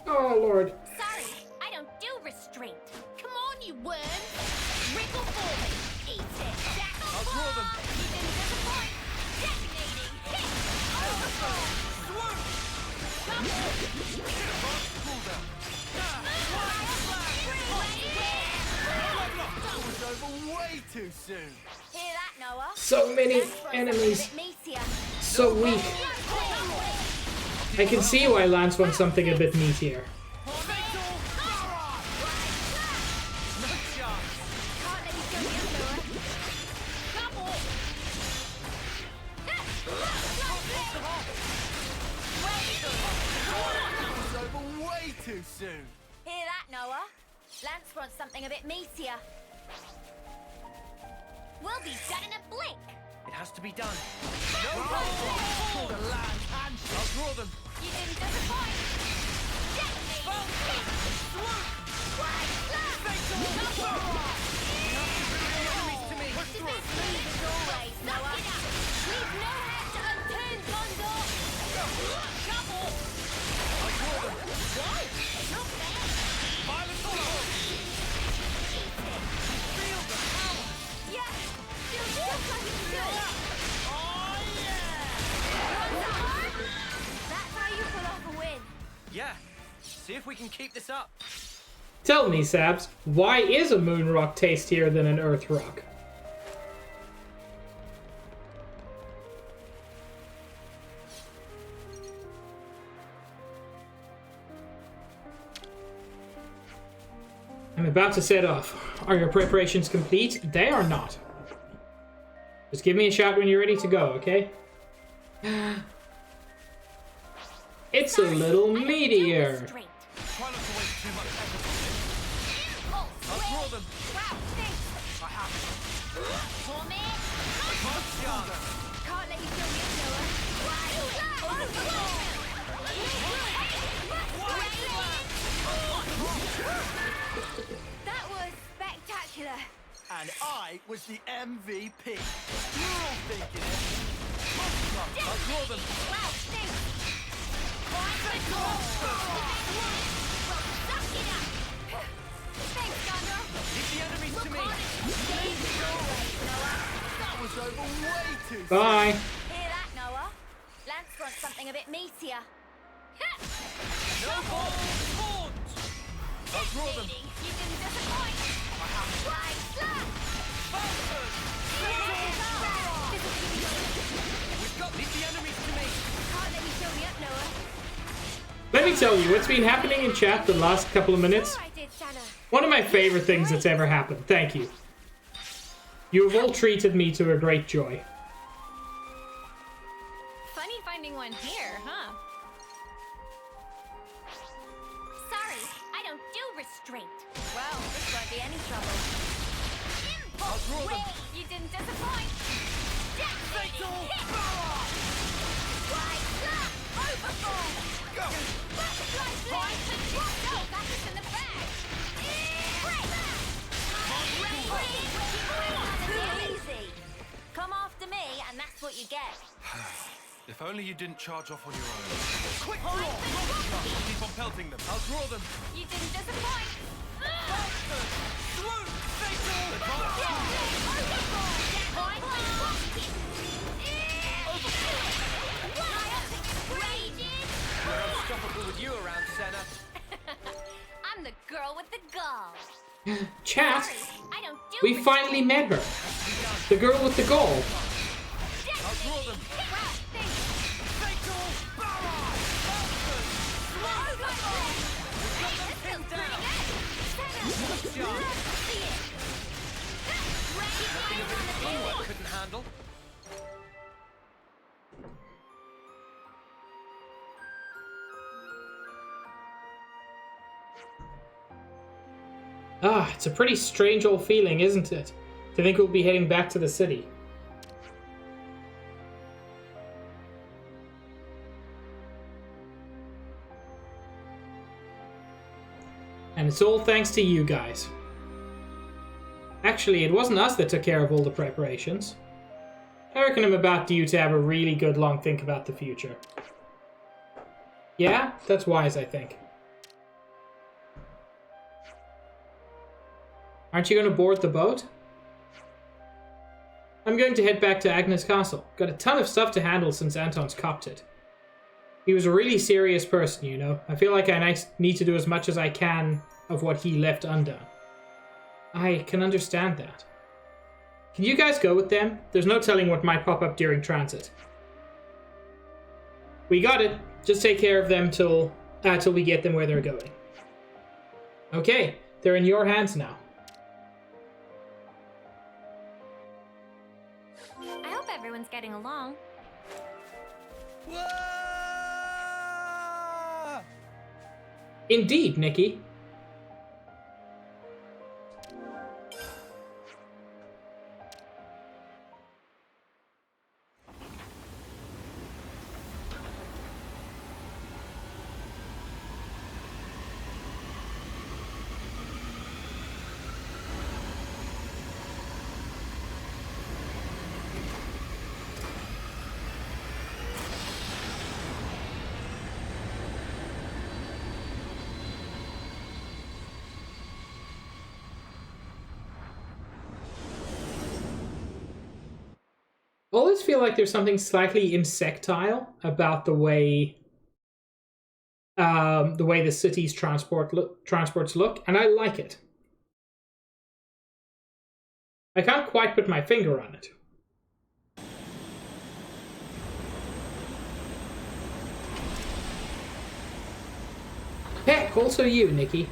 Oh, Lord. Sorry, I don't do restraint. Come on, you worm. Wriggle forward. Eat it. Jackal. I'll draw them. You didn't disappoint. Detonating. Hit. Overthrow. Swoop. Come on. Cool down. That was over way too soon. Hear that, Noah? So many enemies. So weak. I can see why Lance wants something a bit meatier. Way too soon. Hear that, Noah? Lance wants something a bit meatier. We'll be done in a blink. It has to be done. No called a land handshake. I'll draw them. You didn't disappoint. Detonate. Swoop. Wide slap. Enemies to me. Push through. As always, Noah. Leave no hand to unturn, Gondor. Trouble. I'll draw them. Why? Not bad. Violent blow. Feel the power. Yeah. Feels just like it's good. Oh yeah. That's how you pull off a win. Yeah. See if we can keep this up. Tell me, Sabs, why is a moon rock tastier than an earth rock? I'm about to set off. Are your preparations complete? They are not. Just give me a shout when you're ready to go, okay? It's a little meteor. That was spectacular. And I was the MVP. You're all thinking it. I'll draw them. Wow, thanks. Thanks, Gandalf. Leave the enemies to me. That was over way too Bye. Hear that, Noah? Lance wants something a bit meatier. No more spawns. I'll draw them. You didn't disappoint. Right, slap. We've got leave the enemies to me. Can't let you show me up, Noah. Let me tell you, what's been happening in chat the last couple of minutes? Sure I did, Santa. One of my favorite things that's ever happened. Thank you. You have all treated me to a great joy. Funny finding one here, huh? Sorry, I don't do restraint. Well, this won't be any trouble. Impulse Wave! You didn't disappoint. Fatal power! Right, slap! Overfall! Go! Butterfly blade! No, got this in the bag! Easy! Come after me, and that's what you get. If only you didn't charge off on your own. Quick draw. Keep on pelting them. I'll draw them. You didn't disappoint. Swoop. Fatal. We're unstoppable with you around, Senna. I'm the girl with the gall. Chat, I don't do we finally met her. The girl with the goal. I'll draw them. Fatal power! Pinned down. Nothing a bit of teamwork couldn't handle. Ah, it's a pretty strange old feeling, isn't it? To think we'll be heading back to the city. And it's all thanks to you guys. Actually, it wasn't us that took care of all the preparations. I reckon I'm about due to have a really good long think about the future. Yeah, that's wise, I think. Aren't you going to board the boat? I'm going to head back to Agnes Castle. Got a ton of stuff to handle since Anton's copped it. He was a really serious person, you know. I feel like I need to do as much as I can of what he left undone. I can understand that. Can you guys go with them? There's no telling what might pop up during transit. We got it. Just take care of them till we get them where they're going. Okay, they're in your hands now. I hope everyone's getting along. Indeed, Nikki. I always feel like there's something slightly insectile about the way the way the city's transports look, and I like it. I can't quite put my finger on it. Heck, also you, Nikki.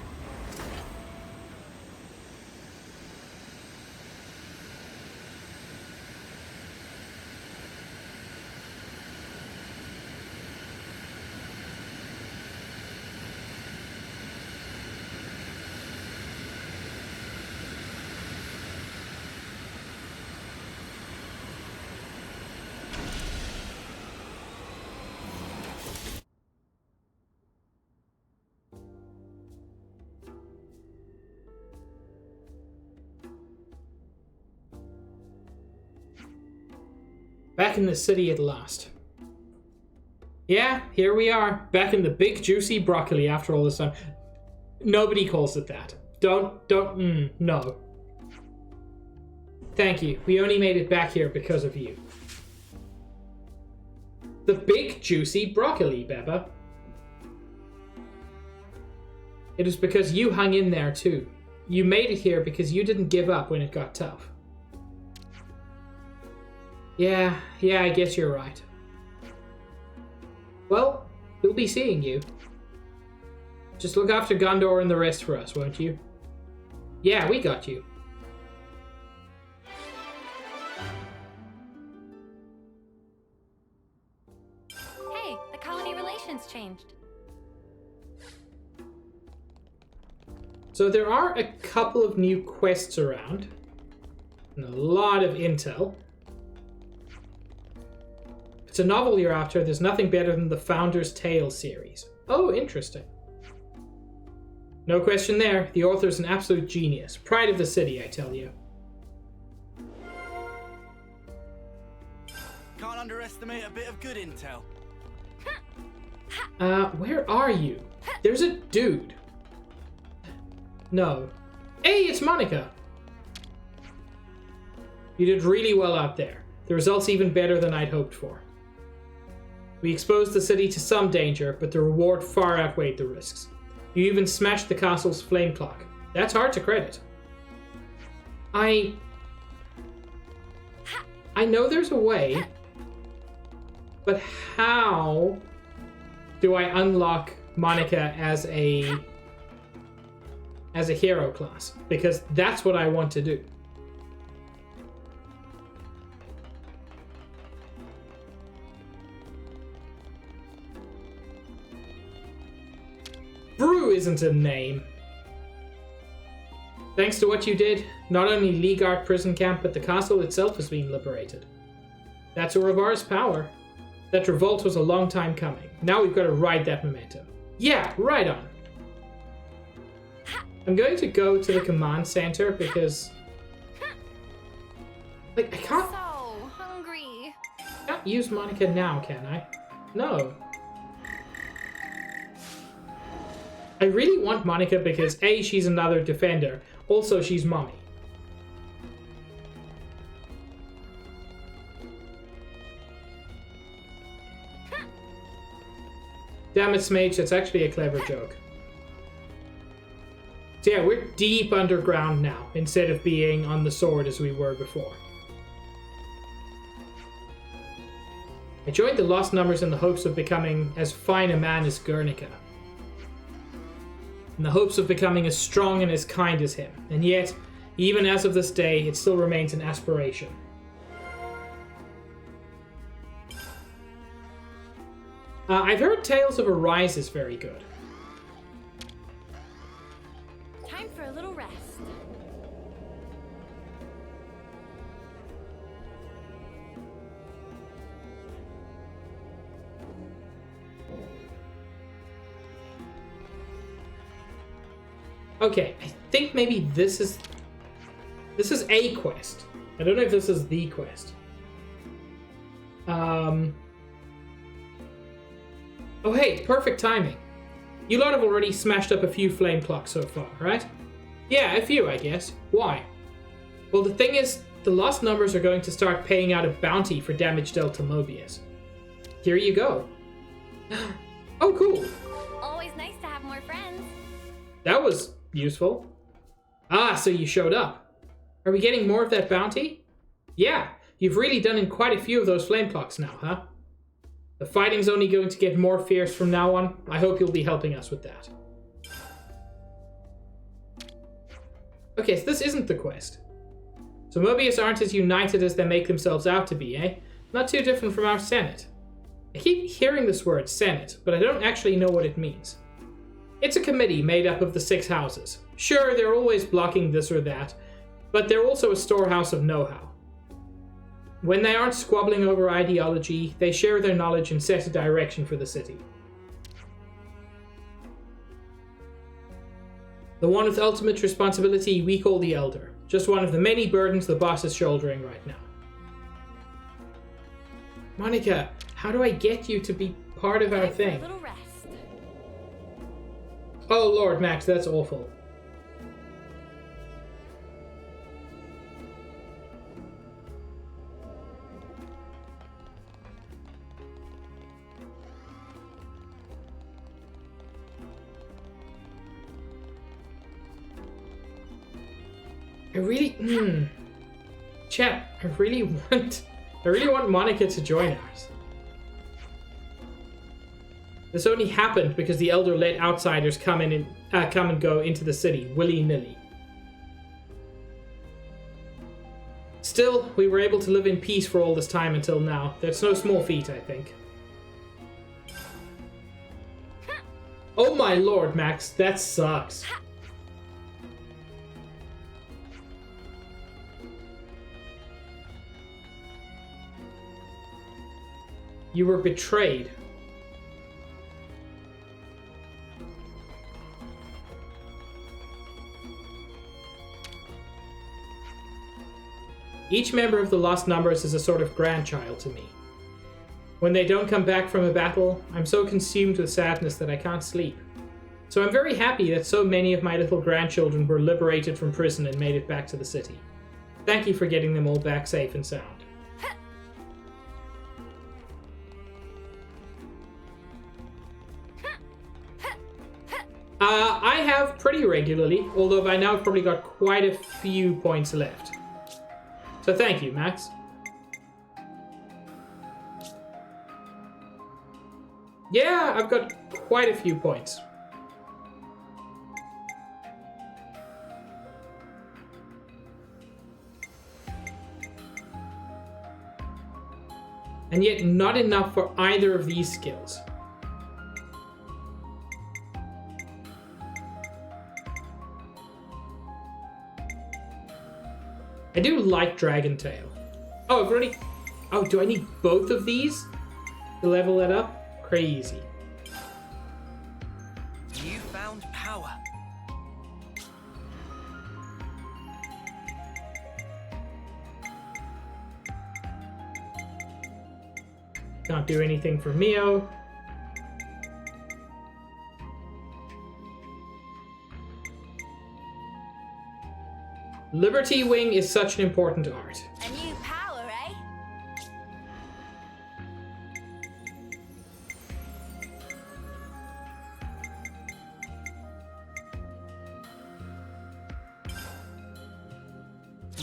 Back in the city at last. Yeah, here we are. Back in the big juicy broccoli after all this time. Nobody calls it that. No. Thank you. We only made it back here because of you. The big juicy broccoli, Beba. It was because you hung in there too. You made it here because you didn't give up when it got tough. Yeah, I guess you're right. Well, we'll be seeing you. Just look after Gondor and the rest for us, won't you? Yeah, we got you. Hey, the colony relations changed. So there are a couple of new quests around. And a lot of intel. It's a novel you're after. There's nothing better than the Founder's Tale series. Oh, interesting. No question there. The author's an absolute genius. Pride of the city, I tell you. Can't underestimate a bit of good intel. Where are you? There's a dude. No. Hey, it's Monica. You did really well out there. The result's even better than I'd hoped for. We exposed the city to some danger, but the reward far outweighed the risks. You even smashed the castle's flame clock. That's hard to credit. I know there's a way, but how do I unlock Monica as a hero class? Because that's what I want to do. Brew isn't a name. Thanks to what you did, not only Leaguard prison camp, but the castle itself has been liberated. That's Uravar's power. That revolt was a long time coming. Now we've got to ride that momentum. Yeah, right on. I'm going to go to the command center because... I can't... So hungry. Can't use Monica now, can I? No. I really want Monica because A, she's another defender. Also, she's mommy. Damn it, Smage, that's actually a clever joke. So yeah, we're deep underground now, instead of being on the sword as we were before. I joined the Lost Numbers in the hopes of becoming as fine a man as Guernica. In the hopes of becoming as strong and as kind as him. And yet, even as of this day, it still remains an aspiration. I've heard Tales of Arise is very good. Time for a little rest. Okay, I think maybe this is a quest. I don't know if this is the quest. Oh hey, perfect timing. You lot have already smashed up a few flame clocks so far, right? Yeah, a few, I guess. Why? Well, the thing is, the Lost Numbers are going to start paying out a bounty for damage dealt to Mobius. Here you go. Oh, cool. Always That was useful. Ah, so you showed up. Are we getting more of that bounty? Yeah, you've really done in quite a few of those flame clocks now, huh? The fighting's only going to get more fierce from now on. I hope you'll be helping us with that. Okay, so this isn't the quest. So Mobius aren't as united as they make themselves out to be, eh? Not too different from our Senate. I keep hearing this word, Senate, but I don't actually know what it means. It's a committee made up of the 6 houses. Sure, they're always blocking this or that, but they're also a storehouse of know-how. When they aren't squabbling over ideology, they share their knowledge and set a direction for the city. The one with ultimate responsibility we call the Elder. Just one of the many burdens the boss is shouldering right now. Monica, how do I get you to be part of our thing? Oh Lord, Max, that's awful. I really, chat, I really want Monica to join us. This only happened because the Elder let outsiders come and go into the city, willy-nilly. Still, we were able to live in peace for all this time until now. That's no small feat, I think. Oh my lord, Max, that sucks. You were betrayed. Each member of the Lost Numbers is a sort of grandchild to me. When they don't come back from a battle, I'm so consumed with sadness that I can't sleep. So I'm very happy that so many of my little grandchildren were liberated from prison and made it back to the city. Thank you for getting them all back safe and sound. I have pretty regularly, although by now I've probably got quite a few points left. So thank you, Max. Yeah, I've got quite a few points. And yet not enough for either of these skills. I do like Dragon Tail. Oh, I've already... Oh, do I need both of these to level it up? Crazy. You found power. Can't do anything for Mio. Liberty Wing is such an important art. A new power, eh?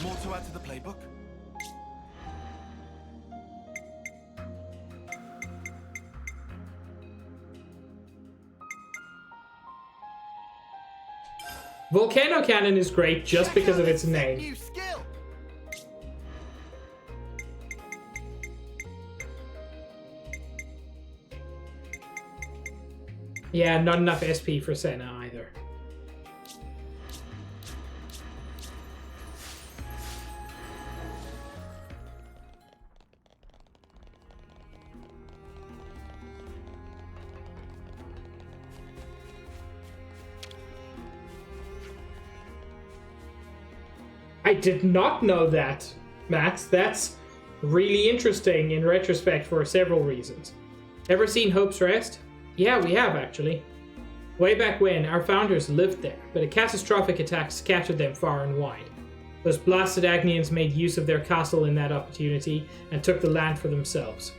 More to add to the playbook? Volcano Cannon is great just because of its name. New skill. Yeah, not enough SP for Senna either. I did not know that, Max. That's really interesting in retrospect for several reasons. Ever seen Hope's Rest? Yeah, we have actually. Way back when, our founders lived there, but a catastrophic attack scattered them far and wide. Those blasted Agnians made use of their castle in that opportunity and took the land for themselves.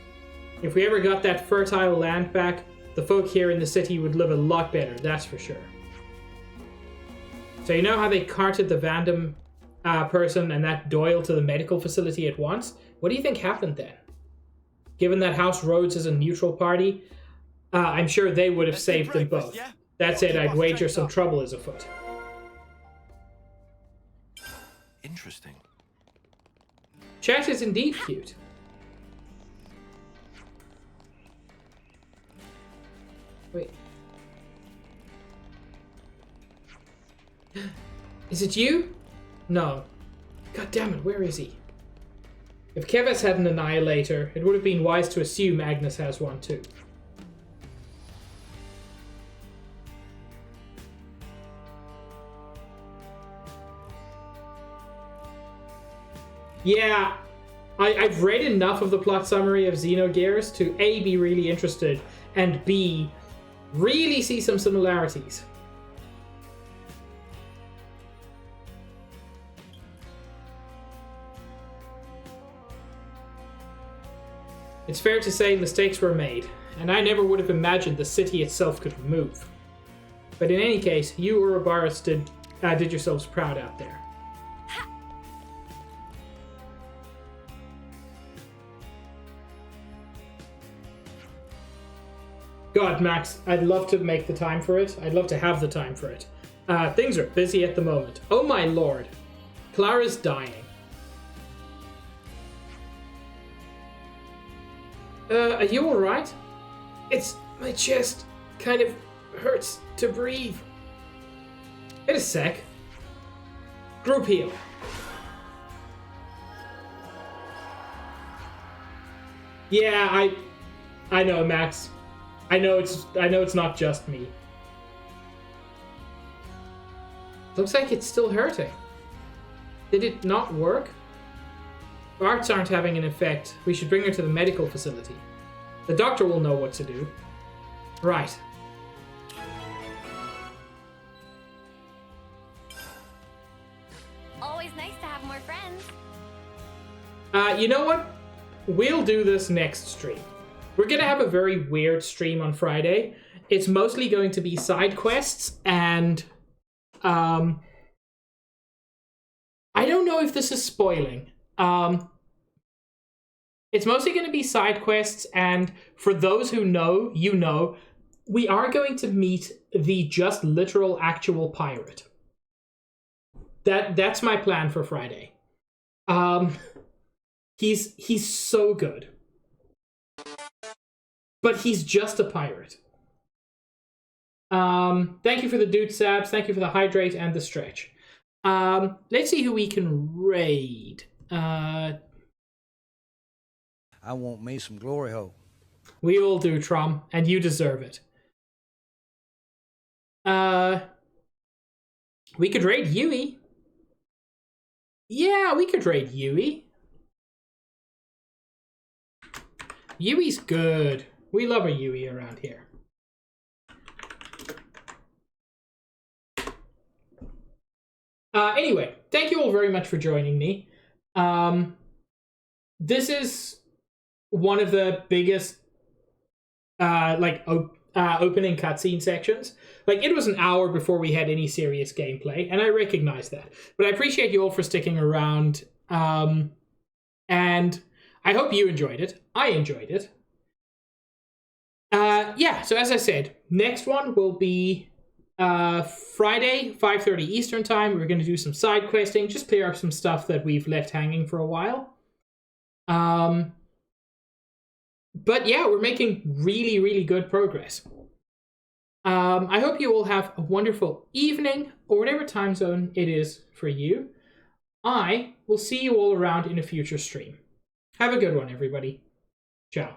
If we ever got that fertile land back, the folk here in the city would live a lot better, that's for sure. So you know how they carted the Vandam person and that Doyle to the medical facility at once? What do you think happened then? Given that House Rhodes is a neutral party, I'm sure they would have saved them both. Yeah? That said, I'd wager some trouble is afoot. Interesting. Chat is indeed cute. Wait. Is it you? No. God damn it, where is he? If Keves had an Annihilator, it would have been wise to assume Agnes has one too. Yeah, I've read enough of the plot summary of Xenogears to A, be really interested, and B, really see some similarities. It's fair to say mistakes were made, and I never would have imagined the city itself could move. But in any case, you Ouroboros did yourselves proud out there. God, Max, I'd love to make the time for it. I'd love to have the time for it. Things are busy at the moment. Oh my lord. Clara's dying. Are you alright? My chest kind of hurts to breathe. Wait a sec. Group heal. Yeah, I know, Max. I know it's not just me. Looks like it's still hurting. Did it not work? Arts aren't having an effect. We should bring her to the medical facility. The doctor will know what to do. Right. Always nice to have more friends. You know what? We'll do this next stream. We're going to have a very weird stream on Friday. It's mostly going to be side quests and I don't know if this is spoiling. It's mostly going to be side quests, and for those who know, you know, we are going to meet the just literal actual pirate. That's my plan for Friday. He's so good. But he's just a pirate. Thank you for the dude sabs, thank you for the hydrate and the stretch. Let's see who we can raid. I want me some glory hole. We all do, Trom, and you deserve it. We could raid Yui. Yeah, we could raid Yui. Yui's good. We love a Yui around here. Anyway, thank you all very much for joining me. This is one of the biggest opening cutscene sections. Like, it was an hour before we had any serious gameplay, and I recognize that. But I appreciate you all for sticking around, and I hope you enjoyed it. I enjoyed it. Yeah, so as I said, next one will be Friday, 5:30 Eastern time. We're going to do some side questing, just clear up some stuff that we've left hanging for a while. But yeah, we're making really, really good progress. I hope you all have a wonderful evening, or whatever time zone it is for you. I will see you all around in a future stream. Have a good one, everybody. Ciao.